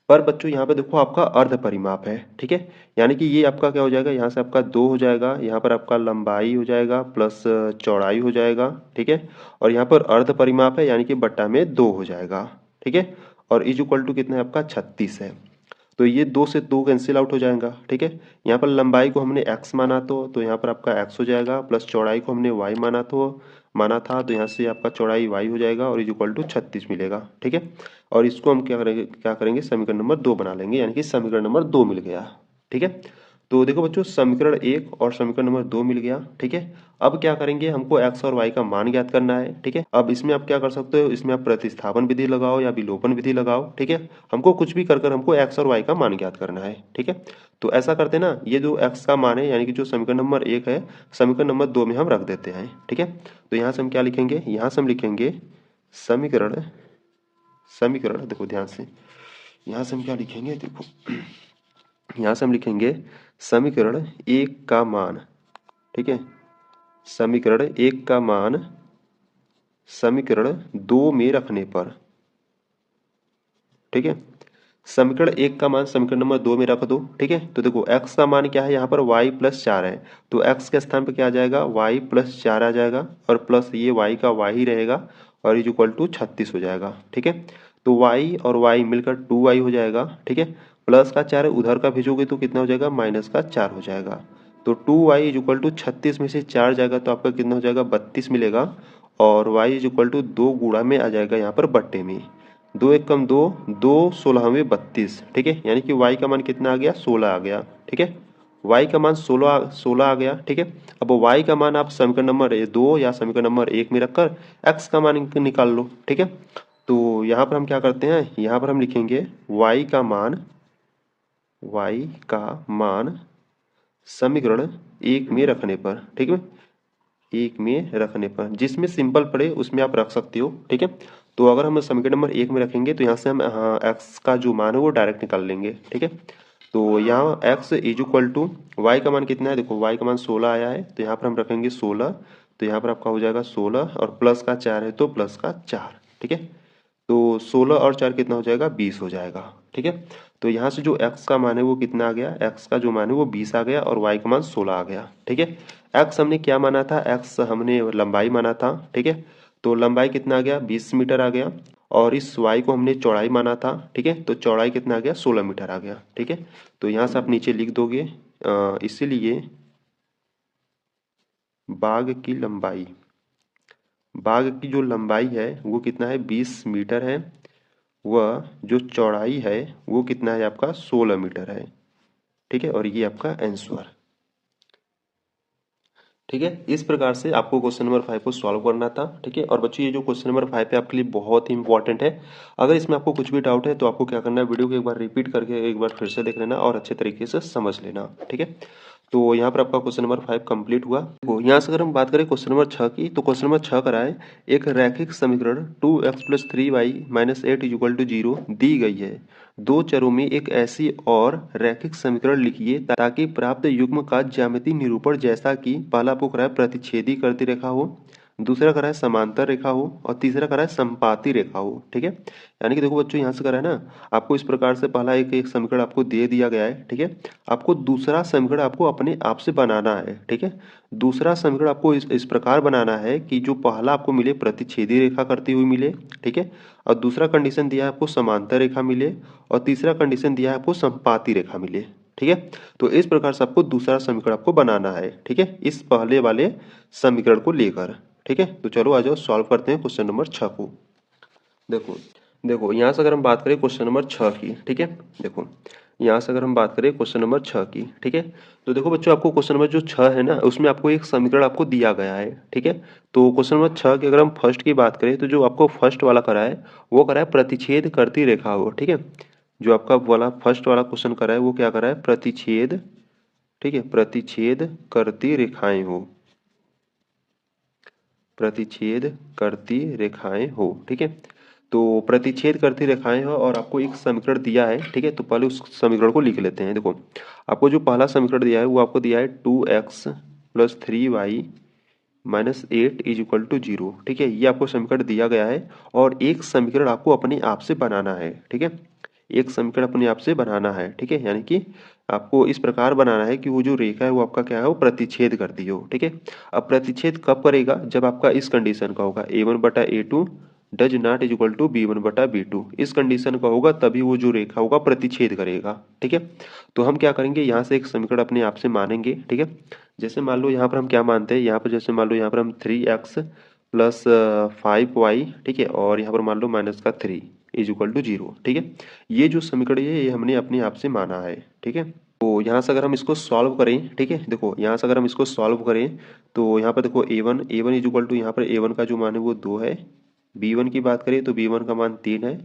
पर बच्चों यहाँ पे देखो आपका अर्ध परिमाप है। ठीक है, यानी कि ये आपका क्या हो जाएगा, यहाँ से आपका 2 हो जाएगा, यहाँ पर आपका लंबाई हो जाएगा प्लस चौड़ाई हो जाएगा। ठीक है, और यहाँ पर अर्ध परिमाप है यानी कि बट्टा में 2 हो जाएगा। ठीक है, और इज इक्वल टू कितना है आपका, 36 है। तो ये 2 से 2 कैंसिल आउट हो जाएगा। ठीक है, यहाँ पर लंबाई को हमने x माना तो यहाँ पर आपका x हो जाएगा, प्लस चौड़ाई को हमने y माना था तो यहाँ से आपका चौड़ाई y हो जाएगा और इज इक्वल टू 36 मिलेगा। ठीक है, और इसको हम क्या करेंगे, समीकरण नंबर 2 बना लेंगे, यानी कि समीकरण नंबर 2 मिल गया। ठीक है, तो देखो बच्चों समीकरण 1 और समीकरण नंबर 2 मिल गया। ठीक है, अब क्या करेंगे, हमको x और y का मान ज्ञात करना है। ठीक है, अब इसमें आप क्या कर सकते हो, इसमें आप प्रतिस्थापन विधि लगाओ या विलोपन विधि लगाओ। ठीक है, हमको कुछ भी कर हमको x और y का मान ज्ञात करना है। ठीक है, तो ऐसा करते हैं ना, ये जो x का मान है यानी कि जो समीकरण नंबर 1 है, समीकरण नंबर 2 में हम रख देते हैं। ठीक है, तो यहाँ से हम क्या लिखेंगे, यहाँ से हम लिखेंगे समीकरण समीकरण देखो ध्यान से, यहाँ से हम क्या लिखेंगे, देखो यहाँ से हम लिखेंगे समीकरण 1 का मान। ठीक है, समीकरण 1 का मान समीकरण 2 में रखने पर, ठीक है, समीकरण 1 का मान समीकरण नंबर 2 में रख दो। ठीक है, तो देखो x का मान क्या है, यहाँ पर y प्लस 4 है, तो x के स्थान पर क्या आ जाएगा, y प्लस 4 आ जाएगा और प्लस ये y का y ही रहेगा और इज इक्वल टू 36 हो जाएगा। ठीक है, तो y और y मिलकर 2y हो जाएगा। ठीक है, प्लस का 4 उधर का भेजोगे तो कितना हो जाएगा, माइनस का 4 हो जाएगा। तो 2y इज इक्वल टू 36 में से 4 जाएगा तो आपका कितना हो जाएगा, 32 मिलेगा और y इज इक्वल टू 2 गुणा में आ जाएगा यहाँ पर बट्टे में। 2 एक कम 2, 2 16 में 32। ठीक है, यानी कि y का मान कितना आ गया, 16 आ गया। ठीक है, y का मान 16 आ गया। ठीक है, अब y का मान आप समीकरण नंबर 2 या समीकरण नंबर 1 में रखकर x का मान निकाल लो। ठीक है, तो यहाँ पर हम क्या करते हैं, यहाँ पर हम लिखेंगे y का मान समीकरण 1 में रखने पर। ठीक है, 1 में रखने पर जिसमें सिंपल पड़े उसमें आप रख सकते हो। ठीक है, तो अगर हम समीकरण नंबर 1 में रखेंगे तो यहाँ से हम x का जो मान है वो डायरेक्ट निकाल लेंगे। ठीक है, तो यहाँ x is equal to y का मान कितना है, देखो y का मान 16 आया है तो यहाँ पर हम रखेंगे 16, तो यहाँ पर आपका हो जाएगा 16 और प्लस का 4 है तो प्लस का 4। ठीक है, तो 16 और 4 कितना हो जाएगा, 20 हो जाएगा। ठीक है, तो यहाँ से जो x का मान है वो कितना आ गया, x का जो मान है वो 20 आ गया और y का मान 16 आ गया। ठीक है, x हमने क्या माना था, x हमने लंबाई माना था। ठीक है, तो लंबाई कितना आ गया, 20 मीटर आ गया और इस y को हमने चौड़ाई माना था। ठीक है, तो चौड़ाई कितना आ गया, 16 मीटर आ गया। ठीक है, तो यहाँ से आप नीचे लिख दोगे इसीलिए बाग की जो लंबाई है वो कितना है, 20 मीटर है, वह जो चौड़ाई है वो कितना है आपका, 16 मीटर है। ठीक है, और ये आपका आंसर। ठीक है, इस प्रकार से आपको क्वेश्चन नंबर 5 को सॉल्व करना था। ठीक है, और बच्चों ये जो क्वेश्चन नंबर 5 है आपके लिए बहुत ही इंपॉर्टेंट है। अगर इसमें आपको कुछ भी डाउट है तो आपको क्या करना है, वीडियो को एक बार रिपीट करके एक बार फिर से देख लेना और अच्छे तरीके से समझ लेना। ठीक है, तो यहाँ पर आपका क्वेश्चन नंबर 5 कंप्लीट हुआ। देखो यहाँ से अगर हम बात करें क्वेश्चन नंबर 6 की, तो क्वेश्चन नंबर 6 कराए एक रैखिक समीकरण 2x plus 3y minus 8 is equal to 0 दी गई है। दो चरों में एक ऐसी और रैखिक समीकरण लिखिए ताकि प्राप्त युग्म का ज्यामितीय निरूपण जैसा कि पहला आपको कराए प्रतिच्छेदी करती रेखा हो, दूसरा कराए समांतर रेखा हो और तीसरा कराए संपाती रेखा हो। ठीक है, यानी कि देखो बच्चों यहाँ से कराए ना, आपको इस प्रकार से पहला एक समीकरण आपको दे दिया गया है। ठीक है, आपको दूसरा समीकरण आपको अपने आप से बनाना है। ठीक है, दूसरा समीकरण आपको इस प्रकार बनाना है कि जो पहला आपको मिले प्रतिच्छेदी रेखा करती हुई मिले। ठीक है, और दूसरा कंडीशन दिया है आपको समांतर रेखा मिले और तीसरा कंडीशन दिया है आपको संपाती रेखा मिले। ठीक है, तो इस प्रकार से आपको दूसरा समीकरण आपको बनाना है। ठीक है, इस पहले वाले समीकरण को लेकर। ठीक है, तो चलो आ जाओ सॉल्व करते हैं क्वेश्चन नंबर 6 को। देखो देखो यहाँ से अगर हम बात करें क्वेश्चन नंबर 6 की। ठीक है, देखो यहाँ से अगर हम बात करें क्वेश्चन नंबर 6 की। ठीक है, तो देखो बच्चों आपको क्वेश्चन नंबर जो 6 है ना उसमें आपको एक समीकरण आपको दिया गया है। ठीक है, तो क्वेश्चन नंबर 6 की अगर हम फर्स्ट की बात करें तो जो आपको फर्स्ट वाला करा है वो करा है प्रतिच्छेद करती रेखा हो। ठीक है, जो आपका वाला फर्स्ट वाला क्वेश्चन करा है वो क्या करा है, प्रतिच्छेद। ठीक है, प्रतिच्छेद करती रेखाएं हो, प्रतिच्छेद करती रेखाएं हो। ठीक है, तो प्रतिच्छेद करती रेखाएं हो और आपको एक समीकरण दिया है। ठीक है, तो पहले उस समीकरण को लिख लेते हैं। देखो आपको जो पहला समीकरण दिया है वो आपको दिया है 2x plus 3y minus 8 is equal to 0। ठीक है, ये आपको समीकरण दिया गया है और एक समीकरण आपको अपने आप से बनाना है। ठीक है, एक समीकरण अपने आप से बनाना है। ठीक है, यानी कि आपको इस प्रकार बनाना है कि वो जो रेखा है वो आपका क्या है, वो प्रतिच्छेद करती हो। ठीक है, अब प्रतिच्छेद कब करेगा, जब आपका इस कंडीशन का होगा a1/a2 does not is equal to b1/b2, इस कंडीशन का होगा तभी वो जो रेखा होगा प्रतिच्छेद करेगा। ठीक है, तो हम क्या करेंगे, यहाँ से एक समीकरण अपने आप से मानेंगे। ठीक है, जैसे मान लो यहाँ पर हम क्या मानते हैं, यहाँ पर जैसे मान लो यहाँ पर हम 3x प्लस 5y। ठीक है, और यहाँ पर मान लो माइनस का 3 इज इक्वल टू 0। ठीक है, ये जो समीकरण है ये हमने अपने आप से माना है। ठीक है, तो यहाँ से अगर हम इसको सॉल्व करें, ठीक है, देखो यहाँ से अगर हम इसको सॉल्व करें तो यहाँ पर देखो a1 इज इक्वल टू, यहाँ पर a1 का जो मान है वो 2 है, b1 की बात करें तो b1 का मान 3 है,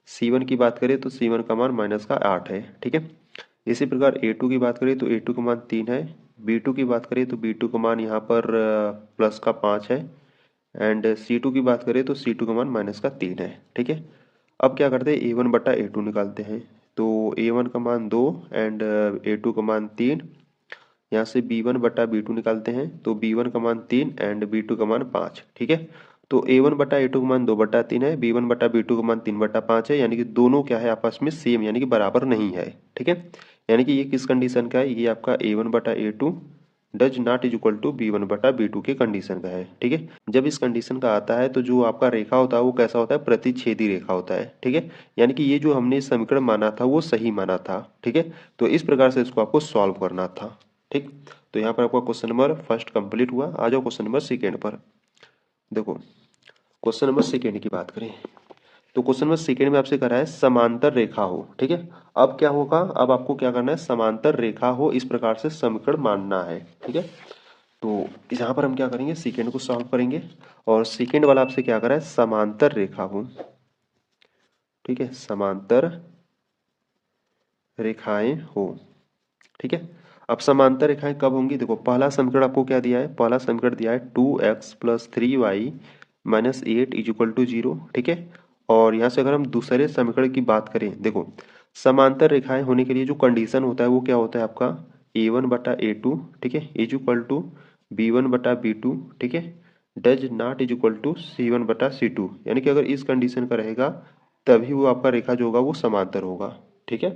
c1 की बात करें तो c1 का मान माइनस का 8 है। ठीक है, इसी प्रकार a2 की बात करें तो a2 का मान 3 है, b2 की बात करें तो b2 का मान यहाँ पर प्लस का 5 है एंड c2 की बात करें तो c2 का मान माइनस का 3 है। ठीक है, अब क्या करते हैं, a1/a2 निकालते हैं, तो a1 का मान 2 एंड a2 का मान 3। यहाँ से b1/b2 निकालते हैं तो b1 का मान 3 एंड b2 का मान 5। ठीक है, तो a1/a2 का मान 2/3 है, b1/b2 का मान 3/5 है, यानी कि दोनों क्या है आपस में सेम यानी कि बराबर नहीं है। ठीक है, यानी कि ये किस कंडीशन का है, ये आपका a1/a2 does not is equal to b1/b2 के कंडीशन का है। ठीक है, जब इस कंडीशन का आता है तो जो आपका रेखा होता है वो कैसा होता है, प्रतिच्छेदी रेखा होता है। ठीक है, यानी कि ये जो हमने समीकरण माना था वो सही माना था। ठीक है, तो इस प्रकार से इसको आपको सॉल्व करना था। ठीक, तो यहाँ पर आपका क्वेश्चन नंबर फर्स्ट कंप्लीट हुआ। आ जाओ क्वेश्चन नंबर सेकेंड पर। देखो क्वेश्चन नंबर सेकेंड की बात करें तो क्वेश्चन नंबर सेकेंड में आपसे करा है समांतर रेखा हो। ठीक है, अब क्या होगा, अब आपको क्या करना है, समांतर रेखा हो इस प्रकार से समीकरण मानना है। ठीक है, तो यहाँ पर हम क्या करेंगे, सेकेंड को सॉल्व करेंगे और सेकेंड वाला आपसे क्या करा है, समांतर रेखा हो। ठीक है, समांतर रेखाएं हो। ठीक है, अब समांतर रेखाएं कब होंगी, देखो पहला समीकरण आपको क्या दिया है, पहला समीकरण दिया है 2x + 3y - 8 = 0। ठीक है, और यहाँ से अगर हम दूसरे समीकरण की बात करें, देखो समांतर रेखाएं होने के लिए जो कंडीशन होता है वो क्या होता है आपका a1/a2। ठीक है, = b1/b2। ठीक है, डज नॉट = c1/c2, यानी कि अगर इस कंडीशन का रहेगा तभी वो आपका रेखा जो होगा वो समांतर होगा। ठीक है,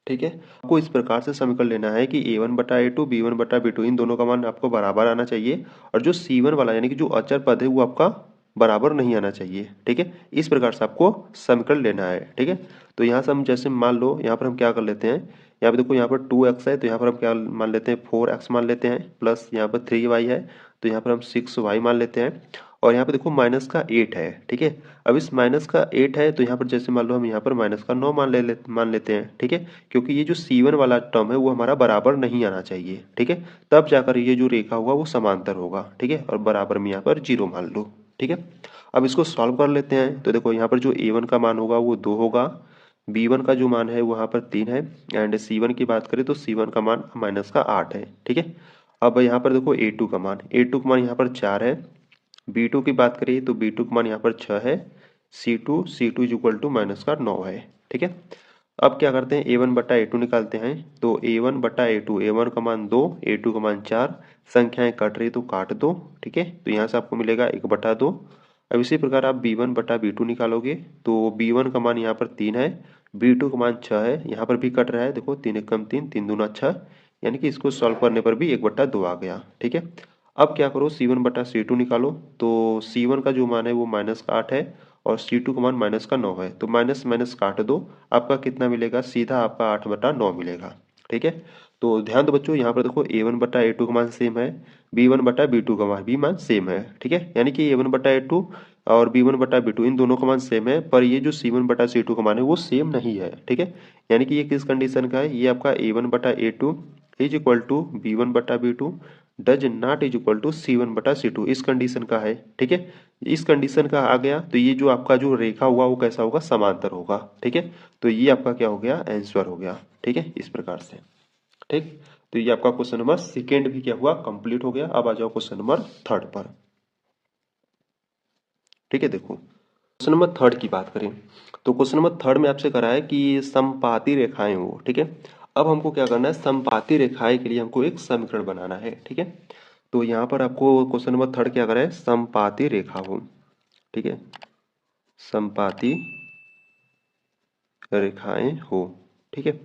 ठीक है, आपको इस प्रकार से समीकरण लेना है कि a1/a2 b1/b2 इन दोनों का मान आपको बराबर आना चाहिए और जो c1 वाला यानी कि जो अचर पद है वो आपका बराबर नहीं आना चाहिए। ठीक है, इस प्रकार से आपको समीकरण लेना है। ठीक है, तो यहाँ से हम जैसे मान लो यहाँ पर हम क्या कर लेते हैं, यहाँ पे देखो यहाँ पर 2x है तो यहाँ पर हम क्या मान लेते हैं, 4x मान लेते हैं, प्लस यहाँ पर 3y है तो यहाँ पर हम 6y मान लेते हैं और यहाँ पे देखो माइनस का 8 है। ठीक है, अब इस माइनस का 8 है तो यहाँ पर जैसे मान लो हम यहाँ पर माइनस का 9 मान लेते हैं। ठीक है, क्योंकि ये जो C1 वाला टर्म है वो हमारा बराबर नहीं आना चाहिए। ठीक है, तब जाकर ये जो रेखा होगा वो समांतर होगा। ठीक है, और बराबर में यहाँ पर 0 मान लो। ठीक है, अब इसको सॉल्व कर लेते हैं तो देखो यहाँ पर जो a1 का मान होगा वो 2 होगा, b1 का जो मान है वहाँ पर 3 है एंड c1 की बात करें तो c1 का मान माइनस का 8 है। ठीक है, अब यहाँ पर देखो a2 का मान, a2 का मान यहाँ पर 4 है, b2 की बात करें तो b2 का मान यहाँ पर 6 है, c2 = माइनस का 9 है। ठीक है, अब क्या करते हैं, a1/a2 निकालते हैं तो a1/a2, a1 का मान 2, a2 का मान 4, संख्याएं कट रही तो काट दो। ठीक है, तो यहाँ से आपको मिलेगा 1/2। अब इसी प्रकार आप b1/b2 निकालोगे तो b1 का मान यहाँ पर 3 है, b2 का मान 6 है, यहाँ पर भी कट रहा है, देखो 3 × 3 3 दूना 6, यानी कि इसको सॉल्व करने पर भी 1/2 आ गया। ठीक है, अब क्या करो, c1/c2 निकालो तो c1 का जो मान है वो माइनस का 8 है और c2 का मान माइनस का 9 है, तो माइनस माइनस काट दो, आपका कितना मिलेगा, सीधा आपका 8/9 मिलेगा। ठीक है, तो ध्यान दो बच्चों यहाँ पर देखो a1/a2 का मान सेम है, b1/b2 का मान भी मान सेम है। ठीक है, यानी कि a1/a2 और b1/b2 इन दोनों का मान सेम है, पर ये जो c1/c2 का मान है वो सेम नहीं है। ठीक है, यानी कि ये किस कंडीशन का है, ये आपका a1/a2 = b1/b2 does not = c1/c2 इस कंडीशन का है। ठीक है, इस कंडीशन का आ गया तो ये जो आपका जो रेखा हुआ वो कैसा होगा, समांतर होगा। ठीक है, तो ये आपका क्या हो गया, आंसर हो गया। ठीक है, इस प्रकार से। ठीक, तो ये आपका क्वेश्चन नंबर सेकेंड भी क्या हुआ, कंप्लीट हो गया। अब आ जाओ क्वेश्चन नंबर थर्ड पर। ठीक है, देखो क्वेश्चन नंबर थर्ड की बात करें तो क्वेश्चन नंबर थर्ड में आपसे करा है कि समपाती रेखाएं हो। ठीक है, अब हमको क्या करना है, समपाती रेखाएं के लिए हमको एक समीकरण बनाना है। ठीक है, तो यहाँ पर आपको क्वेश्चन नंबर थर्ड क्या करा है, समपाती रेखा हो। ठीक है, समपाती रेखाएं हो। ठीक है,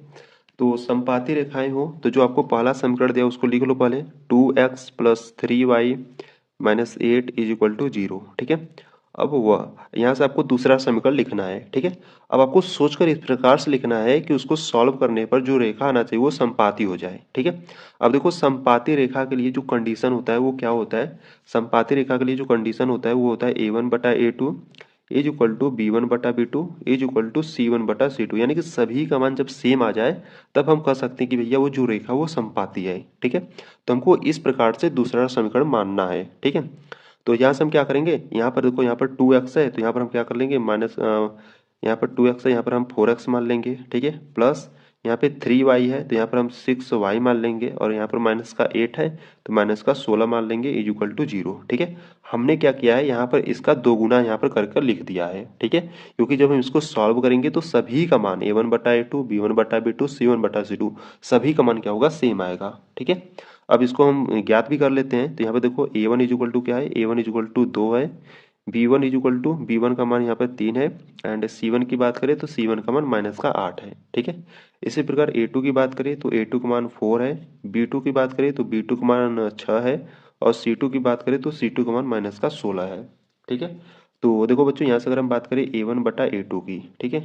तो समपाती रेखाएं हो तो जो आपको पहला समीकरण दिया उसको लिख लो पहले, 2x + 3y - 8 = 0। ठीक है, अब वह यहाँ से आपको दूसरा समीकरण लिखना है। ठीक है, अब आपको सोचकर इस प्रकार से लिखना है कि उसको सॉल्व करने पर जो रेखा आना चाहिए वो समपाती हो जाए। ठीक है, अब देखो समपाती रेखा के लिए जो कंडीशन होता है वो क्या होता है, समपाती रेखा के लिए जो कंडीशन होता है वो होता है a1/a2 = b1/b2 = c1/c2, यानी कि सभी का मान जब सेम आ जाए तब हम कह सकते हैं कि भैया वो जो रेखा वो समपाती है। ठीक है, तो हमको इस प्रकार से दूसरा समीकरण मानना है। ठीक है, तो यहाँ से हम क्या करेंगे, यहाँ पर देखो यहाँ पर 2x है तो यहाँ पर हम क्या कर लेंगे, माइनस यहाँ पर 2x है यहाँ पर हम 4x मान लेंगे। ठीक है, प्लस यहाँ पे 3y है तो यहाँ पर हम 6y मान लेंगे और यहाँ पर माइनस का 8 है तो माइनस का 16 मान लेंगे इज इक्वल टू 0। ठीक है, हमने क्या किया है यहाँ पर इसका 2 गुना यहाँ पर कर लिख दिया है। ठीक है, क्योंकि जब हम इसको सॉल्व करेंगे तो सभी का मान a1/a2 b1/b2 c1/c2 सभी का मान क्या होगा, सेम आएगा। ठीक है, अब इसको हम ज्ञात भी कर लेते हैं। तो यहाँ पे देखो a1 इज इक्वल टू क्या है, a1 इज इक्वल टू 2 है, b1 is equal to b1 का मान यहाँ पर 3 है एंड c1 की बात करें तो c1 का मान माइनस का 8 है। ठीक है, इसी प्रकार a2 की बात करें तो a2 का मान 4 है, b2 की बात करें तो b2 का मान 6 है और c2 की बात करें तो c2 का मान माइनस का 16 है। ठीक है, तो देखो बच्चों यहाँ से अगर हम बात करें a1/a2 की, ठीक है,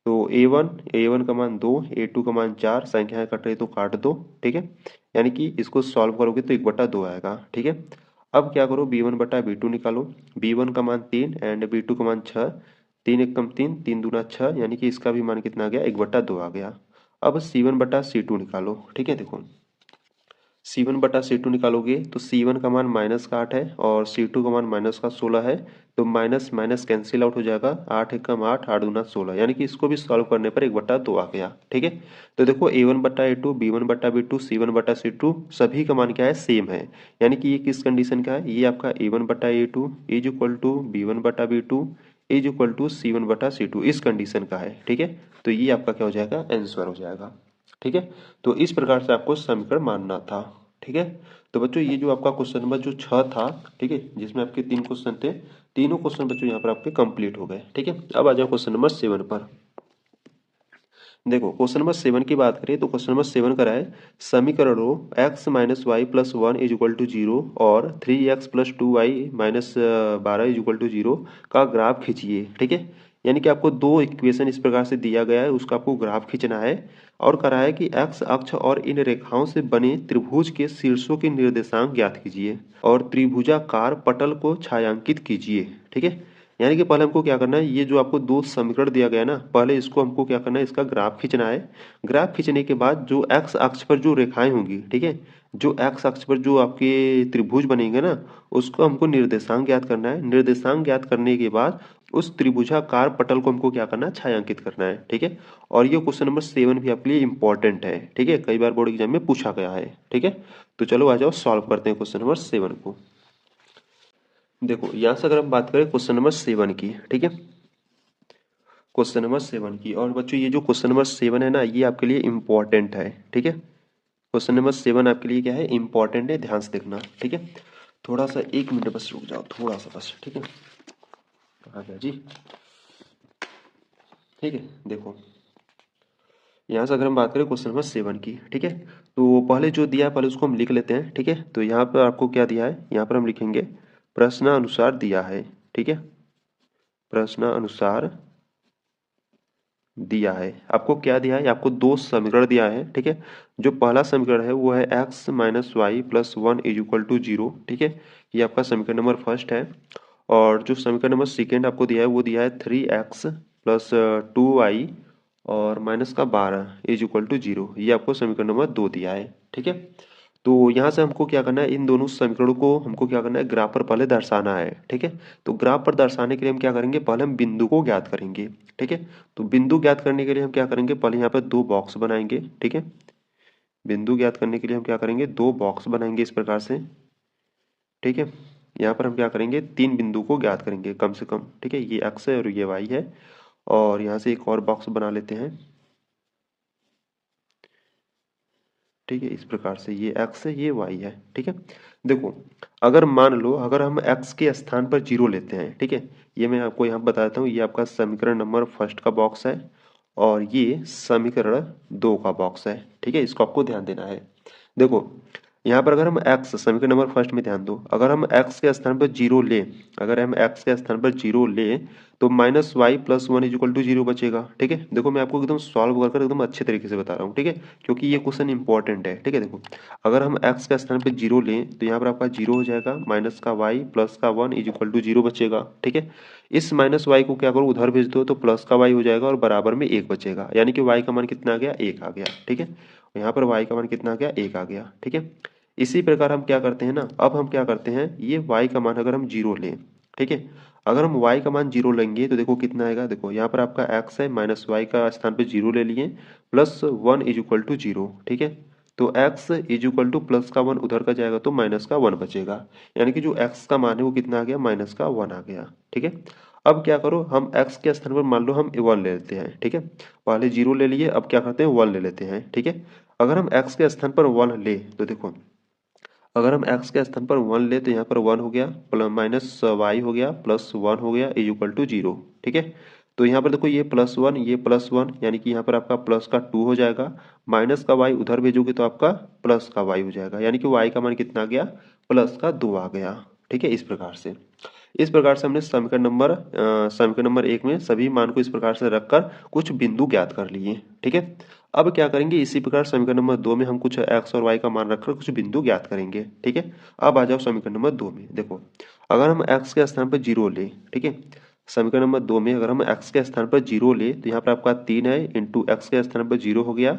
तो a1 का मान 2, a2 का मान 4, संख्याएं कट रही तो काट दो। ठीक है, यानी कि इसको सॉल्व करोगे तो 1/2 आएगा। ठीक है, अब क्या करो b1/b2 निकालो, b1 का मान 3 एंड b2 का मान 6, 3 एकम 3, 3 दूना 6, यानी कि इसका भी मान कितना आ गया, 1/2 आ गया। अब c1/c2 निकालो। ठीक है, देखो c1/c2 निकालोगे तो c1 का मान माइनस का 8 है और c2 का मान माइनस का 16 है, तो माइनस माइनस कैंसिल आउट हो जाएगा, 8 एकम 8, 8 दूना 16, यानी कि इसको भी सॉल्व करने पर 1/2 आ गया। ठीक है, तो देखो a1/a2 b1/b2 c1/c2 सभी का मान क्या है, सेम है, यानी कि ये किस कंडीशन का है, ये आपका a1/a2 is equal to b1/b2 is equal to c1/c2 इस कंडीशन का है। ठीक है, तो ये आपका क्या हो जाएगा, आंसर हो जाएगा। ठीक है, तो इस प्रकार से आपको समीकरण मानना था। ठीक है, तो बच्चों ये जो आपका क्वेश्चन नंबर जो 6 था, ठीक है, जिसमें आपके 3 क्वेश्चन थे, तीनों क्वेश्चन बच्चों यहाँ पर आपके कंप्लीट हो गए। ठीक है, अब आ जाओ क्वेश्चन नंबर 7 पर। देखो क्वेश्चन नंबर 7 की बात करें तो क्वेश्चन नंबर 7 करा है, समीकरणों x minus y plus 1 is equal to 0 और 3x plus 2y minus 12 is equal to 0 का ग्राफ खींचिए। ठीक है, यानी कि आपको दो इक्वेशन इस प्रकार से दिया गया है, उसका आपको ग्राफ खींचना है और करा है कि x अक्ष और इन रेखाओं से बने त्रिभुज के शीर्षों के निर्देशांक ज्ञात कीजिए और त्रिभुजाकार पटल को छायांकित कीजिए। ठीक है, यानी कि पहले हमको क्या करना है, ये जो आपको दो समीकरण दिया गया है ना, पहले इसको हमको क्या करना है, इसका ग्राफ खींचना है। ग्राफ खींचने के बाद जो एक्स अक्ष पर जो रेखाएं होंगी, ठीक है, जो एक्स अक्ष पर जो आपके त्रिभुज बनेंगे ना, उसको हमको निर्देशांक ज्ञात करना है। निर्देशांक ज्ञात करने के बाद उस त्रिभुजाकार पटल को हमको क्या करना है, छायांकित करना है। ठीक है, और ये क्वेश्चन नंबर 7 भी आपके लिए इंपॉर्टेंट है। ठीक है, कई बार बोर्ड एग्जाम में पूछा गया है। ठीक है, तो चलो आ जाओ सॉल्व करते हैं क्वेश्चन नंबर 7 को। देखो यहाँ से अगर हम बात करें क्वेश्चन नंबर 7 की, ठीक है, क्वेश्चन नंबर 7 की, और बच्चों ये जो क्वेश्चन नंबर 7 है ना, ये आपके लिए इंपॉर्टेंट है। ठीक है, क्वेश्चन नंबर 7 आपके लिए क्या है, इंपॉर्टेंट है, ध्यान से देखना। ठीक है, थोड़ा सा 1 मिनट बस रुक जाओ, थोड़ा सा बस। ठीक है, कहाँ गया जी। ठीक है, देखो यहाँ से अगर हम बात करें क्वेश्चन नंबर 7 की, ठीक है, तो पहले जो दिया है पहले उसको हम लिख लेते हैं। ठीक है, तो यहाँ पर आपको क्या दिया है, यहाँ पर हम लिखेंगे प्रश्नानुसार दिया है। ठीक है, प्रश्नानुसार दिया है। आपको क्या दिया है, आपको दो समीकरण दिया है। ठीक है, जो पहला समीकरण है वो है x minus y plus 1 is equal to 0। ठीक है, ये आपका समीकरण नंबर फर्स्ट है। और जो समीकरण नंबर सेकेंड आपको दिया है वो दिया है 3x प्लस 2y और माइनस का 12 इज इक्वल टू 0, ये आपको समीकरण नंबर 2 दिया है। ठीक है, तो यहाँ से हमको क्या करना है, इन दोनों समीकरणों को हमको क्या करना है, ग्राफ पर पहले दर्शाना है। ठीक है, तो ग्राफ पर दर्शाने के लिए हम क्या करेंगे, पहले हम बिंदु को ज्ञात करेंगे। ठीक है, तो बिंदु ज्ञात करने के लिए हम क्या करेंगे, पहले यहाँ पर दो बॉक्स बनाएंगे। ठीक है, बिंदु ज्ञात करने के लिए हम क्या करेंगे, दो बॉक्स बनाएंगे इस प्रकार से। ठीक है, यहाँ पर हम क्या करेंगे, तीन बिंदु को ज्ञात करेंगे कम से कम। ठीक है, ये एक्स है और ये वाई है, और यहाँ से एक और बॉक्स बना लेते हैं। ठीक है, इस प्रकार से ये x है ये y है। ठीक है, देखो अगर मान लो अगर हम x के स्थान पर 0 लेते हैं, ठीक है, ये मैं आपको यहाँ बताता हूँ, ये आपका समीकरण नंबर फर्स्ट का बॉक्स है और ये समीकरण 2 का बॉक्स है। ठीक है, इसको आपको ध्यान देना है। देखो यहाँ पर अगर हम x समीकरण नंबर फर्स्ट में ध्यान दो, अगर हम x के स्थान पर 0 ले, अगर हम x के स्थान पर 0 ले तो minus y plus 1 is equal to 0 बचेगा। ठीक है, देखो मैं आपको एकदम सॉल्व कर एकदम अच्छे तरीके से बता रहा हूँ। ठीक है, क्योंकि ये क्वेश्चन इंपॉर्टेंट है। ठीक है, देखो अगर हम x के स्थान पर 0 लें तो यहाँ पर आपका 0 हो जाएगा, माइनस का y प्लस का 1 इज इक्वल टू 0 बचेगा। ठीक है, इस माइनस वाई को क्या करो, उधर भेज दो तो प्लस का y हो जाएगा और बराबर में 1 बचेगा, यानी कि y का मान कितना आ गया, 1 आ गया। ठीक है, यहाँ पर y का मान कितना आ गया, 1 आ गया। ठीक है, इसी प्रकार हम क्या करते हैं ना, अब हम क्या करते हैं, ये y का मान अगर हम 0 लें, ठीक है, अगर हम y का मान 0 लेंगे तो देखो कितना आएगा, देखो यहाँ पर आपका x है माइनस y का स्थान पे 0 ले लिए प्लस 1 इज इक्वल टू 0, ठीक है। तो x is equal two plus का 1 उधर का जाएगा तो माइनस का 1 बचेगा, यानी कि जो x का मान है वो कितना आ गया, माइनस का 1 आ गया, ठीक है। अब क्या करो, हम x के स्थान पर मान लो हम 1 ले लेते हैं, ठीक है। पहले 0 ले लिए, अब क्या करते हैं 1 ले लेते हैं, ठीक है। अगर हम x के स्थान पर 1 ले तो देखो, अगर हम x के स्थान पर 1 ले तो यहाँ पर 1 हो गया प्लस माइनस y हो गया प्लस 1 हो गया इज इक्वल टू 0, ठीक है। तो यहाँ पर देखो ये प्लस 1 ये प्लस 1, यानी कि यहाँ पर आपका प्लस का 2 हो जाएगा, माइनस का y उधर भेजोगे तो आपका प्लस का y हो जाएगा, यानी कि y का मान कितना आ गया, प्लस का 2 आ गया, ठीक है। इस प्रकार से हमने समीकरण नंबर 1 में सभी मान को इस प्रकार से रखकर कुछ बिंदु ज्ञात कर लिए, ठीक है। अब क्या करेंगे, इसी प्रकार समीकरण नंबर 2 में हम कुछ x और y का मान रखकर कुछ बिंदु ज्ञात करेंगे, ठीक है। अब आ जाओ समीकरण नंबर 2 में, देखो अगर हम x के स्थान पर 0 ले, ठीक है। समीकरण नंबर 2 में अगर हम x के स्थान पर 0 ले तो यहाँ पर आपका 3 है इंटू x के स्थान पर 0 हो गया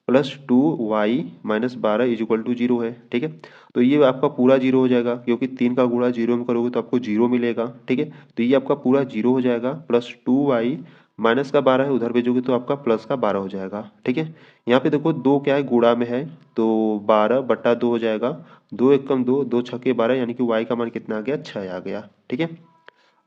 plus 2y minus 12 is equal to 0 है, ठीक है। तो ये आपका पूरा 0 हो जाएगा, क्योंकि 3 का गुणा 0 में करोगे तो आपको 0 मिलेगा, ठीक है। तो ये आपका पूरा 0 हो जाएगा प्लस 2y माइनस का 12 है उधर भेजोगे तो आपका प्लस का 12 हो जाएगा, ठीक है। यहाँ पे देखो 2 क्या है, गुणा में है, तो 12/2 हो जाएगा, 2 एकम 2, 2 छक्के 12, यानी कि y का मान कितना आ गया, 6 आ गया, ठीक है।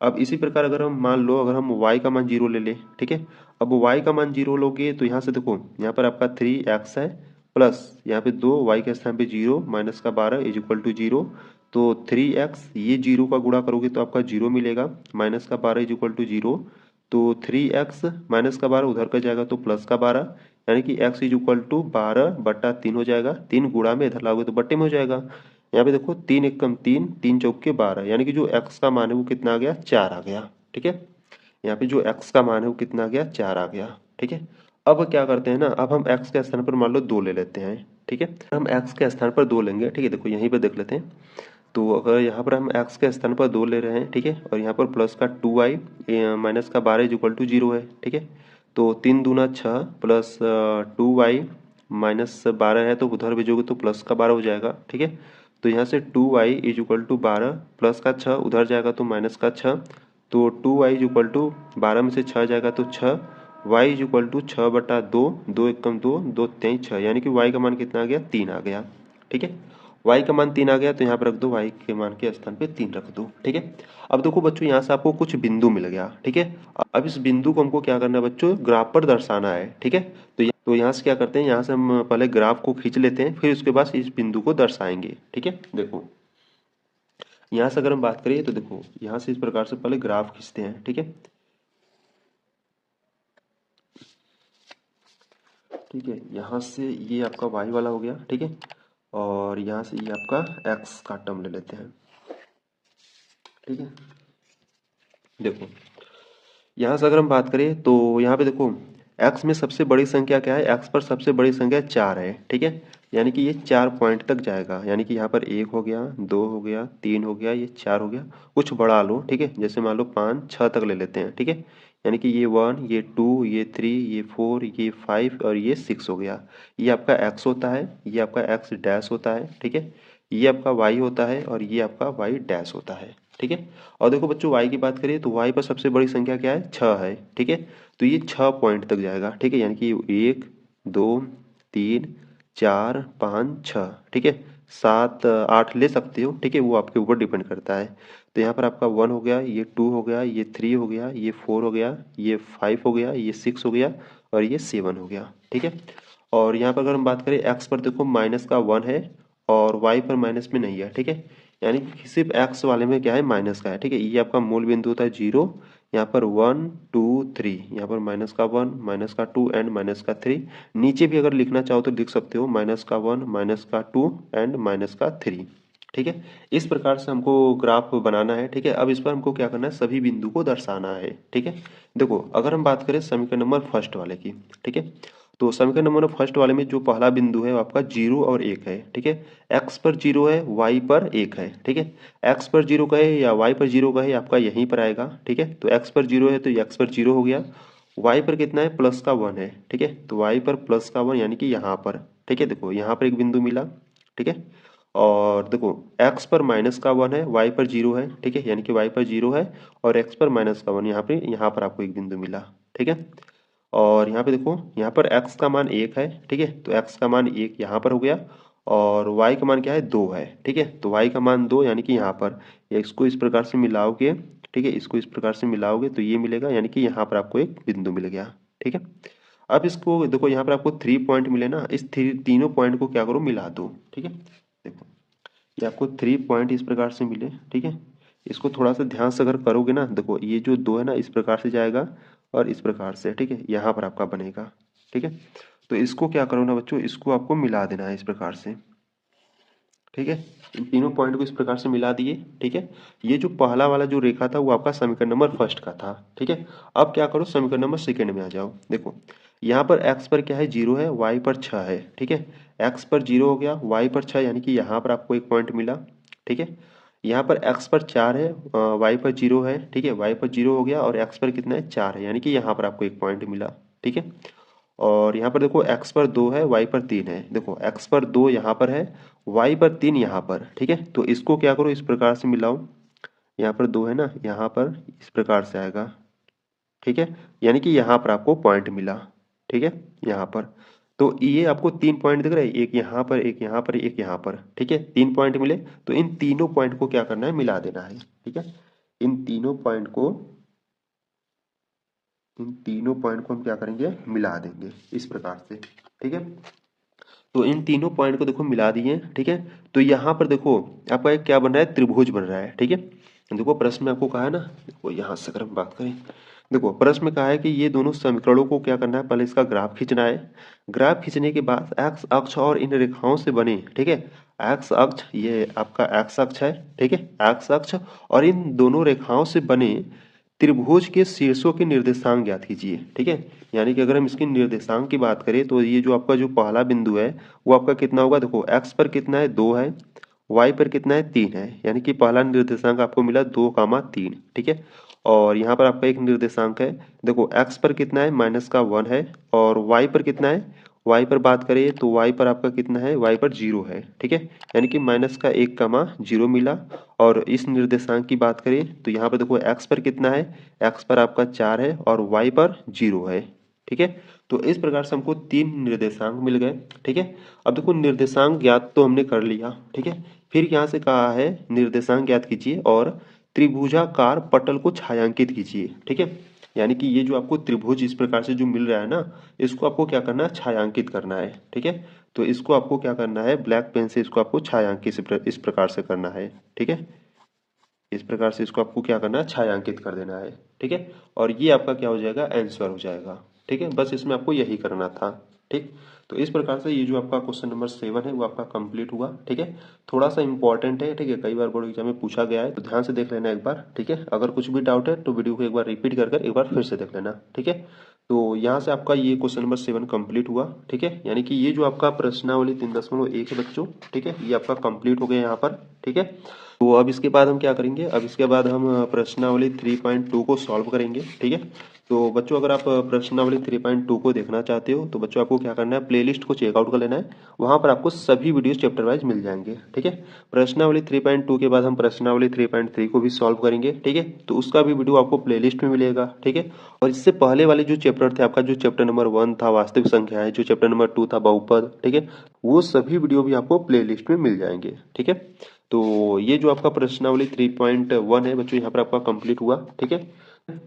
अब इसी प्रकार अगर हम मान लो अगर हम y का मान 0 ले लें, ठीक है। अब y का मान 0 लोगे तो यहाँ से देखो यहाँ पर आपका 3x है प्लस यहाँ पे 2 y के स्थान पे 0 माइनस का 12 इज इक्वल टू 0, तो 3x ये 0 का गुणा करोगे तो आपका 0 मिलेगा, माइनस का 12 इज इक्वल टू 0, तो 3x माइनस का 12 उधर का जाएगा तो प्लस का 12, यानी कि x इज इक्वल टू 12/3 हो जाएगा, 3 गुणा में इधर लाओगे तो बट्टे में हो जाएगा। यहाँ पे देखो 3 एकम 3, 3 चौके 12, यानी कि जो x का मान है वो कितना आ गया, 4 आ गया, ठीक है। यहाँ पे जो x का मान है वो कितना आ गया, 4 आ गया, ठीक है। अब क्या करते हैं ना, अब हम x के स्थान पर मान लो 2 ले लेते हैं, ठीक है। हम x के स्थान पर 2 लेंगे, ठीक है। देखो यहीं पर देख लेते हैं, तो अगर यहाँ पर हम x के स्थान पर 2 ले रहे हैं, ठीक है, और यहाँ पर प्लस का 2y माइनस का 12 इज इक्वल टू 0 है, ठीक है। तो 3 दूना 6 प्लस 2y माइनस 12 है तो उधर भेजोगे तो प्लस का 12 हो जाएगा, ठीक है। तो यहाँ से 2y is equal to 12 plus का 6 उधर जाएगा तो माइनस का 6, तो 2y इज इक्वल टू 12 में से 6 जाएगा तो 6, y इज इक्वल टू 6/2, 2 एकम 2, 2 तेईस 6, यानी कि y का मान कितना आ गया, 3 आ गया, ठीक है। y का मान 3 आ गया तो यहाँ पर रख दो, y के मान के स्थान पे 3 रख दो, ठीक है। अब देखो बच्चों यहाँ से आपको कुछ बिंदु मिल गया, ठीक है। अब इस बिंदु को हमको क्या करना है बच्चों, ग्राफ पर दर्शाना है, ठीक है। तो यहाँ से क्या करते हैं, यहाँ से हम पहले ग्राफ को खींच लेते हैं, फिर उसके बाद इस बिंदु को दर्शाएंगे, ठीक है। देखो यहाँ से अगर हम बात करें तो देखो यहाँ से इस प्रकार से पहले ग्राफ खींचते हैं, ठीक है। ठीक है, यहाँ से ये आपका y वाला हो गया, ठीक है, और यहाँ से ये आपका x का टर्म ले लेते हैं, ठीक है। देखो यहाँ से अगर हम बात करें तो यहाँ पे देखो x में सबसे बड़ी संख्या क्या है, x पर सबसे बड़ी संख्या 4 है, ठीक है। यानी कि ये 4 पॉइंट तक जाएगा, यानी कि यहाँ पर 1 हो गया, 2 हो गया, 3 हो गया, ये 4 हो गया, कुछ बढ़ा लो, ठीक है। जैसे मान लो 5 6 तक ले लेते हैं, ठीक है। यानी कि ये 1 ये 2 ये 3 ये 4 ये 5 और ये 6 हो गया। ये आपका x होता है, ये आपका x डैश होता है, ठीक है। ये आपका y होता है और ये आपका y डैश होता है, ठीक है। और देखो बच्चों y की बात करें तो y पर सबसे बड़ी संख्या क्या है, 6 है, ठीक है। तो ये 6 पॉइंट तक जाएगा, ठीक है। यानी कि 1 2 3 4 5 6, ठीक है। 7 8 ले सकते हो, ठीक है, वो आपके ऊपर डिपेंड करता है। तो यहाँ पर आपका 1 हो गया, ये 2 हो गया, ये 3 हो गया, ये 4 हो गया, ये 5 हो गया, ये 6 हो गया और ये 7 हो गया, ठीक है। और यहाँ पर अगर हम बात करें x पर देखो माइनस का 1 है और y पर माइनस में नहीं है, ठीक है। यानी कि सिर्फ x वाले में क्या है, माइनस का है, ठीक है। ये आपका मूल बिंदु होता है 0, यहाँ पर 1 2 3, यहाँ पर माइनस का 1 माइनस का 2 एंड माइनस का 3। नीचे भी अगर लिखना चाहो तो लिख सकते हो, माइनस का 1 माइनस का 2 एंड माइनस का 3, ठीक है। इस प्रकार से हमको ग्राफ बनाना है, ठीक है। अब इस पर हमको क्या करना है, सभी बिंदु को दर्शाना है, ठीक है। देखो अगर हम बात करें समीकरण नंबर फर्स्ट वाले की, ठीक है, तो समीकरण नंबर फर्स्ट वाले में जो पहला बिंदु है वो आपका 0 और 1 है, ठीक है। x पर 0 है, y पर 1 है, ठीक है। x पर 0 कहे या y पर 0 कहे आपका यहीं पर आएगा, ठीक है। तो x पर 0 है तो x पर 0 हो गया, y पर कितना है, प्लस का 1 है, ठीक है। तो y पर प्लस का 1 यानी कि यहाँ पर, ठीक है। देखो यहाँ पर एक बिंदु मिला, ठीक है। और देखो x पर माइनस का 1 है, y पर 0 है, ठीक है, यानी कि y पर 0 है और x पर माइनस का 1, यहाँ पर आपको एक बिंदु मिला, ठीक है। और यहाँ पे देखो, यहाँ पर x का मान 1 है, ठीक है, तो x का मान 1 यहाँ पर हो गया और y का मान क्या है 2 है, ठीक है, तो y का मान 2 यानी कि यहाँ पर इसको इस प्रकार से मिलाओगे, ठीक है, इसको इस प्रकार से मिलाओगे तो ये मिलेगा, यानी कि यहाँ पर आपको एक बिंदु मिल गया, ठीक है। अब इसको देखो, यहाँ पर आपको 3 पॉइंट मिले ना, इस तीनों पॉइंट को क्या करो, मिला दो, ठीक है। देखो ये आपको 3 पॉइंट इस प्रकार से मिले, ठीक है। इसको थोड़ा सा ध्यान से अगर करोगे ना, देखो ये जो 2 है ना इस प्रकार से जाएगा और इस प्रकार से, ठीक है, यहाँ पर आपका बनेगा, ठीक है। तो इसको क्या करो ना बच्चों, इसको आपको मिला देना है इस प्रकार से, ठीक है। इन तीनों पॉइंट को इस प्रकार से मिला दिए, ठीक है। ये जो पहला वाला जो रेखा था वो आपका समीकरण नंबर फर्स्ट का था, ठीक है। अब क्या करो, समीकरण नंबर सेकंड में आ जाओ। देखो यहाँ पर x पर क्या है 0 है, y पर 6 है, ठीक है। x पर 0 हो गया, y पर 6 यानी कि यहाँ पर आपको एक पॉइंट मिला, ठीक है। यहाँ पर x पर 4 है, y पर 0 है, ठीक है, y पर 0 हो गया और x पर कितना है 4 है, यानी कि यहाँ पर आपको एक पॉइंट मिला, ठीक है। और यहाँ पर देखो x पर 2 है, y पर 3 है, देखो x पर 2 यहाँ पर है, y पर 3 यहाँ पर, ठीक है। तो इसको क्या करो, इस प्रकार से मिलाओ, यहाँ पर 2 है ना, यहाँ पर इस प्रकार से आएगा, ठीक है, यानी कि यहाँ पर आपको पॉइंट मिला, ठीक है, यहाँ पर। तो ये आपको 3 पॉइंट दिख रहे हैं, एक यहाँ पर, एक यहाँ पर, एक यहाँ पर, ठीक है, 3 पॉइंट मिले। तो इन तीनों पॉइंट को क्या करना है, मिला देना है, ठीक है। इन तीनों पॉइंट को हम क्या करेंगे, मिला देंगे इस प्रकार से, ठीक है। तो इन तीनों पॉइंट को देखो मिला दिए, ठीक है। तो यहाँ पर देखो आपका एक क्या बन रहा है, त्रिभुज बन रहा है, ठीक है। देखो प्रश्न में आपको कहा है ना, देखो यहाँ से अगर हम बात करें, देखो प्रश्न में कहा है कि ये दोनों समीकरणों को क्या करना है, पहले इसका ग्राफ खींचना है। ग्राफ खींचने के बाद एक्स अक्ष और इन रेखाओं से बने, ठीक है, एक्स अक्ष, ये आपका एक्स अक्ष है, ठीक है, एक्स अक्ष और इन दोनों रेखाओं से बने त्रिभुज के शीर्षों के निर्देशांक ज्ञात कीजिए, ठीक है। यानी कि अगर हम इसके निर्देशांक की बात करें तो ये जो आपका जो पहला बिंदु है वो आपका कितना होगा, देखो x पर कितना है 2 है, y पर कितना है 3 है, यानी कि पहला निर्देशांक आपको मिला 2, 3, ठीक है। और यहाँ पर आपका एक निर्देशांक है, देखो x पर कितना है माइनस का 1 है और y पर कितना है, y पर बात करें तो y पर आपका कितना है, y पर 0 है, ठीक है, यानी कि माइनस का 1, 0 मिला। और इस निर्देशांक की बात करें तो यहाँ पर देखो x पर कितना है, x पर आपका 4 है और y पर 0 है, ठीक है। तो इस प्रकार से हमको 3 निर्देशांक मिल गए, ठीक है। अब देखो निर्देशांक ज्ञात तो हमने कर लिया, ठीक है। फिर यहाँ से कहा है निर्देशांक ज्ञात कीजिए और त्रिभुजाकार पटल को छायांकित कीजिए, ठीक है। यानी कि ये जो आपको त्रिभुज इस प्रकार से जो मिल रहा है ना, इसको आपको क्या करना है, छायांकित करना है, ठीक है। तो इसको आपको क्या करना है, ब्लैक पेन से इसको आपको छायांकित इस प्रकार से करना है, ठीक है। इस प्रकार से इसको आपको क्या करना है, छायांकित कर देना है, ठीक है। और ये आपका क्या हो जाएगा, आंसर हो जाएगा, ठीक है। बस इसमें आपको यही करना था, ठीक। तो इस प्रकार से ये जो आपका क्वेश्चन नंबर 7 है वो आपका कंप्लीट हुआ, ठीक है। थोड़ा सा इंपॉर्टेंट है, ठीक है, कई बार बोर्ड एग्जाम में पूछा गया है, तो ध्यान से देख लेना एक बार, ठीक है। अगर कुछ भी डाउट है तो वीडियो को एक बार रिपीट कर एक बार फिर से देख लेना, ठीक है। तो यहाँ से आपका ये क्वेश्चन नंबर 7 कंप्लीट हुआ, ठीक है। यानी कि ये जो आपका प्रश्नावली 3.1 है बच्चों, ठीक है, ये आपका कंप्लीट हो गया यहाँ पर, ठीक है। तो अब इसके बाद हम क्या करेंगे, अब इसके बाद हम प्रश्नावली 3.2 को सॉल्व करेंगे, ठीक है। तो बच्चों अगर आप प्रश्नावली 3.2 को देखना चाहते हो तो बच्चों आपको क्या करना है, प्लेलिस्ट को चेकआउट कर लेना है, वहां पर आपको सभी वीडियोस चैप्टर वाइज मिल जाएंगे, ठीक है। प्रश्नावली 3.2 के बाद हम प्रश्नावली 3.3 को भी सॉल्व करेंगे, ठीक है। तो उसका भी वीडियो आपको प्लेलिस्ट में मिलेगा, ठीक है। और इससे पहले वाले जो चैप्टर थे आपका, जो चैप्टर नंबर 1 था वास्तविक संख्या है, जो चैप्टर नंबर 2 था बहुपद, ठीक है, वो सभी वीडियो भी आपको प्लेलिस्ट में मिल जाएंगे, ठीक है। तो ये जो आपका प्रश्नावली 3.1 है बच्चों, यहाँ पर आपका कंप्लीट हुआ, ठीक है।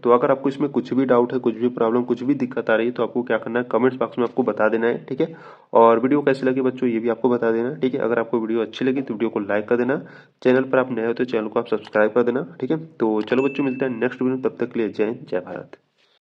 तो अगर आपको इसमें कुछ भी डाउट है, कुछ भी प्रॉब्लम, कुछ भी दिक्कत आ रही है तो आपको क्या करना है, कमेंट्स बॉक्स में आपको बता देना है, ठीक है। और वीडियो कैसी लगी बच्चों ये भी आपको बता देना, ठीक है। अगर आपको वीडियो अच्छी लगी तो वीडियो को लाइक कर देना, चैनल पर आप नए हो तो चैनल को आप सब्सक्राइब कर देना, ठीक है। तो चलो बच्चों मिलते हैं नेक्स्ट वीडियो, तब तक के लिए जय हिंद, जय भारत।